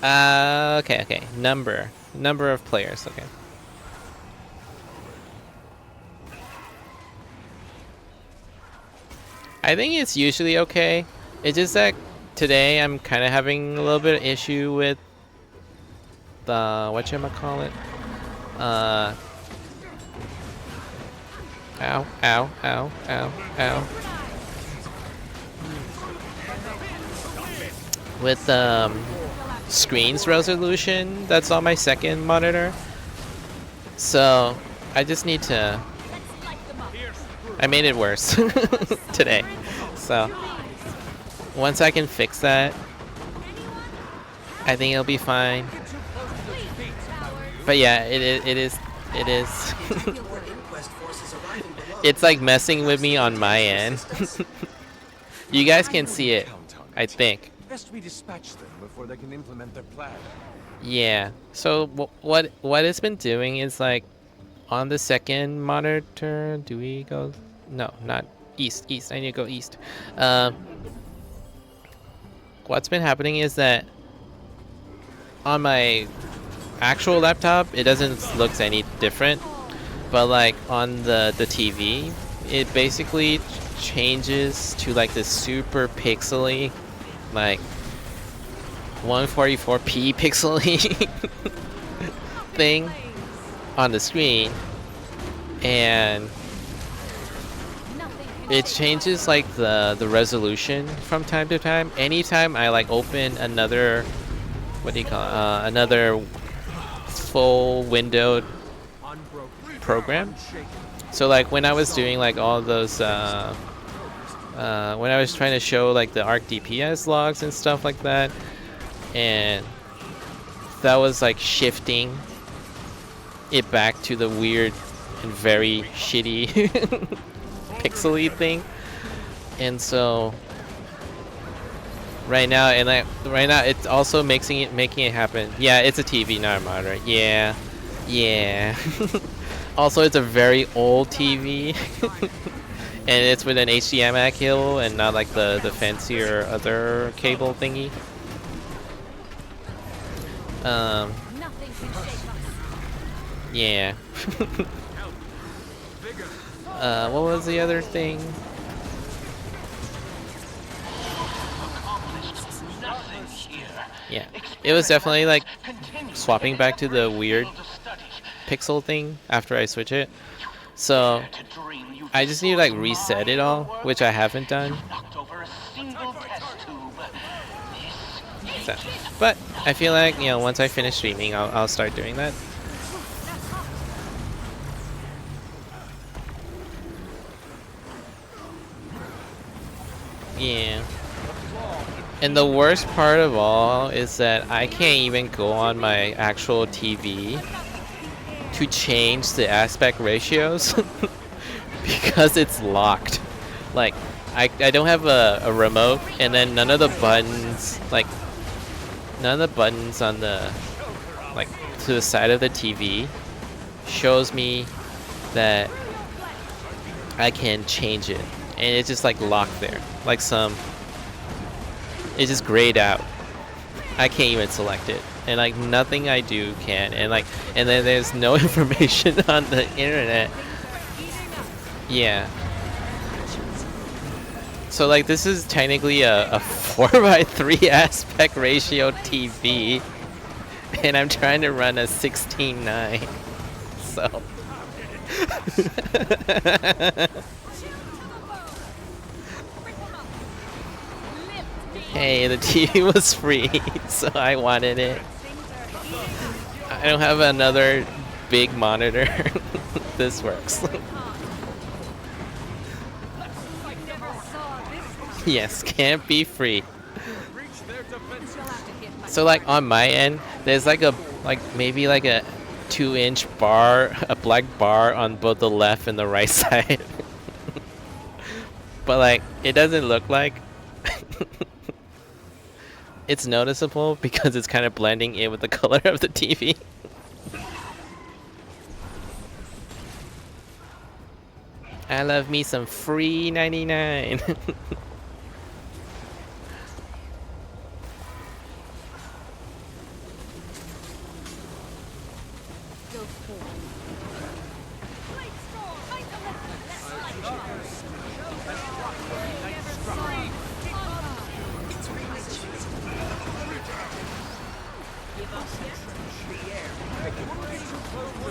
Okay. Number of players, okay. I think it's usually okay. It's just that today I'm kind of having a little bit of issue with the whatchamacallit. Ow, ow, ow, ow, ow. With screen's resolution that's on my second monitor. So I just need to. I made it worse today. So once I can fix that, I think it'll be fine. But yeah, it is. It's like messing with me on my end. You guys can see it, I think. Best we dispatch them before they can implement their plan. Yeah. So what it's been doing is like on the second monitor. Do we go? No, not. East. I need to go east. Um, what's been happening is that on my actual laptop, it doesn't look any different. But like on the TV, it basically changes to like this super pixely, like 144p pixely thing on the screen, and it changes like the resolution from time to time. Anytime I like open another, what do you call it? Another full windowed program. So like when I was doing like all those when I was trying to show like the arc DPS logs and stuff like that, and that was like shifting it back to the weird and very shitty pixely thing. And so right now it's also making it happen. Yeah, it's a TV, not a monitor. Yeah. Also, it's a very old TV, and it's with an HDMI cable and not like the fancier other cable thingy. Yeah. What was the other thing? Yeah, it was definitely like swapping back to the weird pixel thing after I switch it. So I just need to like reset it all, which I haven't done. So, but I feel like, you know, once I finish streaming, I'll start doing that. Yeah. And the worst part of all is that I can't even go on my actual TV to change the aspect ratios because it's locked. Like, I don't have a remote, and then none of the buttons on the, like, to the side of the TV shows me that I can change it. And it's just like locked there. Like it's just grayed out. I can't even select it. And like nothing I do can. And then there's no information on the internet. Yeah. So like this is technically a 4:3 aspect ratio TV. And I'm trying to run a 16:9. So hey, the TV was free, so I wanted it. I don't have another big monitor. This works. Yes, can't be free. So like on my end, there's like maybe like a 2-inch bar, a black bar on both the left and the right side. But like it doesn't look like it's noticeable because it's kind of blending in with the color of the TV. I love me some free 99.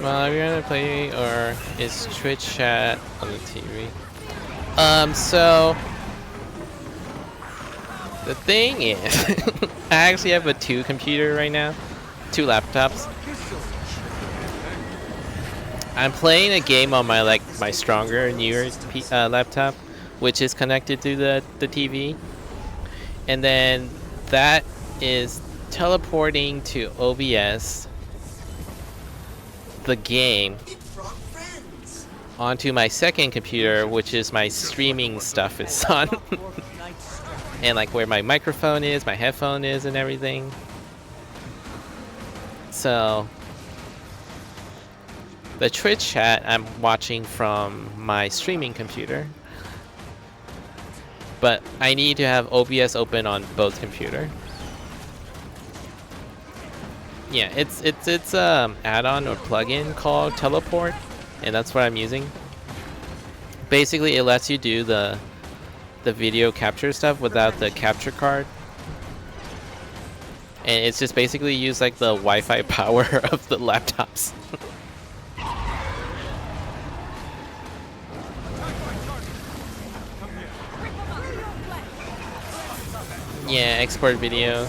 Well, are we gonna play, or is Twitch chat on the TV? So the thing is, I actually have a 2 computer right now, 2 laptops. I'm playing a game on my my stronger, newer laptop, which is connected to the TV, and then that is teleporting to OBS the game onto my second computer, which is my streaming stuff is on. And like where my microphone is, my headphone is, and everything. So the Twitch chat I'm watching from my streaming computer, but I need to have OBS open on both computer. Yeah, it's add-on or plugin called Teleport, and that's what I'm using. Basically, it lets you do the video capture stuff without the capture card, and it's just basically use like the Wi-Fi power of the laptops. Yeah, export videos.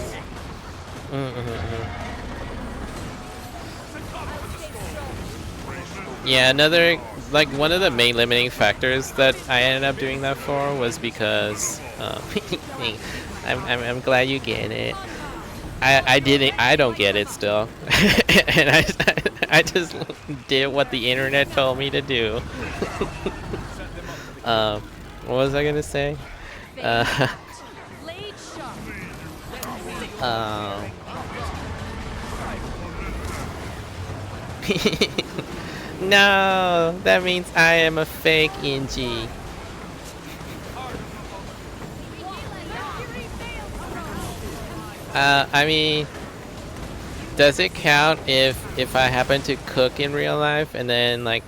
Yeah, another, like, one of the main limiting factors that I ended up doing that for was because I'm glad you get it. I don't get it still, and I just did what the internet told me to do. What was I gonna say? No, that means I am a fake NG. I mean, does it count if I happen to cook in real life and then like,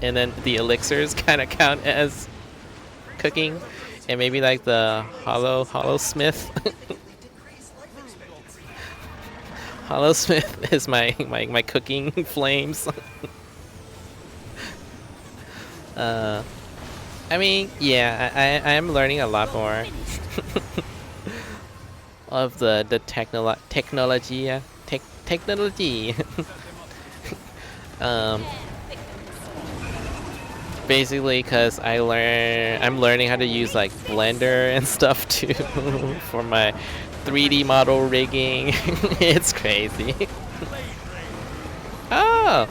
and then the elixirs kind of count as cooking, and maybe like the hollow smith. Hollow Smith is my cooking flames. I mean, yeah, I am learning a lot more of the technology. Basically, cause I'm learning how to use like Blender and stuff too for my 3D model rigging. It's crazy. Oh,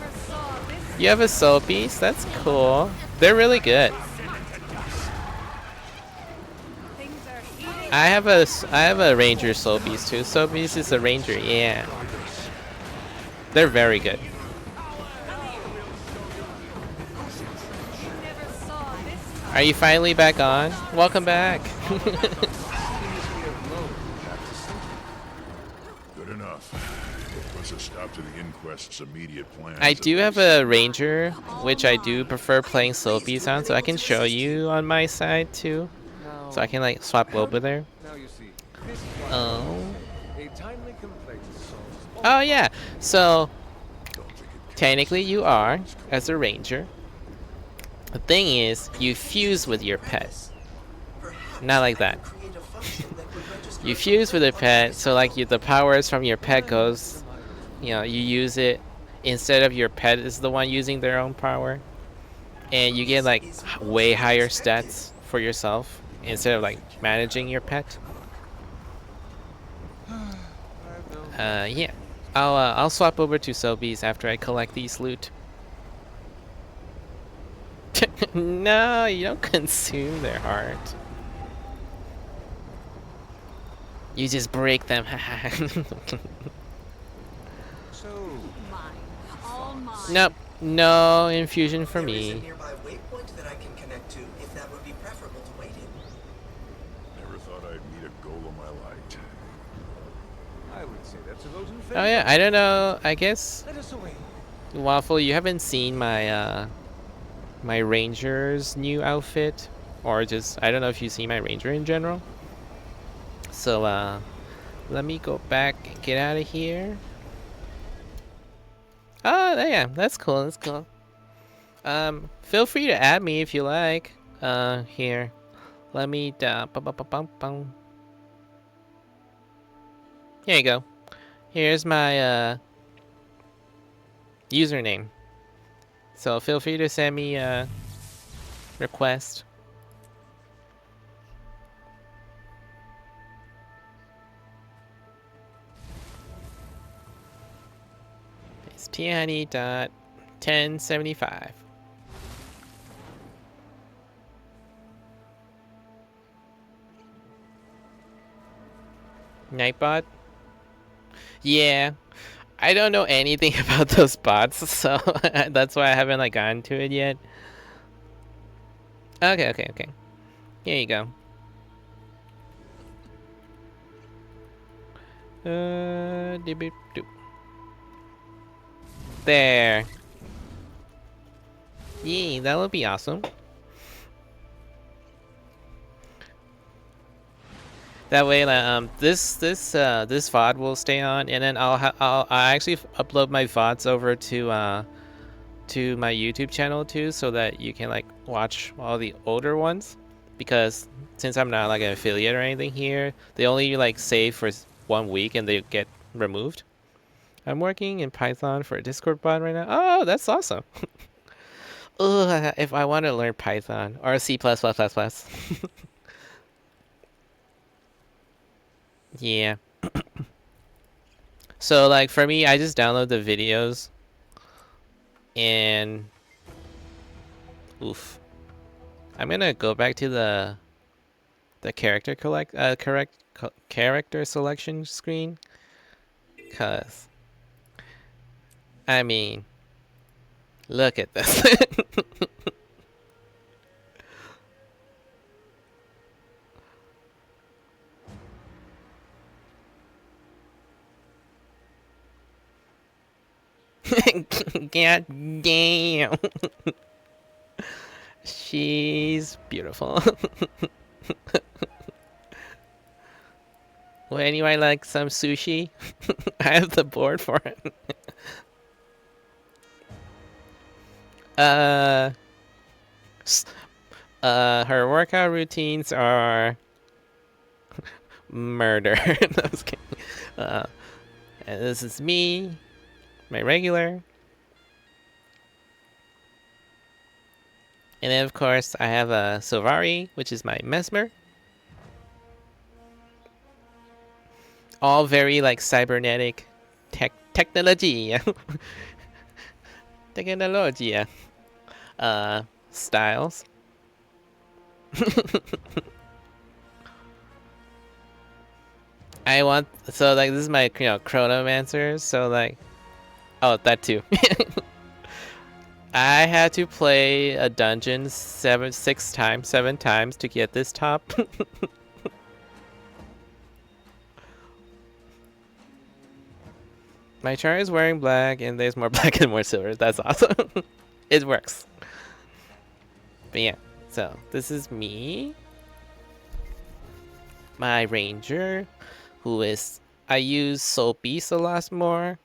you have a soul piece? That's cool. They're really good. I have a ranger soul piece too. Soul piece is a ranger, yeah. They're very good. Are you finally back on? Welcome back. Good enough. Puts a stop to the inquest's immediate plans. I do have a ranger, which I do prefer playing soul piece on, so I can show you on my side too. So I can like swap over there. Oh. Oh yeah. So technically you are as a ranger. The thing is, you fuse with your pet. Not like that. You fuse with a pet, so like the powers from your pet goes, you know, you use it instead of your pet is the one using their own power, and you get like way higher stats for yourself instead of like managing your pet. Yeah, I'll swap over to Sobeys after I collect these loot. No, you don't consume their heart. You just break them. Nope, no infusion for me. There is a nearby waypoint that I can connect to, if that would be preferable to waiting. Never thought I'd meet a goal of my light. I would say that's a vote in favor. Oh yeah, I don't know. I guess Let us away. Waffle, you haven't seen my my ranger's new outfit, or just I don't know if you see my ranger in general. So let me go back and get out of here. Oh yeah, that's cool. That's cool. Feel free to add me if you like. Here, let me. Here you go. Here's my username. So feel free to send me a request. It's thoney.1075. Nightbot? Yeah. I don't know anything about those bots, so that's why I haven't like gotten to it yet. Okay. Here you go. Doop. There. Yee, that would be awesome. That way, this VOD will stay on, and then I'll actually upload my VODs over to my YouTube channel too, so that you can like watch all the older ones. Because since I'm not like an affiliate or anything here, they only like save for 1 week and they get removed. I'm working in Python for a Discord bot right now. Oh, that's awesome. Ugh, if I want to learn Python or C++. Yeah. So like for me, I just download the videos and oof. I'm gonna go back to the character selection screen, cause I mean, look at this. God damn. She's beautiful. Would anyone like some sushi? I have the board for it. Her workout routines are murder. No, I was kidding. And this is me, my regular. And then of course I have a Sylvari, which is my mesmer. All very like cybernetic technology. Technology. Styles. I want, so like this is my chronomancer, so like, oh, that too. I had to play a dungeon 7 times to get this top. My char is wearing black and there's more black and more silver. That's awesome. It works. But yeah, so this is me. My ranger, who is, I use Soul Beast a lot more.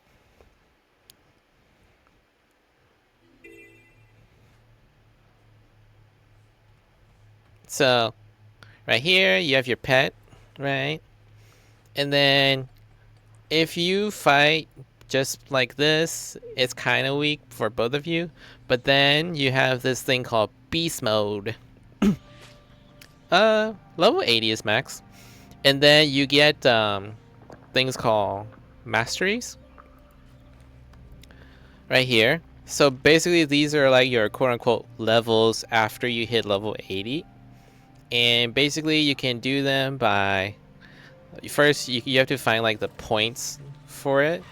So, right here, you have your pet, right? And then, if you fight just like this, it's kind of weak for both of you. But then, you have this thing called Beast Mode. Level 80 is max. And then you get, things called Masteries. Right here. So, basically, these are like your quote-unquote levels after you hit level 80. And basically you can do them by, first you have to find like the points for it.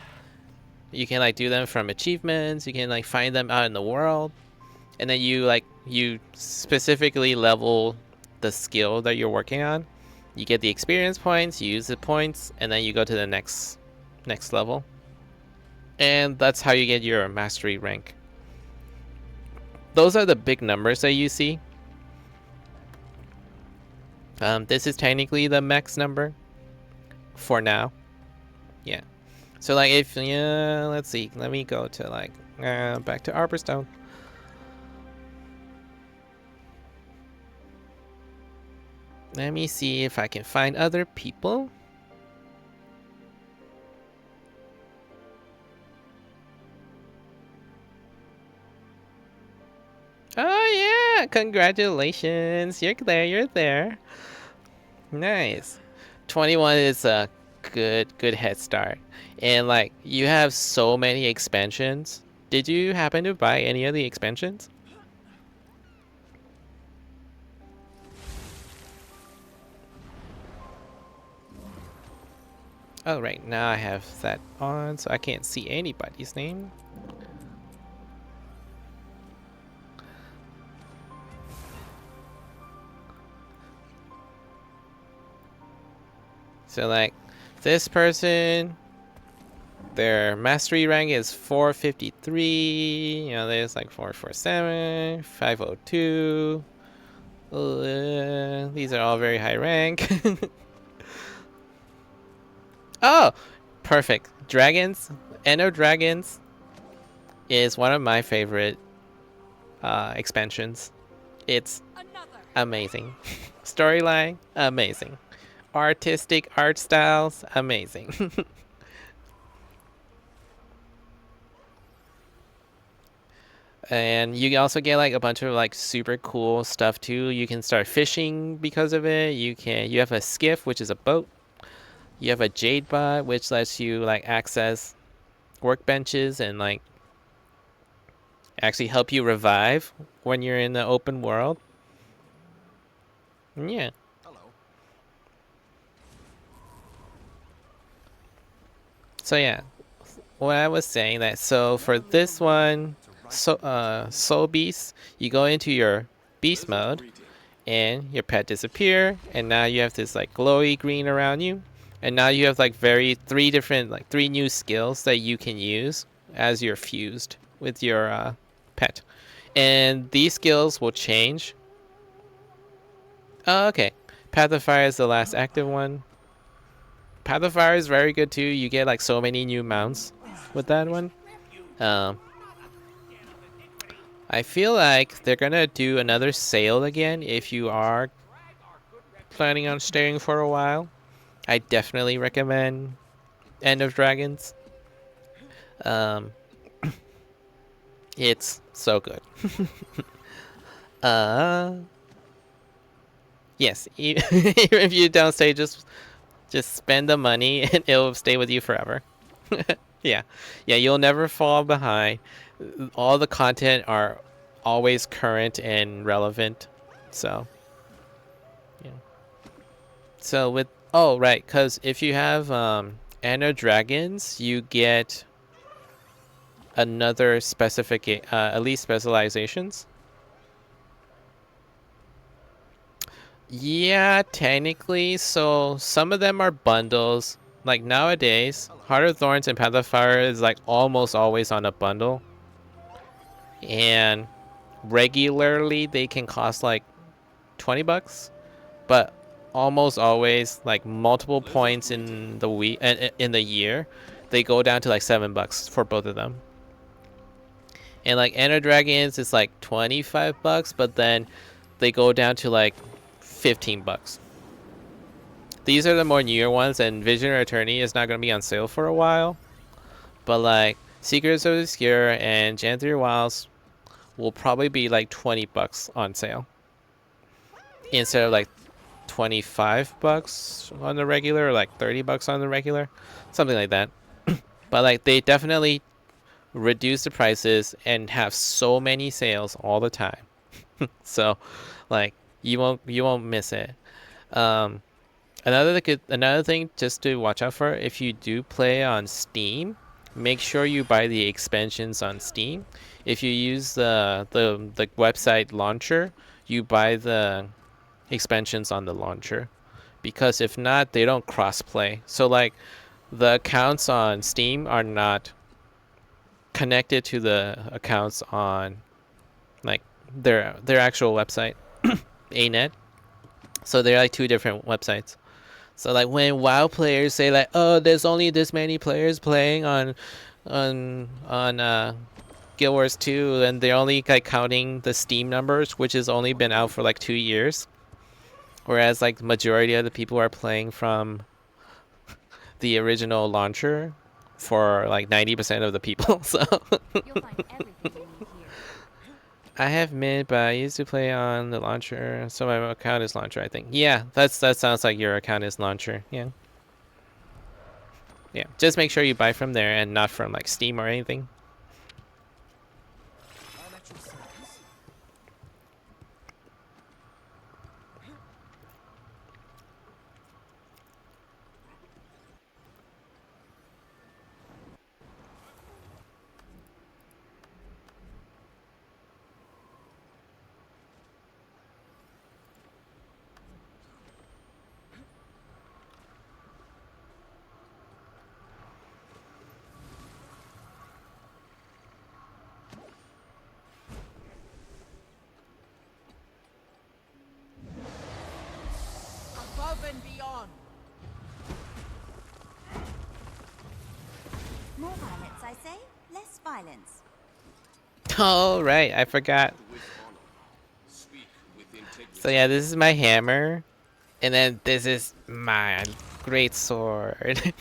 You can like do them from achievements, you can like find them out in the world, and then you specifically level the skill that you're working on. You get the experience points, you use the points, and then you go to the next level. And that's how you get your mastery rank. Those are the big numbers that you see. This is technically the max number for now. Yeah. So like if, yeah, let's see. Let me go to like, back to Arborstone. Let me see if I can find other people. Oh yeah, congratulations. You're there. Nice. 21 is a good head start. And like you have so many expansions. Did you happen to buy any of the expansions? Oh right, now I have that on so I can't see anybody's name. So like this person, their mastery rank is 453. You know, there's like 447, 502. These are all very high rank. Oh, perfect. Dragons, Endo Dragons is one of my favorite expansions. It's amazing. Storyline, amazing. Artistic art styles, amazing. And you also get like a bunch of like super cool stuff too. You can start fishing because of it. You have a skiff, which is a boat. You have a jade bot, which lets you like access workbenches and like actually help you revive when you're in the open world. Yeah. Hello. So yeah, what I was saying that so for this one, Soul Beast, you go into your beast mode, and your pet disappear, and now you have this like glowy green around you, and now you have like three new skills that you can use as you're fused with your pet, and these skills will change. Oh, okay. Path of Fire is the last active one. Path of Fire is very good too. You get like so many new mounts with that one. Um, I feel like they're gonna do another sale again if you are planning on staying for a while. I definitely recommend End of Dragons. Um, it's so good. uh, yes, even if you don't stay, just spend the money and it'll stay with you forever. Yeah, yeah, you'll never fall behind. All the content are always current and relevant. So, yeah. So with oh right, because if you have Ender Dragons, you get another specific elite specializations. Yeah, technically. So some of them are bundles. Like nowadays, Heart of Thorns and Path of Fire is like almost always on a bundle. And regularly they can cost like 20 bucks, but almost always like multiple points in the week in the year, they go down to like 7 bucks for both of them. And like Ender Dragons is like 25 bucks, but then they go down to like 15 bucks. These are the more newer ones, and Visionary Attorney is not going to be on sale for a while. But like Secrets of the Obscure and Janthir Wilds will probably be like 20 bucks on sale instead of like 25 bucks on the regular, or like 30 bucks on the regular, something like that. But like they definitely reduce the prices and have so many sales all the time. So like you won't miss it. Um, another thing just to watch out for, if you do play on Steam, make sure you buy the expansions on Steam. If you use the website launcher, you buy the expansions on the launcher, because if not, they don't cross-play. So like the accounts on Steam are not connected to the accounts on like their actual website, ANET. So they're like two different websites. So like when WoW players say like, oh, there's only this many players playing on Guild Wars 2, and they're only like counting the Steam numbers, which has only been out for like 2 years, whereas like the majority of the people are playing from the original launcher for like 90% of the people. So You'll find everything you need here. I have mid, but I used to play on the launcher, so my account is launcher, I think. Yeah, that sounds like your account is launcher. Yeah. Yeah, just make sure you buy from there and not from like Steam or anything. I say? Less violence. Oh, right. I forgot. With honor. Speak with integrity. So yeah, this is my hammer. And then this is my great sword.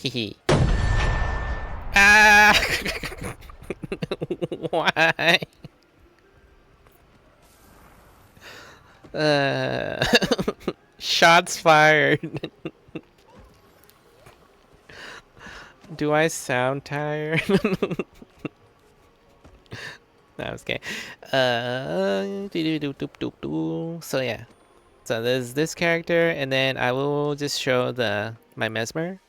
Hehe. Ah! Why? Shots fired. Do I sound tired? No, I was kidding. So yeah. So there's this character, and then I will just show my mesmer.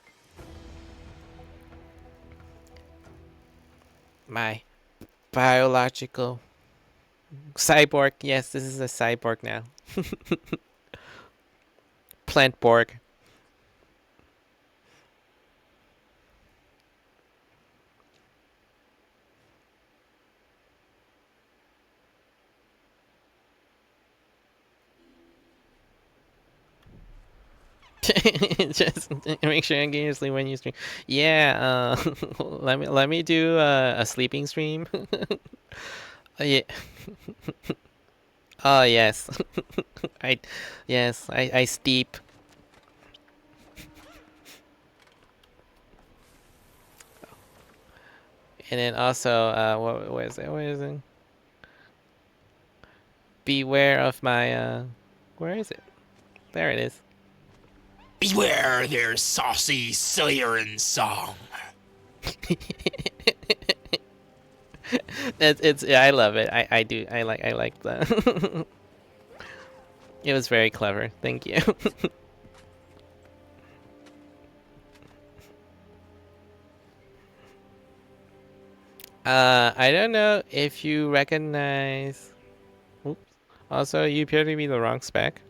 My biological cyborg. Yes, this is a cyborg now. Plantborg. Just make sure I'm getting to sleep when you stream. Yeah, let me do a sleeping stream. Yeah. Oh yes, I steep. And then also, what is it? What is it? Beware of my, where is it? There it is. Beware their saucy siren song. It's yeah, I love it. I like that. It was very clever. Thank you. I don't know if you recognize. Oops. Also, you appear to be the wrong spec.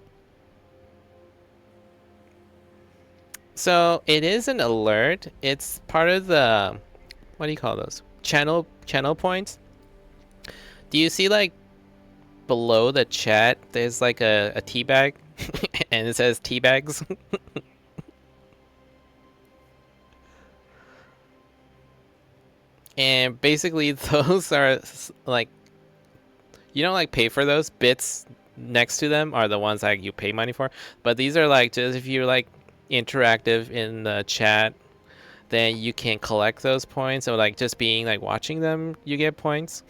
So it is an alert. It's part of the, what do you call those? Channel points. Do you see like below the chat? There's like a tea bag, and it says tea bags. And basically, those are like, you don't like pay for those bits. Next to them are the ones like you pay money for, but these are like just if you're like interactive in the chat, then you can collect those points. So like just being like watching them, you get points,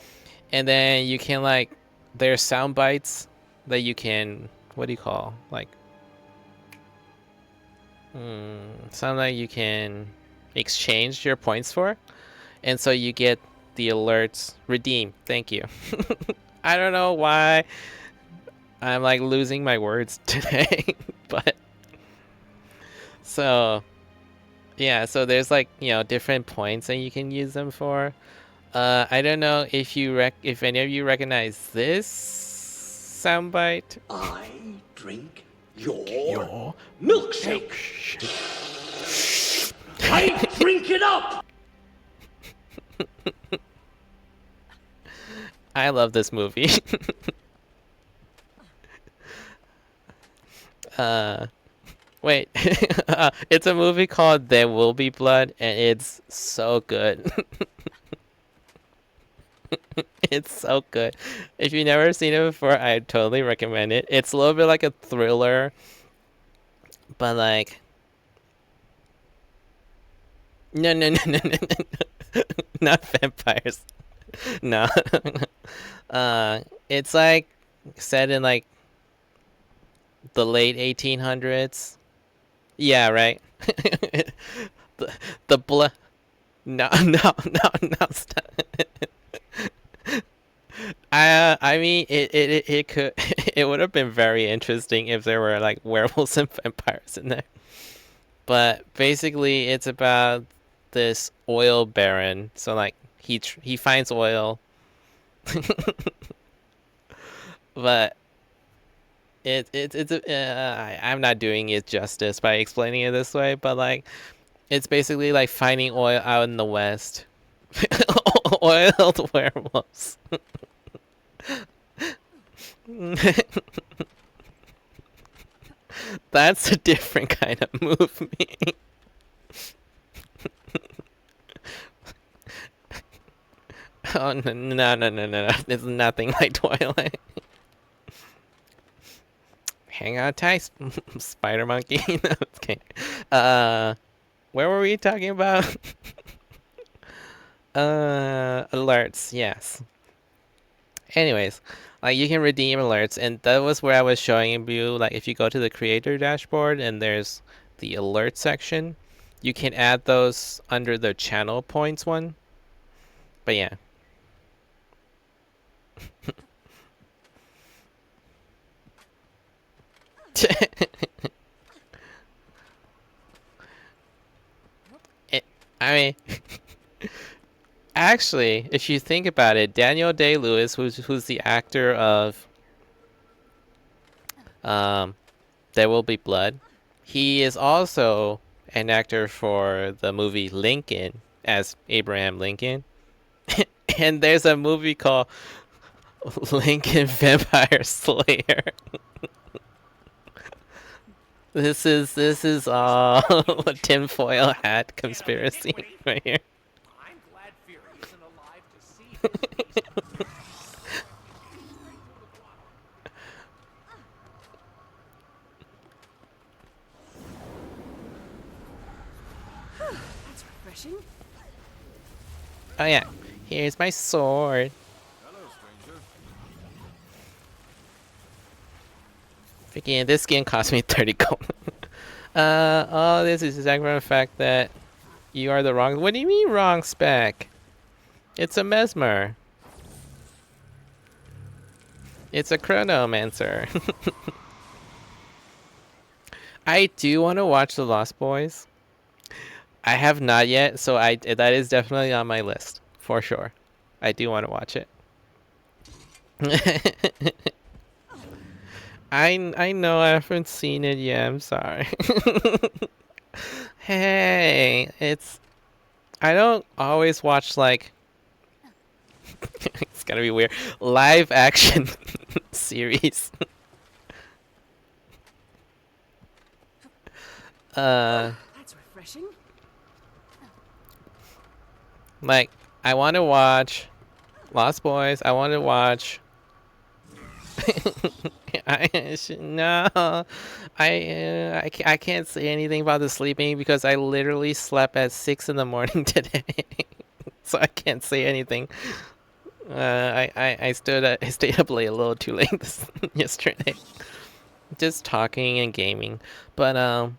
and then you can like there's sound bites that you can, what do you call, like something that you can exchange your points for, and so you get the alerts. Redeem. Thank you. I don't know why I'm like losing my words today, but so yeah, so there's like, you know, different points that you can use them for. I don't know if if any of you recognize this soundbite. I drink your milkshake. I drink it up. I love this movie. Wait, it's a movie called There Will Be Blood, and it's so good. It's so good. If you've never seen it before, I totally recommend it. It's a little bit like a thriller, but like, no, not vampires. No. It's like set in like the late 1800s. Yeah, right. the blood. No, stop. I mean, it could, it would have been very interesting if there were like werewolves and vampires in there. But basically, it's about this oil baron. So like he finds oil, but I'm not doing it justice by explaining it this way, but like it's basically like finding oil out in the west. Oiled werewolves. That's a different kind of movie. Oh no! It's nothing like Twilight. Hang on tight, spider monkey. No, okay. Where were we talking about? Alerts. Yes. Anyways, like you can redeem alerts, and that was where I was showing you. Like, if you go to the creator dashboard and there's the alert section, you can add those under the channel points one. But yeah. I mean, actually, if you think about it, Daniel Day-Lewis, who's the actor of There Will Be Blood, he is also an actor for the movie Lincoln as Abraham Lincoln. And there's a movie called Lincoln Vampire Slayer. This is all a tinfoil hat conspiracy right here. I'm glad Fury isn't alive to see this. That's refreshing. Oh yeah, here's my sword. Freaking, this skin cost me 30 gold. Oh, this is exactly from the fact that you are the wrong. What do you mean wrong spec? It's a mesmer. It's a chronomancer. I do want to watch The Lost Boys. I have not yet, so that is definitely on my list for sure. I do want to watch it. I know I haven't seen it yet. I'm sorry. Hey, I don't always watch like it's gonna be weird live action series. That's refreshing. Like I want to watch Lost Boys. I want to watch. I can't say anything about the sleeping because I literally slept at 6 in the morning today, so I can't say anything. I stayed up late, a little too late yesterday, just talking and gaming. But I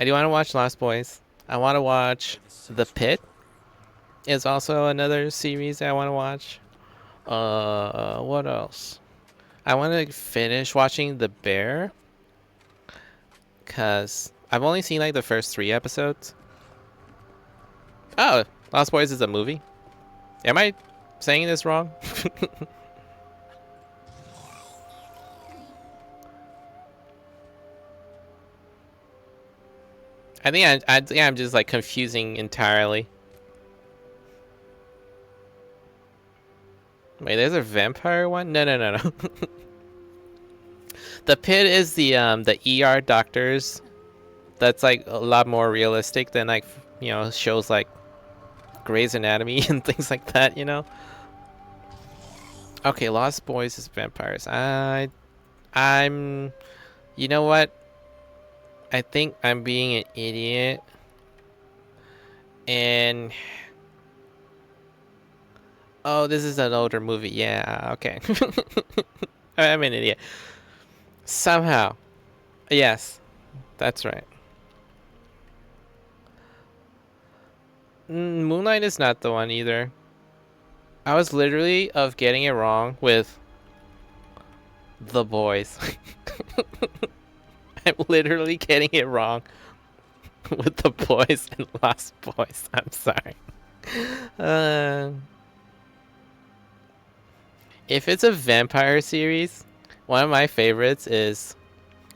do want to watch Lost Boys. I want to watch The Pit. Is also another series I want to watch. What else? I want to finish watching The Bear, cause I've only seen like the first 3 episodes. Oh, Lost Boys is a movie. Am I saying this wrong? I think I'm just like confusing entirely. Wait, there's a vampire one? No. The Pit is the ER doctors. That's like a lot more realistic than like, you know, shows like Grey's Anatomy and things like that, you know. Okay, Lost Boys is vampires. I'm you know what? I think I'm being an idiot. And oh, this is an older movie. Yeah, okay. I'm an idiot. Somehow. Yes, that's right. Moonlight is not the one either. I was literally of getting it wrong with The Boys. I'm literally getting it wrong with The Boys and Lost Boys. I'm sorry. If it's a vampire series, One of my favorites is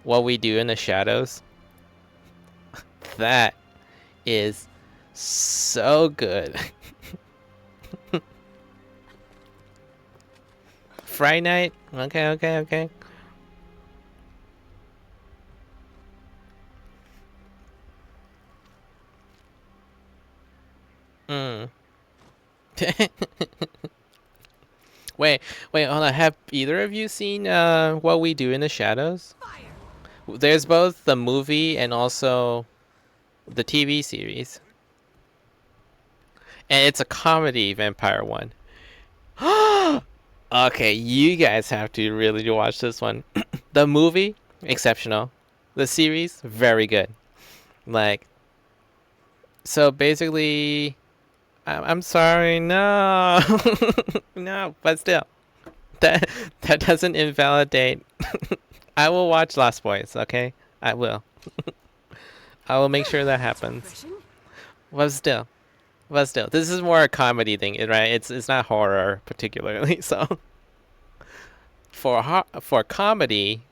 What We Do in the Shadows. That is so good. Friday night? Okay, okay, okay. Hmm. Wait, hold on. Have either of you seen What We Do in the Shadows? There's both the movie and also the TV series. And it's a comedy vampire one. Okay, you guys have to really watch this one. The movie, exceptional. The series, very good. Like, so basically, I'm sorry, no, no, but still, that doesn't invalidate. I will watch Lost Boys. Okay, I will. I will make sure that happens. But still, this is more a comedy thing, right? It's not horror particularly. So for comedy,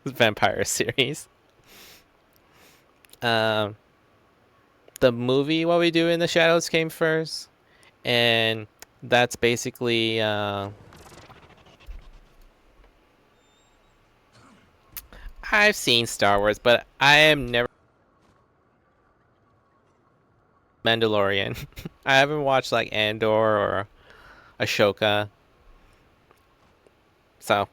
vampire series. The movie What We Do in the Shadows came first, and that's basically I've seen Star Wars, but I am never Mandalorian. I haven't watched like Andor or Ashoka. So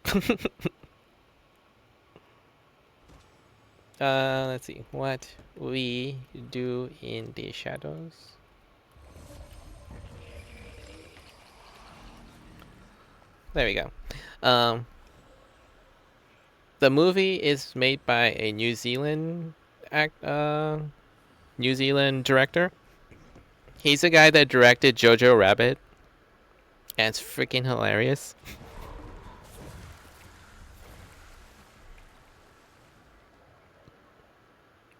let's see. What We Do in the Shadows. There we go. The movie is made by a New Zealand director. He's the guy that directed Jojo Rabbit. And it's freaking hilarious.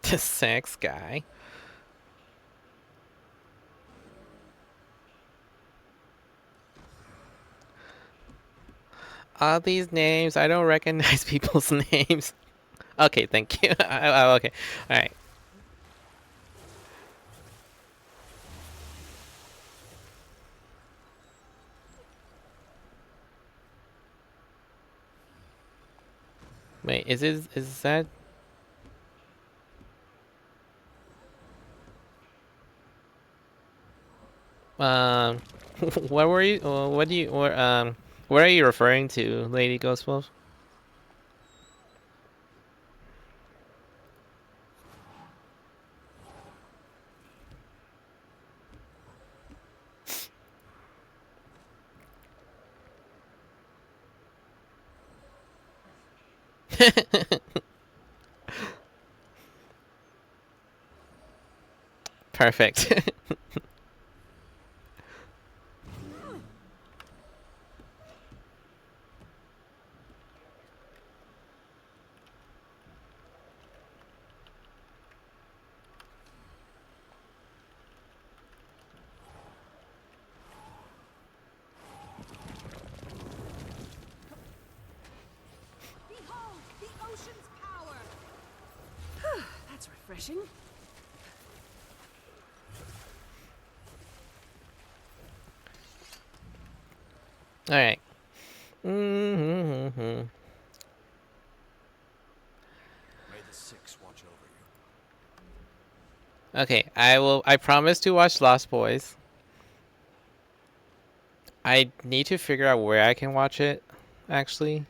The sex guy. All these names, I don't recognize people's names. Okay, thank you. Okay, all right. Wait, is that? What were you? What do you? Or what are you referring to, Lady Ghostwolf? Perfect. Behold the ocean's power. That's refreshing. All right. May the Six watch over you. Okay, I promise to watch Lost Boys. I need to figure out where I can watch it, actually.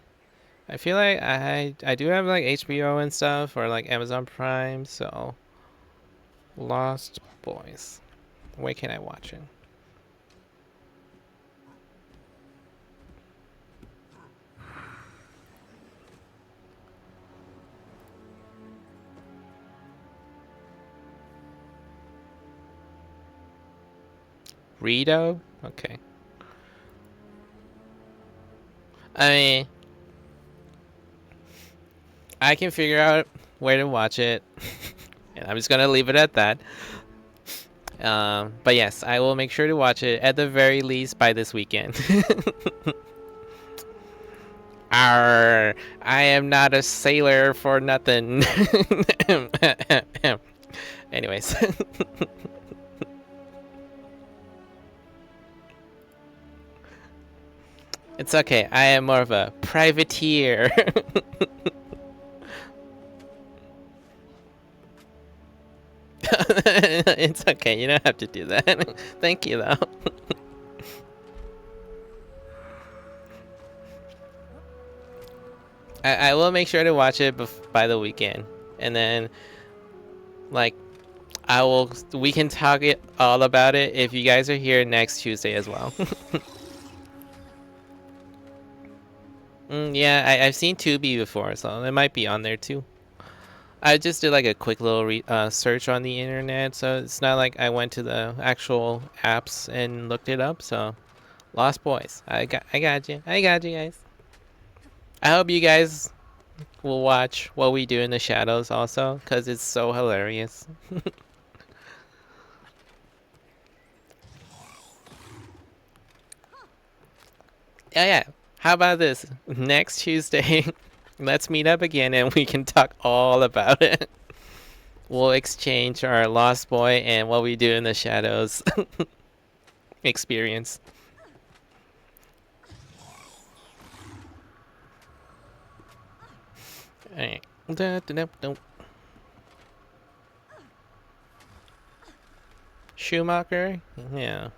I feel like I do have like HBO and stuff, or like Amazon Prime, so Lost Boys. Where can I watch it? Rito? Okay. I mean, I can figure out where to watch it. And I'm just gonna leave it at that. But yes, I will make sure to watch it at the very least by this weekend. Arr, I am not a sailor for nothing. Anyways. It's okay, I am more of a privateer. It's okay, you don't have to do that. Thank you, though. I will make sure to watch it by the weekend. And then, like, we can talk it all about it if you guys are here next Tuesday as well. Yeah, I've seen Tubi before, so it might be on there too. I just did like a quick little search on the internet, so it's not like I went to the actual apps and looked it up. So, Lost Boys, I got you, guys. I hope you guys will watch What We Do in the Shadows also, cause it's so hilarious. Yeah. How about this? Next Tuesday, let's meet up again and we can talk all about it. We'll exchange our Lost Boy and What We Do in the Shadows experience. Alright. Schumacher? Yeah.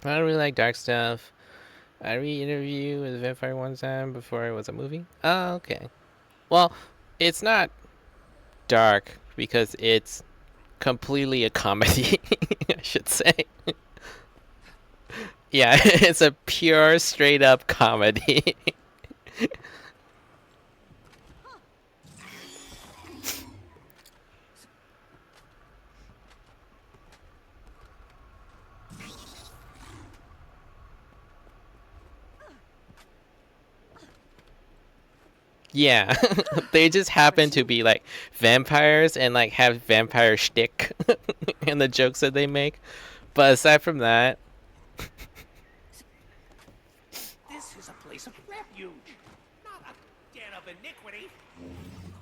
I don't really like dark stuff. I re-interview with a vampire one time before it was a movie. Oh, okay. Well, it's not dark because it's completely a comedy, I should say. Yeah, it's a pure, straight up comedy. Yeah, they just happen to be like vampires and like have vampire shtick and the jokes that they make. But aside from that, This is a place of refuge, not a den of iniquity.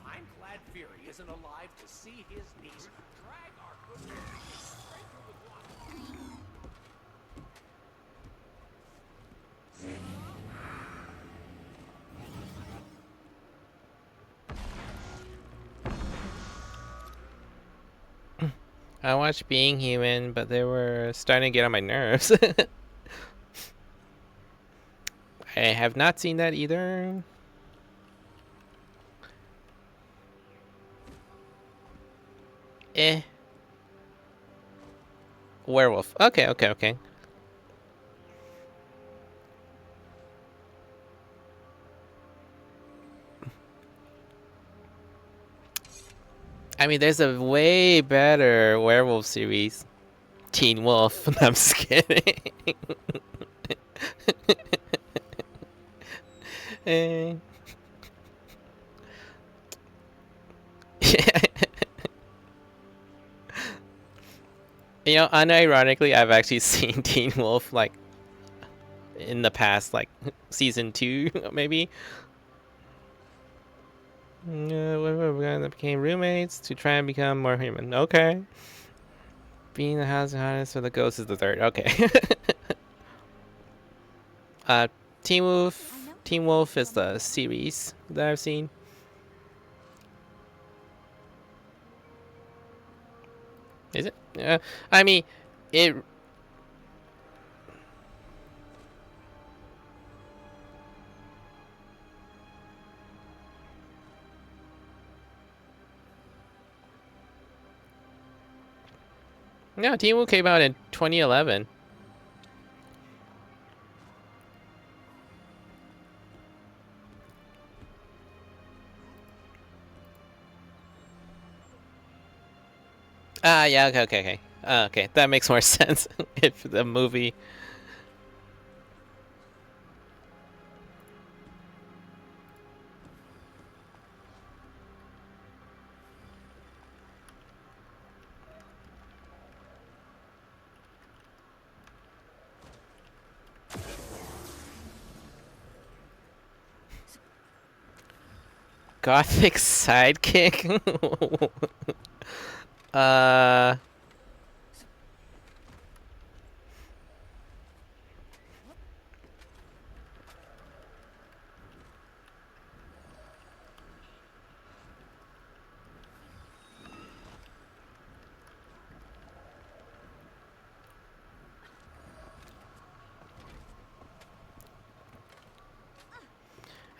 I'm glad Fury isn't alive to see his niece drag our good straight through the water. I watched Being Human, but they were starting to get on my nerves. I have not seen that either. Eh. Werewolf. Okay. I mean, there's a way better werewolf series. Teen Wolf. No, I'm just kidding. Eh. You know, unironically, I've actually seen Teen Wolf like in the past, like season 2, maybe. We became roommates to try and become more human. Okay. Being the house harness for the ghost is the third. Okay. uh, Teen Wolf. Teen Wolf is the series that I've seen. Is it? I mean, it. No, Teen Wolf came out in 2011. Ah, yeah, okay. Okay, that makes more sense. If the movie... Gothic sidekick? uh...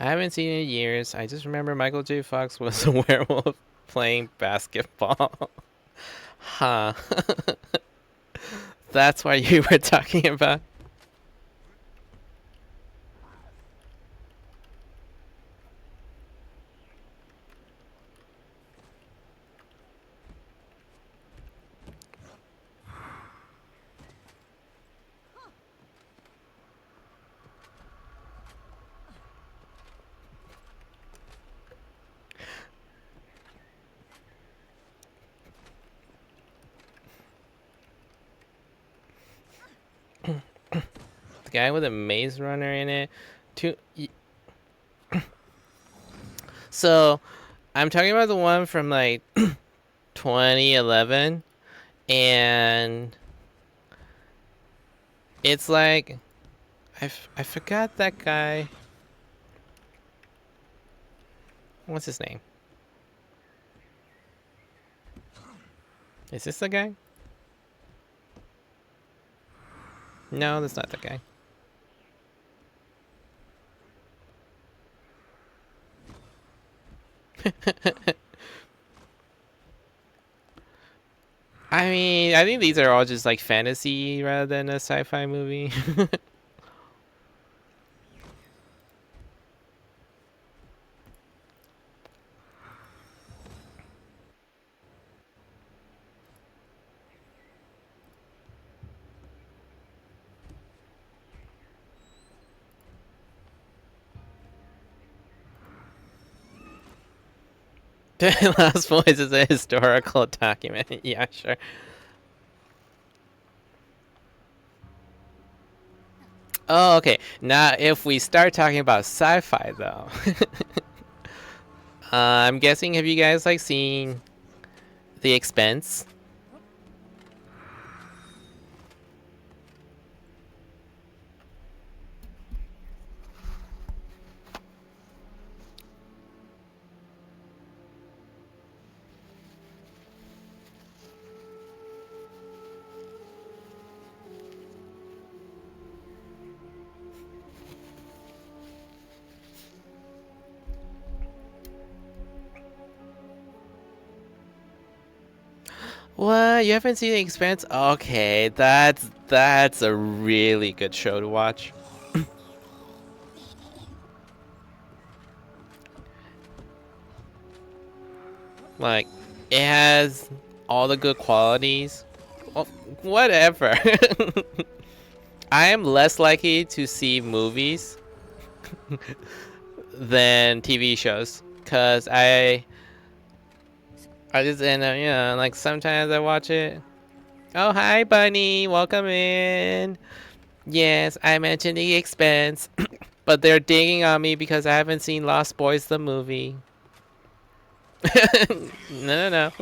I haven't seen it in years. I just remember Michael J. Fox was a werewolf playing basketball. Huh. That's what you were talking about? The guy with a maze runner in it. So, I'm talking about the one from like 2011, and it's like I forgot that guy. What's his name? Is this the guy? No, that's not the guy. I mean, I think these are all just like fantasy rather than a sci-fi movie. The Last Voice is a historical document. Yeah, sure. Oh, okay. Now, if we start talking about sci-fi, though, I'm guessing, have you guys like seen The Expanse? What? You haven't seen The Expanse? Okay, that's a really good show to watch. Like, it has all the good qualities. Well, whatever. I am less likely to see movies than TV shows, cause I just end up, you know, like sometimes I watch it. Oh, hi, Bunny. Welcome in. Yes, I mentioned The Expense, but they're digging on me because I haven't seen Lost Boys the movie. No.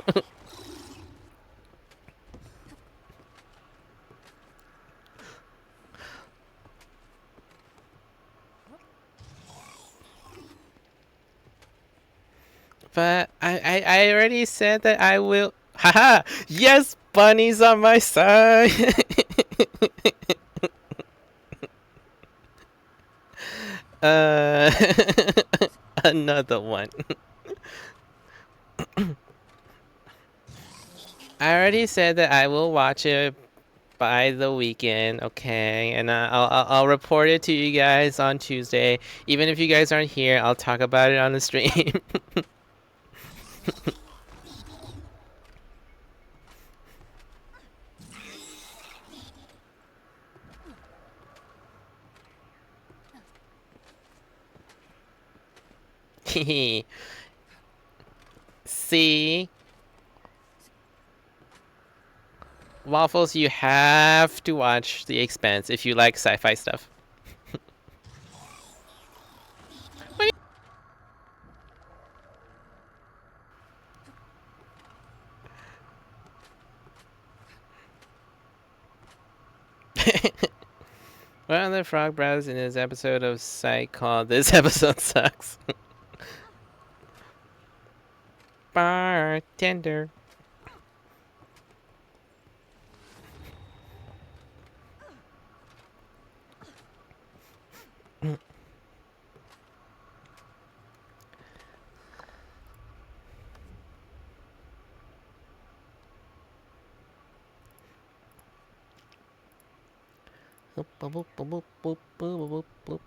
But I already said that I will. Haha! Yes, Bunny's on my side. uh, another one. I already said that I will watch it by the weekend, okay? And I'll report it to you guys on Tuesday. Even if you guys aren't here, I'll talk about it on the stream. See? Waffles, you have to watch The Expanse if you like sci-fi stuff. Well, the frog browsed in his episode of Psych called This Episode Sucks. Bartender. Boop, boop, boop, boop, boop, boop, boop.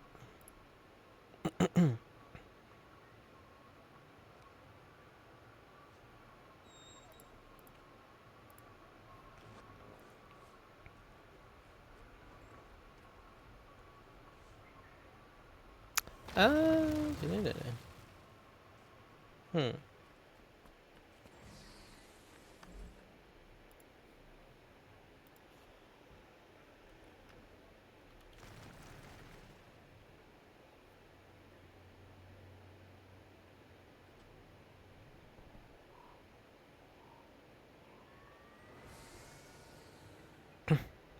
Uh, hmm.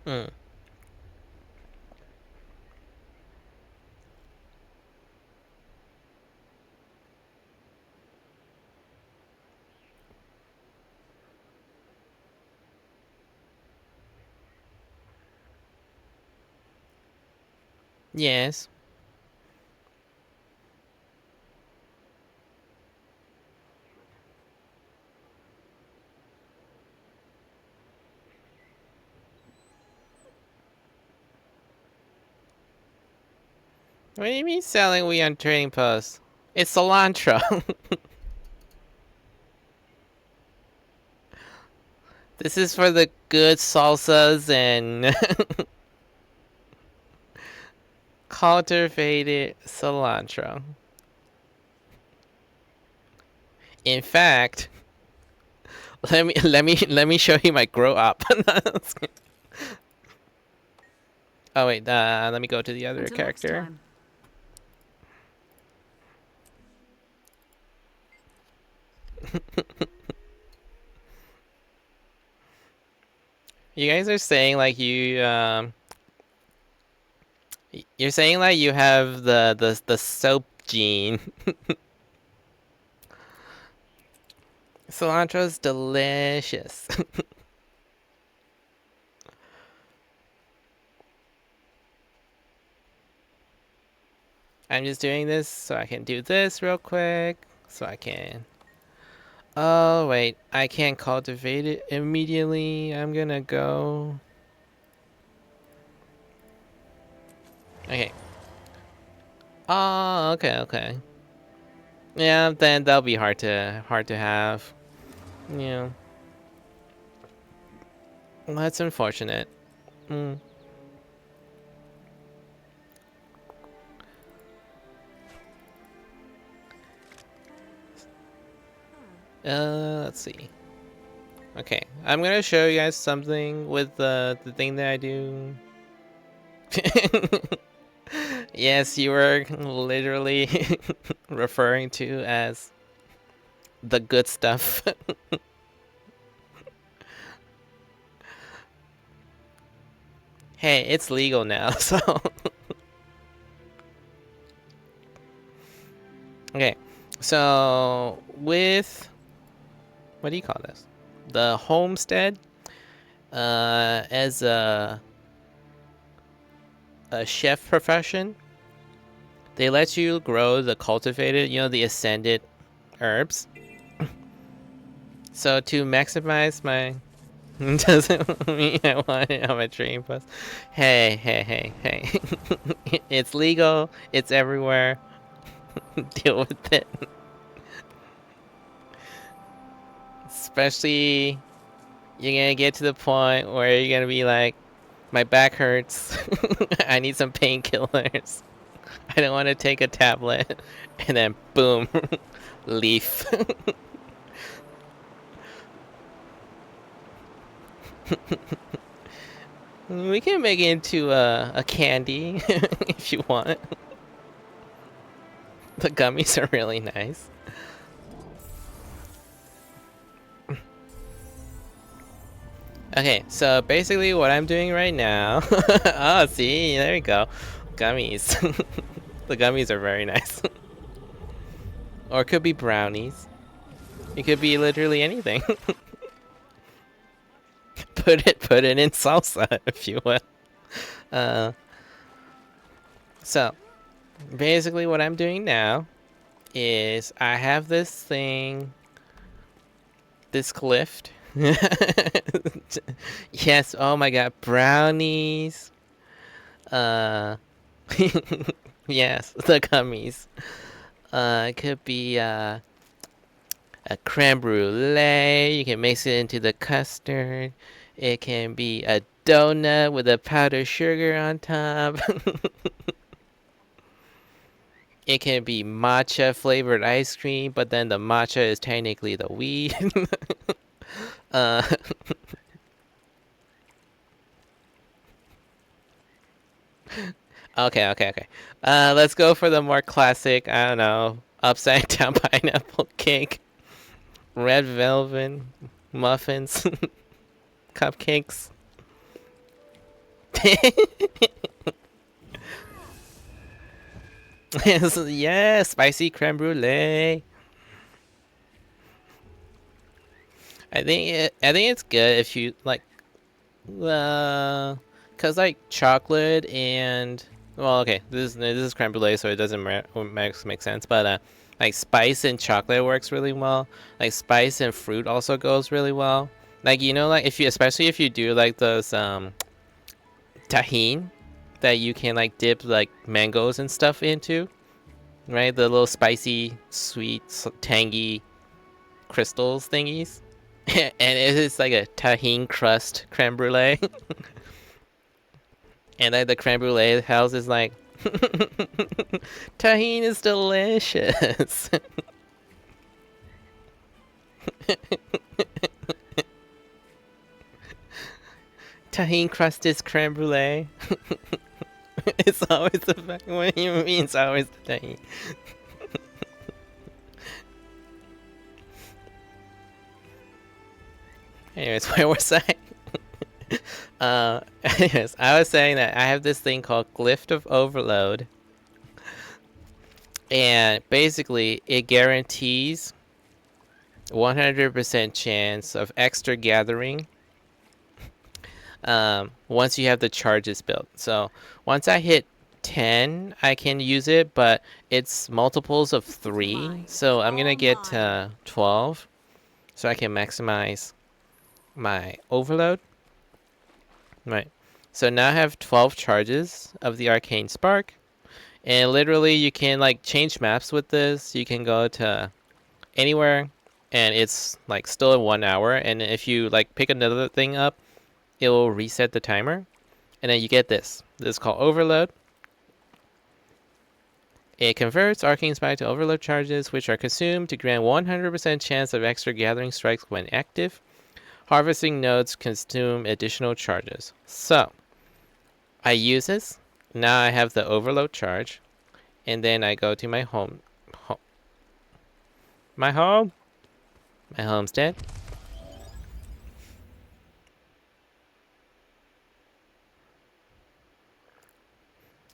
Hmm. Yes. What do you mean selling we on Trading Post? It's cilantro. This is for the good salsas and cultivated cilantro. In fact, let me show you my grow up. Oh wait, let me go to the other Until next character. time. You guys are saying like you're saying like you have the soap gene. Cilantro's delicious. I'm just doing this so I can do this real quick. So I can... Oh, wait. I can't cultivate it immediately. I'm gonna go... Okay. Oh, okay, okay. Yeah, then that'll be hard to have. Yeah. Well, that's unfortunate. Mm. Let's see. Okay, I'm gonna show you guys something with the thing that I do. Yes, you were literally referring to as the good stuff. Hey, it's legal now, so... Okay, so with... What do you call this? The homestead, as a chef profession, they let you grow the cultivated, you know, the ascended herbs. So to maximize my... Doesn't mean I want it on my Trading Post. Hey, hey, hey, hey. It's legal. It's everywhere. Deal with it. Especially, you're gonna get to the point where you're gonna be like, my back hurts. I need some painkillers. I don't want to take a tablet. And then, boom, leaf. We can make it into a candy if you want. The gummies are really nice. Okay, so basically what I'm doing right now... Oh, see? There we go. Gummies. The gummies are very nice. Or it could be brownies. It could be literally anything. Put it in salsa, if you will. So, basically what I'm doing now is I have this thing... This cliff. Yes, oh my god, brownies. Yes, the gummies. It could be a creme brulee. You can mix it into the custard. It can be a donut with a powdered sugar on top. It can be matcha flavored ice cream, but then the matcha is technically the weed. Okay. Let's go for the more classic, I don't know, upside down pineapple cake, red velvet muffins, cupcakes. Yes, spicy creme brulee. I think it's good if you like, cause like chocolate and well, okay, this is creme brulee, so it doesn't make sense. But like spice and chocolate works really well. Like spice and fruit also goes really well. Like you know, like if you especially if you do like those tahine that you can like dip like mangoes and stuff into, right? The little spicy, sweet, tangy crystals thingies. And it is like a tahine crust creme brulee. And like the creme brulee house is like, tahine is delicious. Tahine crusted creme brulee. It's always the fact what you mean. It's always the tahine. Anyways, where was I? Anyways, I was saying that I have this thing called Glyph of Overload. And basically, it guarantees 100% chance of extra gathering once you have the charges built. So once I hit 10, I can use it, but it's multiples of 3. So I'm going to get 12 so I can maximize my overload. Right. So now I have 12 charges of the Arcane Spark. And literally you can like change maps with this. You can go to anywhere and it's like still in 1 hour. And if you like pick another thing up, it will reset the timer. And then you get this. This is called Overload. It converts Arcane Spike to overload charges, which are consumed to grant 100% chance of extra gathering strikes when active. Harvesting nodes consume additional charges. So, I use this. Now I have the overload charge. And then I go to my my homestead.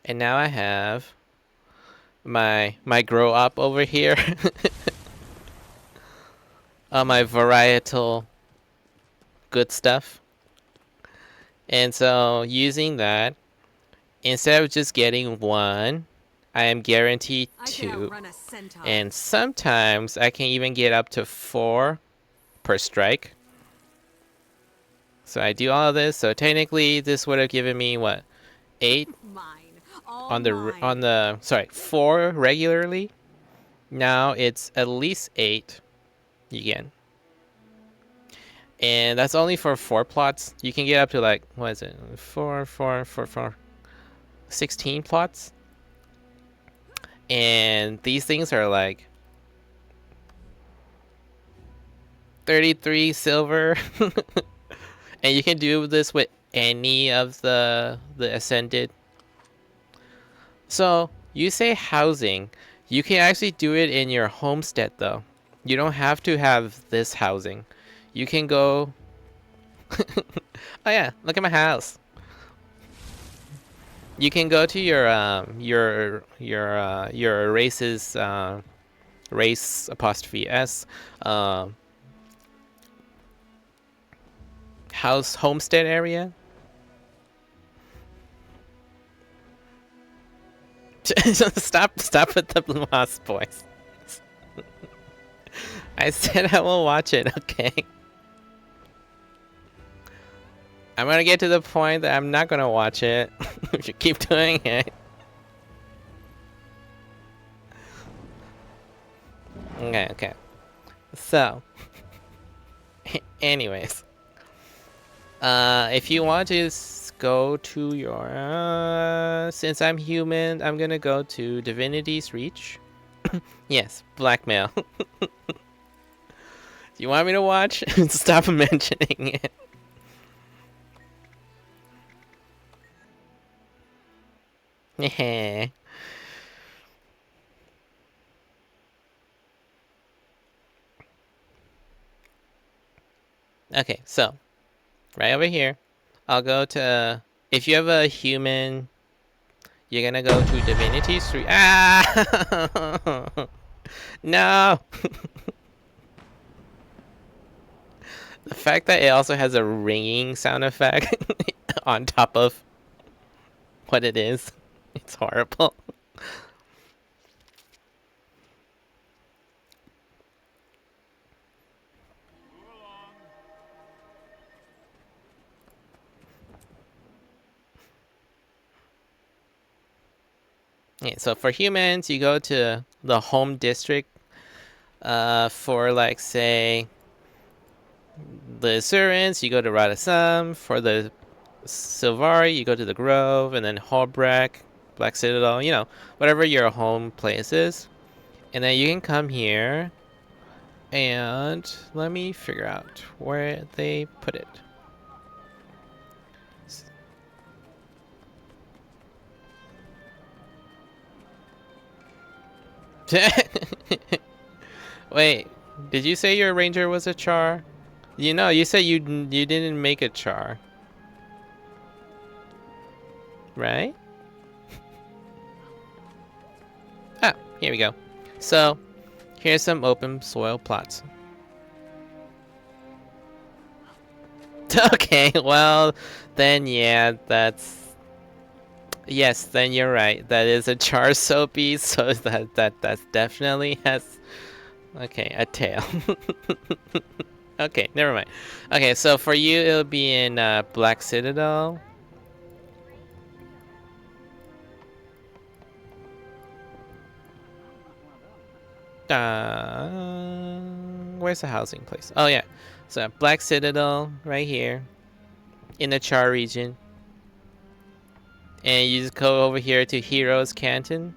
And now I have my grow up over here. My varietal good stuff. And so using that, instead of just getting 1, I am guaranteed 2. And sometimes I can even get up to 4 per strike. So I do all of this. So technically, this would have given me what, 8 Mine. All on the mine. sorry, 4 regularly. Now it's at least 8 again. And that's only for 4 plots. You can get up to like, what is it? 16 plots. And these things are like 33 silver. And you can do this with any of the ascended. So you say housing. You can actually do it in your homestead though. You don't have to have this housing. You can go. Oh yeah, look at my house. You can go to your race's race apostrophe s house homestead area. Stop with the Blue House boys. I said I will watch it, okay? I'm gonna get to the point that I'm not gonna watch it if you keep doing it. Okay. So, anyways, if you want to go to your, since I'm human, I'm gonna go to Divinity's Reach. Yes, blackmail. Do you want me to watch? Stop mentioning it. Okay, so right over here, I'll go to. If you have a human, you're gonna go to Divinity 3. Ah! No! The fact that it also has a ringing sound effect on top of what it is, it's horrible. Okay, so for humans, you go to the home district for, like, say, the Asurans, you go to Radasam. For the Silvari, you go to the Grove, and then Holbrack, Black Citadel, you know, whatever your home place is. And then you can come here, and let me figure out where they put it. Wait, did you say your ranger was a char? You know, you said you didn't make a char, right? Ah, here we go. So, here's some open soil plots. Okay, well, then yeah, that's... Yes, then you're right. That is a char soapy, so that definitely has... Okay, a tail. Okay, never mind. Okay, so for you, it'll be in Black Citadel. Where's the housing place? Oh yeah, so Black Citadel right here in the Char region, and you just go over here to Heroes Canton.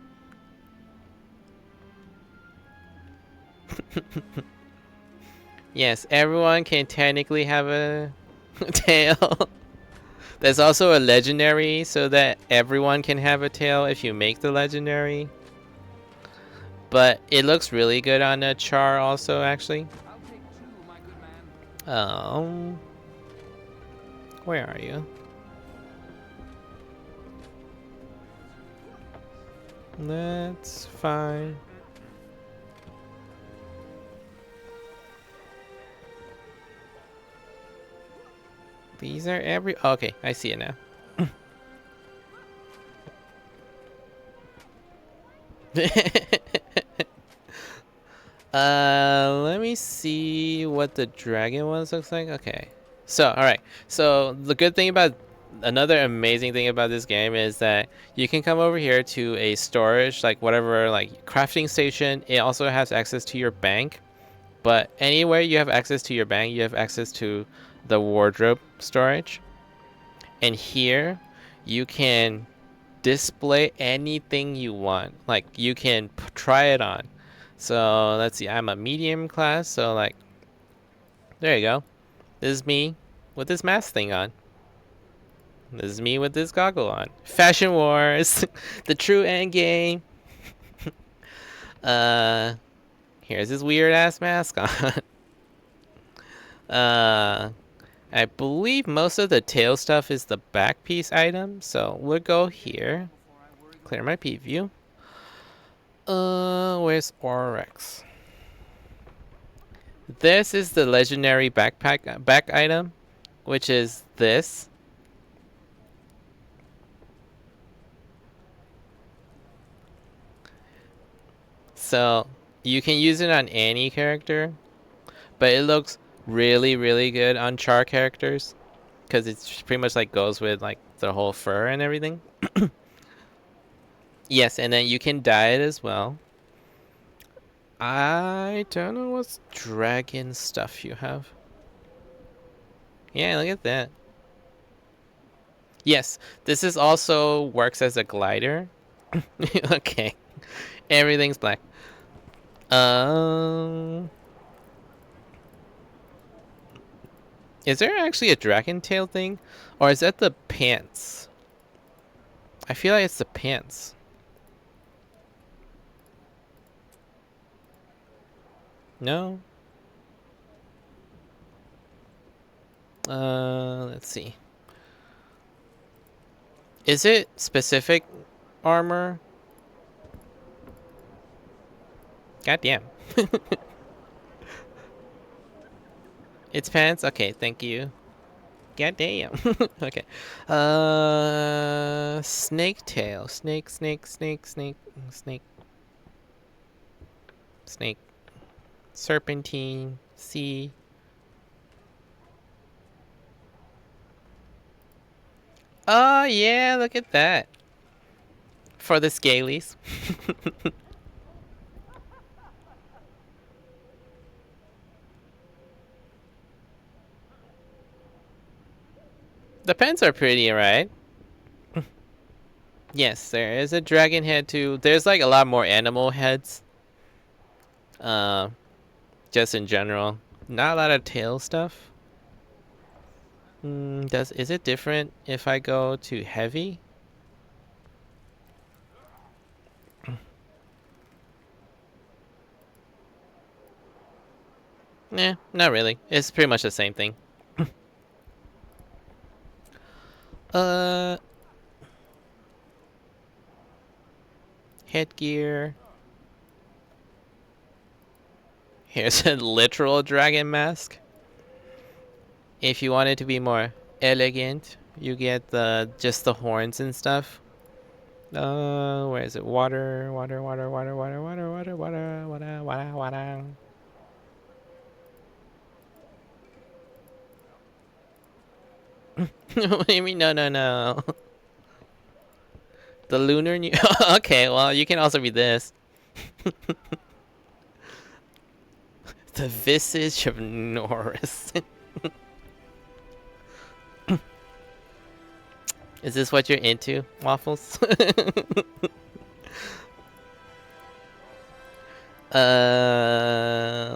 Yes, everyone can technically have a tail. There's also a legendary so that everyone can have a tail if you make the legendary. But it looks really good on a char also, actually. Where are you? That's fine. These are okay, I see it now. Let me see what the dragon ones looks like. Okay. So, all right. So the good thing about another amazing thing about this game is that you can come over here to a storage, like whatever, like crafting station. It also has access to your bank. But anywhere you have access to your bank, you have access to the wardrobe storage. And here you can display anything you want. Like you can try it on. So let's see, I'm a medium class, so like there you go. This is me with this mask thing on. This is me with this goggle on. Fashion Wars, the true end game. Here's this weird ass mask on. I believe most of the tail stuff is the back piece item, so we'll go here. Clear my preview. Where's Oryx? This is the legendary back item, which is this. So you can use it on any character, but it looks really, really good on char characters because it's pretty much like goes with like the whole fur and everything. Yes, and then you can dye it as well. I don't know what dragon stuff you have. Yeah, look at that. Yes, this is also works as a glider. Okay, everything's black. Is there actually a dragon tail thing, or is that the pants? I feel like it's the pants. No. Let's see. Is it specific armor? God damn. It's pants? Okay, thank you. God damn. Okay. Snake tail. Snake. Serpentine. Sea. Oh, yeah, look at that. For the scalies. The pants are pretty, right? Yes, there is a dragon head too. There's like a lot more animal heads. Just in general. Not a lot of tail stuff. Is it different if I go to heavy? Nah, not really. It's pretty much the same thing. Headgear. Here's a literal dragon mask. If you want it to be more elegant, you get just the horns and stuff. Where is it? Water. What do you mean? No. The lunar new. Okay, well, you can also read this. The visage of Norris. Is this what you're into, Waffles?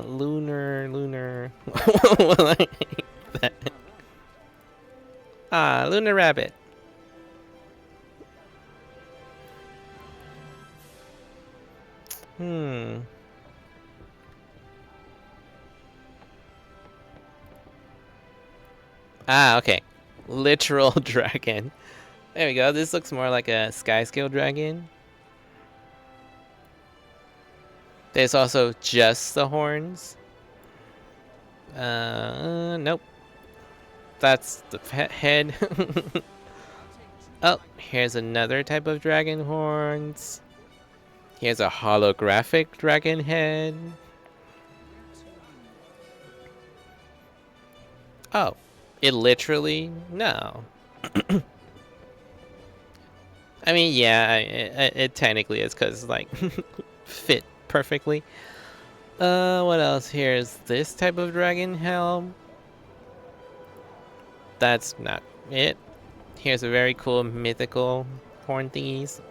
Lunar. Ah, Lunar Rabbit. Ah, okay. Literal dragon. There we go. This looks more like a sky scale dragon. There's also just the horns. Nope. That's the head. Oh, here's another type of dragon horns. Here's a holographic dragon head. Oh, It literally? No. I mean, yeah, it technically is because like fit perfectly. What else? Here's this type of dragon helm. That's not it. Here's a very cool mythical horn thingies.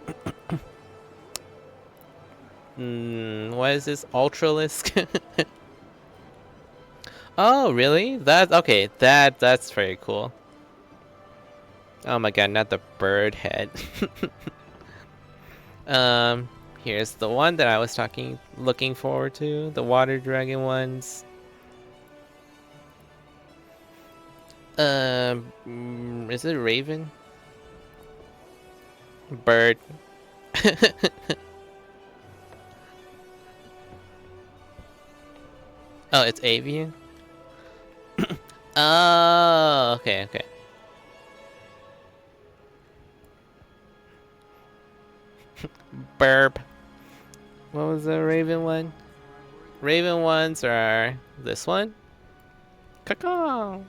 What is this? Ultralisk? Oh, really? That's okay. That's very cool. Oh my god, not the bird head. Here's the one that I was looking forward to. The water dragon ones. Is it Raven? Bird. Oh, it's avian? Oh, okay, okay. Burp. What was the Raven one? Raven ones are this one. Caw.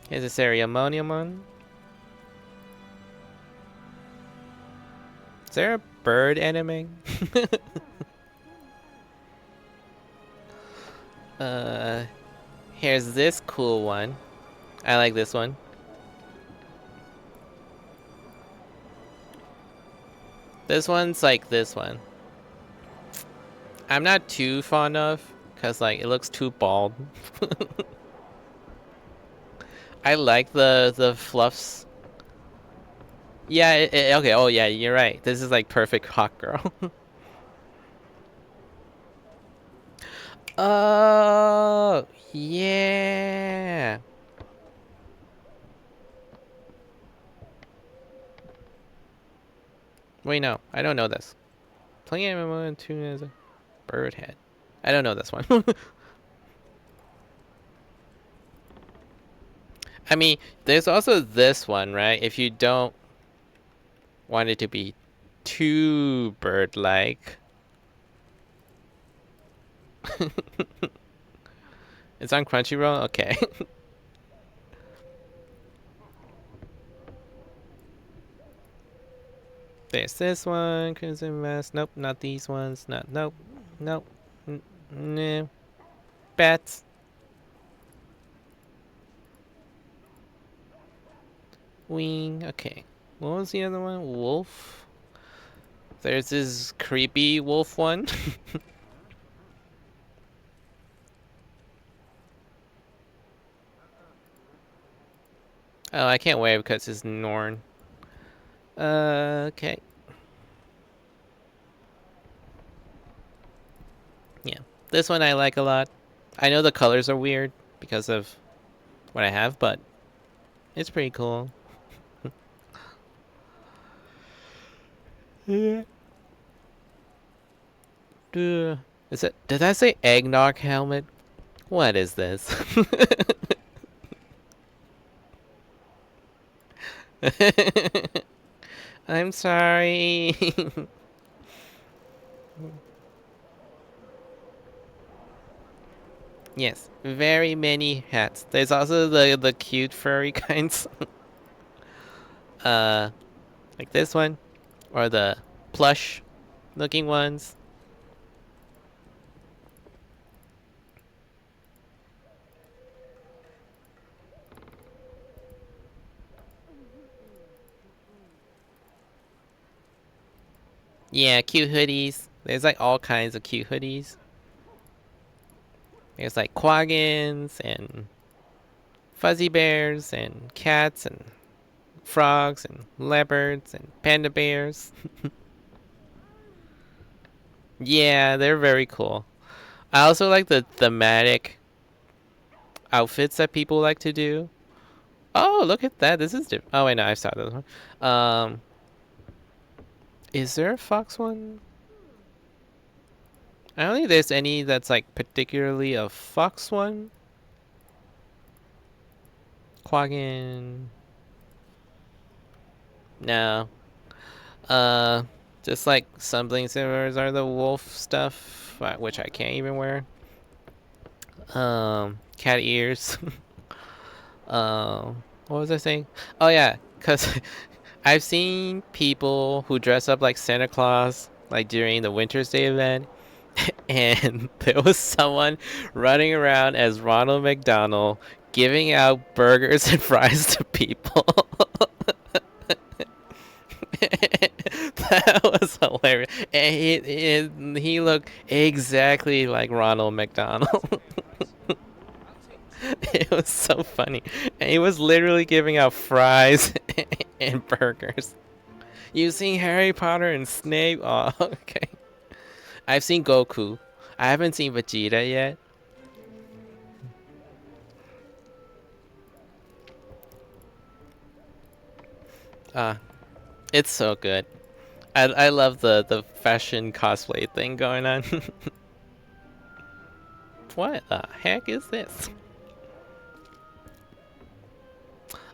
Here's a ceremonial one. Is there a bird anime? Here's this cool one. I like this one. This one's like this one. I'm not too fond of, cause like it looks too bald. I like the fluffs. Yeah, okay. Oh yeah, you're right. This is like perfect hot girl. Oh yeah. Wait, no, I don't know this. Playing MMO and tune as a bird head. I don't know this one. I mean, there's also this one, right? If you don't want it to be too bird-like. It's on Crunchyroll? Okay. There's this one, Crimson Mask. Nope, not these ones. Nope. No. Bats. Wing. Okay. What was the other one? Wolf. There's this creepy wolf one. Oh, I can't wait because it's Norn. Okay. Yeah. This one I like a lot. I know the colors are weird because of what I have, but it's pretty cool. Yeah. Is it? Did I say eggnog helmet? What is this? I'm sorry. Yes, very many hats. There's also the cute furry kinds. Like this one, or the plush looking ones. Yeah, cute hoodies. There's like all kinds of cute hoodies. There's like quaggins and fuzzy bears and cats and frogs and leopards and panda bears. Yeah, they're very cool. I also like the thematic outfits that people like to do. Oh, look at that. This is different. Oh, wait, no, I saw this one. Is there a fox one? I don't think there's any that's like particularly a fox one. Quaggin. No. Just like something similar are the wolf stuff, which I can't even wear. Cat ears. What was I saying? Oh yeah, cause I've seen people who dress up like Santa Claus like during the Winter's Day event, and there was someone running around as Ronald McDonald giving out burgers and fries to people. That was hilarious. And he looked exactly like Ronald McDonald. It was so funny. And he was literally giving out fries and burgers. You've seen Harry Potter and Snape? Oh, okay. I've seen Goku. I haven't seen Vegeta yet. It's so good. I love the fashion cosplay thing going on. What the heck is this?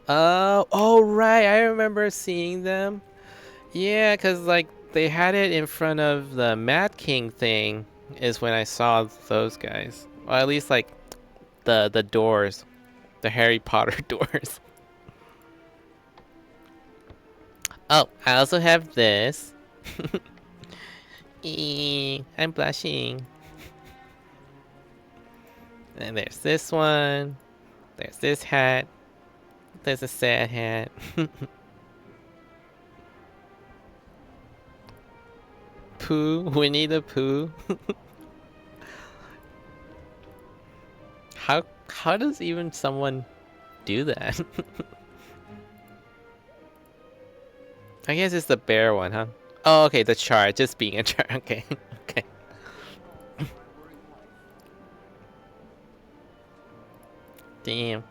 Oh right, I remember seeing them. Yeah, cause like they had it in front of the Mad King thing is when I saw those guys. Or at least like the doors, the Harry Potter doors. Oh, I also have this. I'm blushing. And there's this one. There's this hat. There's a sad hat. Pooh, Winnie the Pooh. How does even someone do that? I guess it's the bear one, huh? Oh, okay, the chart, just being a chart. Okay, okay. Damn.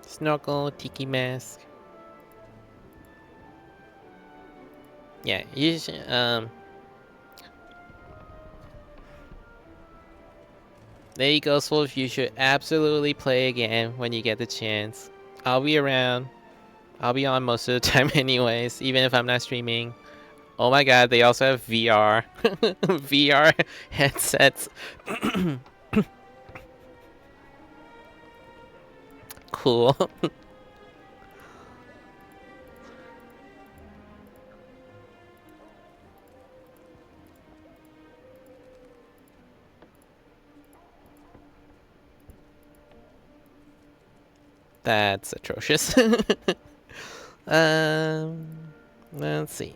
Snorkel, tiki mask. Yeah, you should, there you go, Swolf. You should absolutely play again when you get the chance. I'll be around. I'll be on most of the time anyways, even if I'm not streaming. Oh my god, they also have VR. VR headsets. Cool. That's atrocious. Let's see.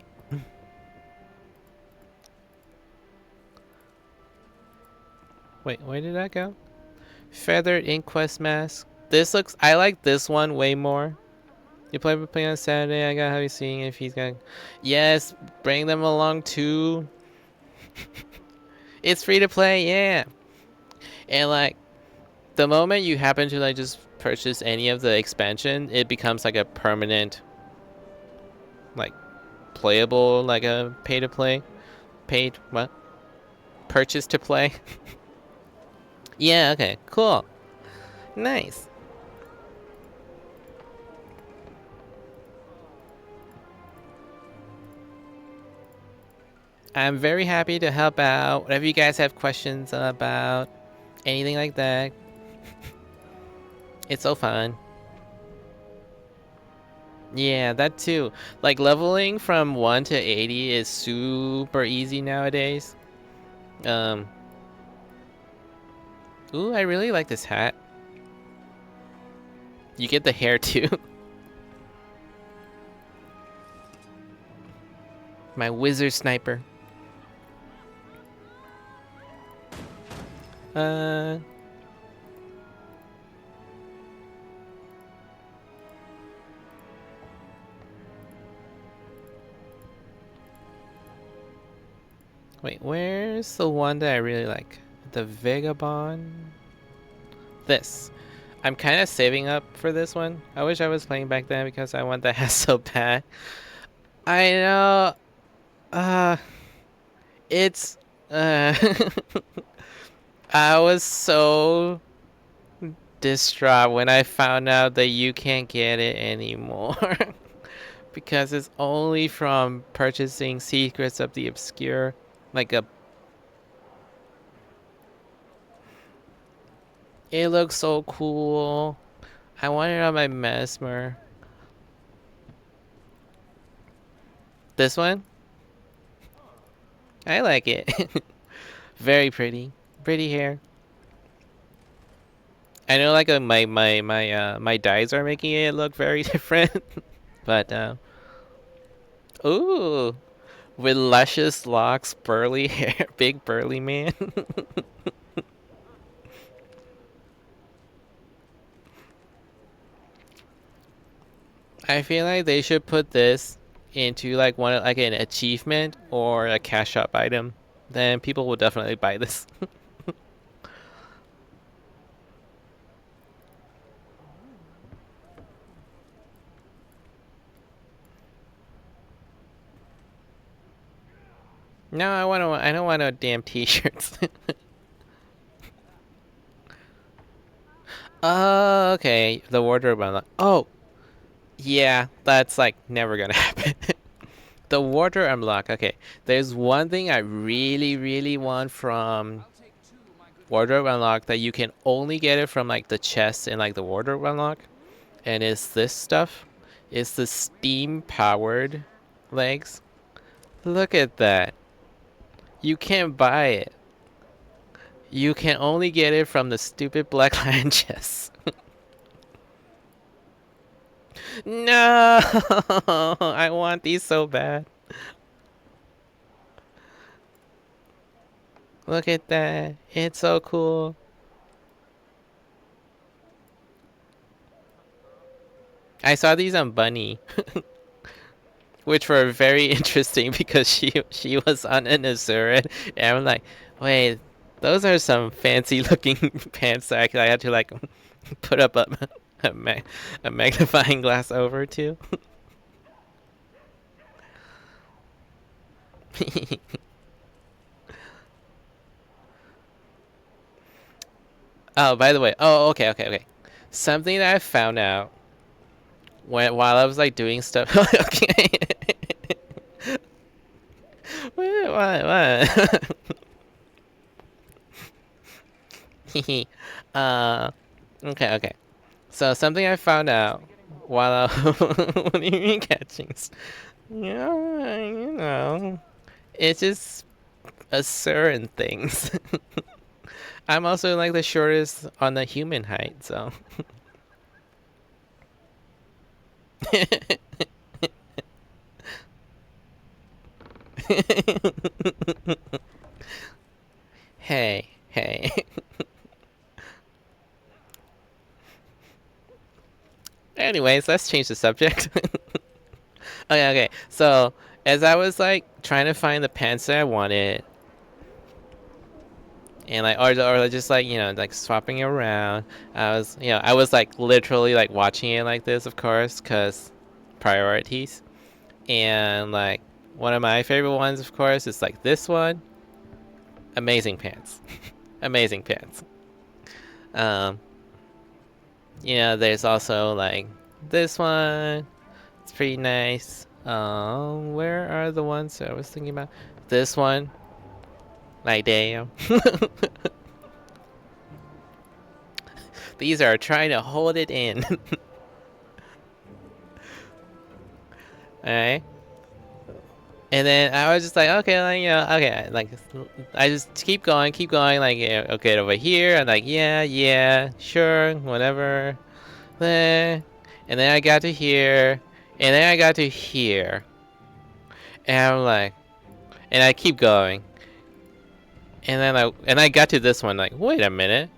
Wait, where did that go? Feathered Inquest Mask. This looks... I like this one way more. You play on Saturday. I gotta have you seeing if he's got... Yes, bring them along too. It's free to play, yeah. And like, the moment you happen to like just purchase any of the expansion, it becomes like a permanent, like, playable, like a pay to play. Paid, what? Purchase to play. Yeah, okay, cool. Nice. I'm very happy to help out. Whatever you guys have questions about, anything like that. It's so fun. Yeah, that too. Like leveling from 1 to 80 is super easy nowadays. Ooh, I really like this hat. You get the hair too. My wizard sniper. Wait, where's the one that I really like? The Vagabond? This. I'm kind of saving up for this one. I wish I was playing back then because I want that hat so bad. I know. It's... I was so distraught when I found out that you can't get it anymore. Because it's only from purchasing Secrets of the Obscure. Like a... It looks so cool. I want it on my Mesmer. This one? I like it. Very pretty. Pretty hair. I know like my dyes are making it look very different. But ooh. With luscious locks, burly hair, big burly man. I feel like they should put this into like like an achievement or a cash shop item. Then people will definitely buy this. No, I don't want no damn t-shirts. Oh, okay. The wardrobe unlock. Oh, yeah, that's like never gonna happen. The wardrobe unlock. Okay, there's one thing I really want from wardrobe unlock that you can only get it from like the chest and like the wardrobe unlock, and it's this stuff. It's the steam powered legs. Look at that. You can't buy it. You can only get it from the stupid Black Lion chest. No, I want these so bad. Look at that. It's so cool. I saw these on Bunny, which were very interesting because she was on an Azura, and I'm like, wait, those are some fancy looking pants that I had to like put up a magnifying glass over to. Oh, by the way, okay. Something that I found out while I was like doing stuff. Okay. What? Okay. So something I found out while I what do you mean catching? Yeah, you know, it's just a certain things. I'm also like the shortest on the human height, so. Hey. Anyways, let's change the subject. Okay. So, as I was like trying to find the pants that I wanted, and like or just like like swapping around, I was like literally like watching it like this, of course, cause priorities. And like one of my favorite ones, of course, is like this one. Amazing pants. Amazing pants. There's also like this one. It's pretty nice. Where are the ones that I was thinking about? This one. Like damn. These are trying to hold it in. Alright. And then I was just like, okay, okay, like, I just keep going, like, yeah, okay, over here, I'm like, yeah, sure, whatever. And then I got to here, and then I got to here, and I'm like, and I keep going, and then I got to this one, like, wait a minute,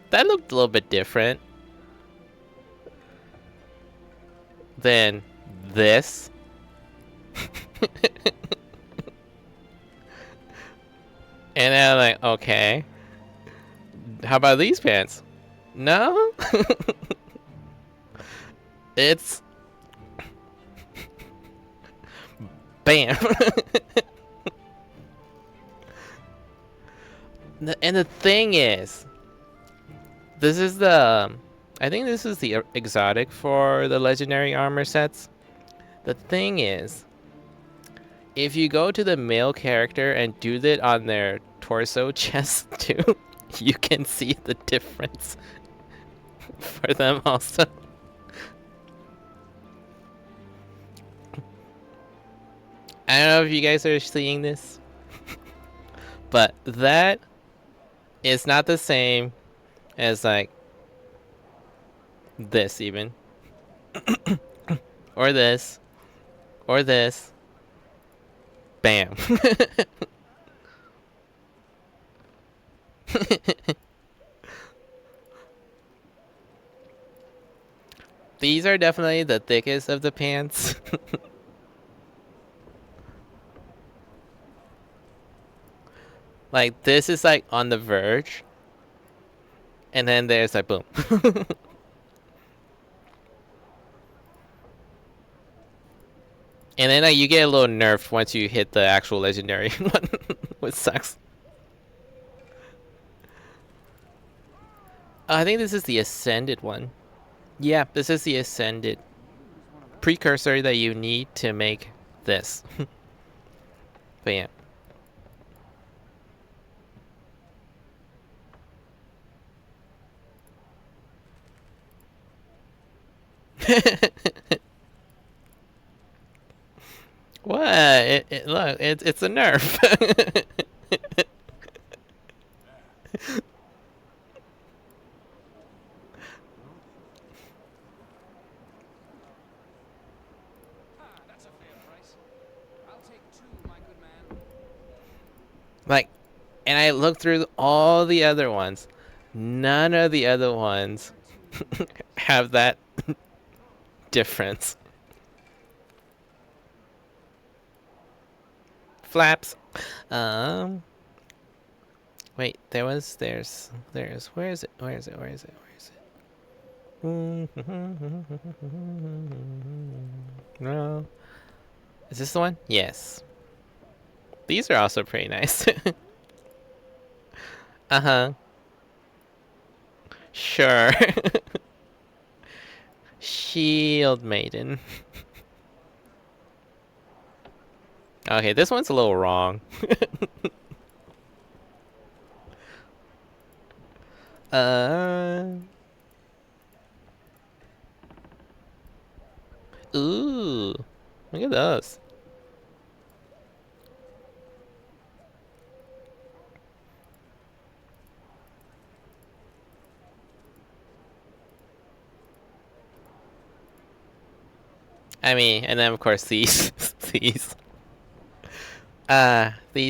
that looked a little bit different than this. And then I'm like, okay, how about these pants? No? It's bam. And the thing is, I think this is the exotic for the legendary armor sets. The thing is, if you go to the male character and do that on their torso chest too, you can see the difference for them also. I don't know if you guys are seeing this, but that is not the same as like this even. Or this. Or this. Bam. These are definitely the thickest of the pants. Like this is like on the verge. And then there's like boom. And then like, you get a little nerfed once you hit the actual legendary one, which sucks. I think this is the ascended one. Yeah, this is the ascended precursor that you need to make this. But yeah. What? Look, it's a nerf. That's a fair price. I'll take 2, my good man. Like, and I looked through all the other ones. None of the other ones have that difference. Flaps. Wait, there's, where is it? No. Is this the one? Yes. These are also pretty nice. Uh-huh. Sure. Shield Maiden. Okay, this one's a little wrong. Ooh. Look at those. I mean, and then of course these these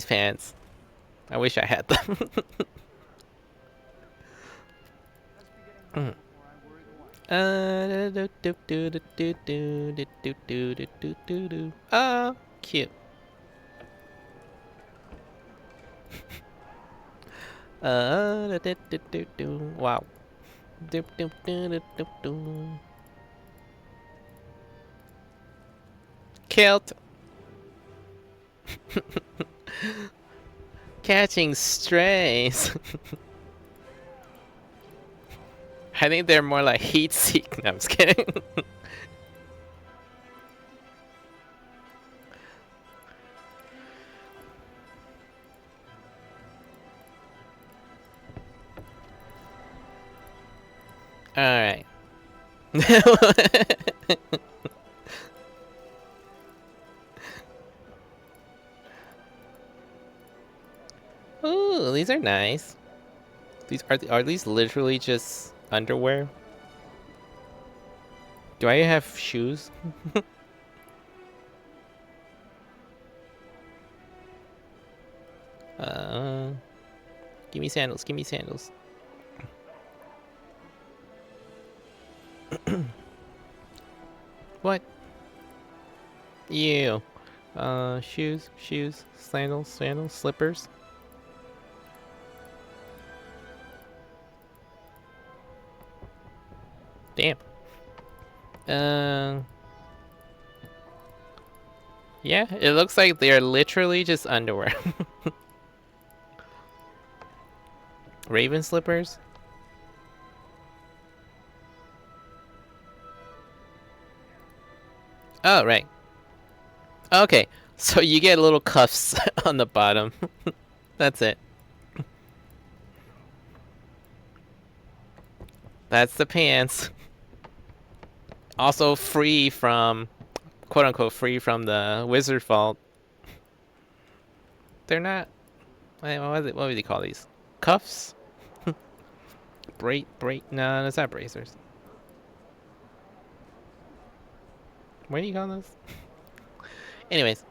pants. I wish I had them. Oh, cute. Wow. Kilt. Catching strays. I think they're more like heat seek. No, I'm just kidding. All right. Ooh, these are nice. These are these literally just underwear? Do I have shoes? Give me sandals. Give me sandals. What? Ew. Shoes, sandals, slippers. Damn. Yeah, it looks like they're literally just underwear. Raven slippers? Oh, right. Okay, so you get little cuffs on the bottom. That's it. That's the pants. Also free from, quote unquote, free from the wizard fault. They're not. What would they call these? Cuffs? No, that's not bracers. What do you call those? Anyways.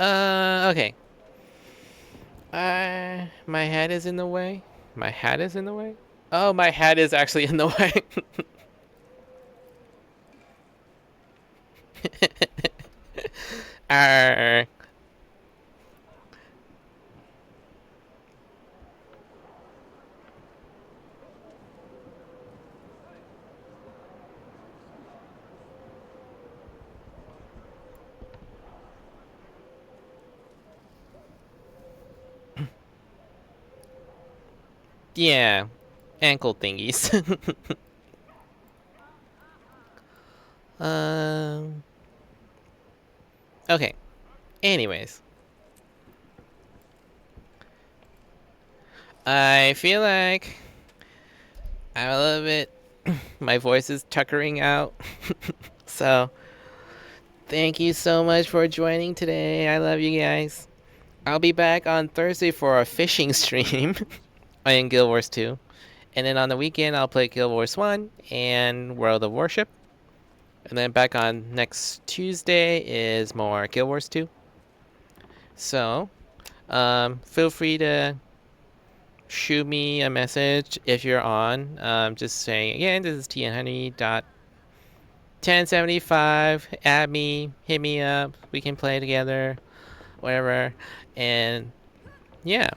Okay. My head is in the way. My hat is in the way? Oh, my hat is actually in the way. Arr. Yeah, ankle thingies. Okay. Anyways. I feel like I'm a little bit, my voice is tuckering out. So, thank you so much for joining today. I love you guys. I'll be back on Thursday for a fishing stream in Guild Wars 2. And then on the weekend, I'll play Guild Wars 1 and World of Warship. And then back on next Tuesday is more Guild Wars 2. So, feel free to shoot me a message if you're on. Just saying, again, this is tnhoney.1075. Add me, hit me up. We can play together, whatever. And yeah.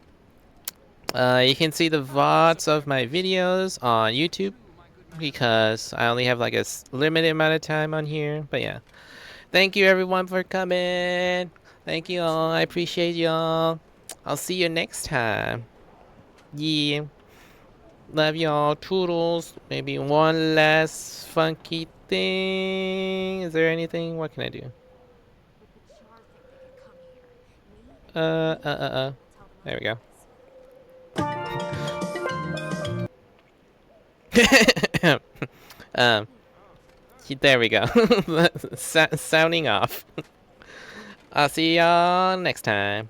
You can see the VODs of my videos on YouTube because I only have like a limited amount of time on here. But yeah. Thank you everyone for coming. Thank you all. I appreciate y'all. I'll see you next time. Yeah. Love y'all. Toodles. Maybe one last funky thing. Is there anything? What can I do? There we go. um, there we go. Sounding off. I'll see y'all next time.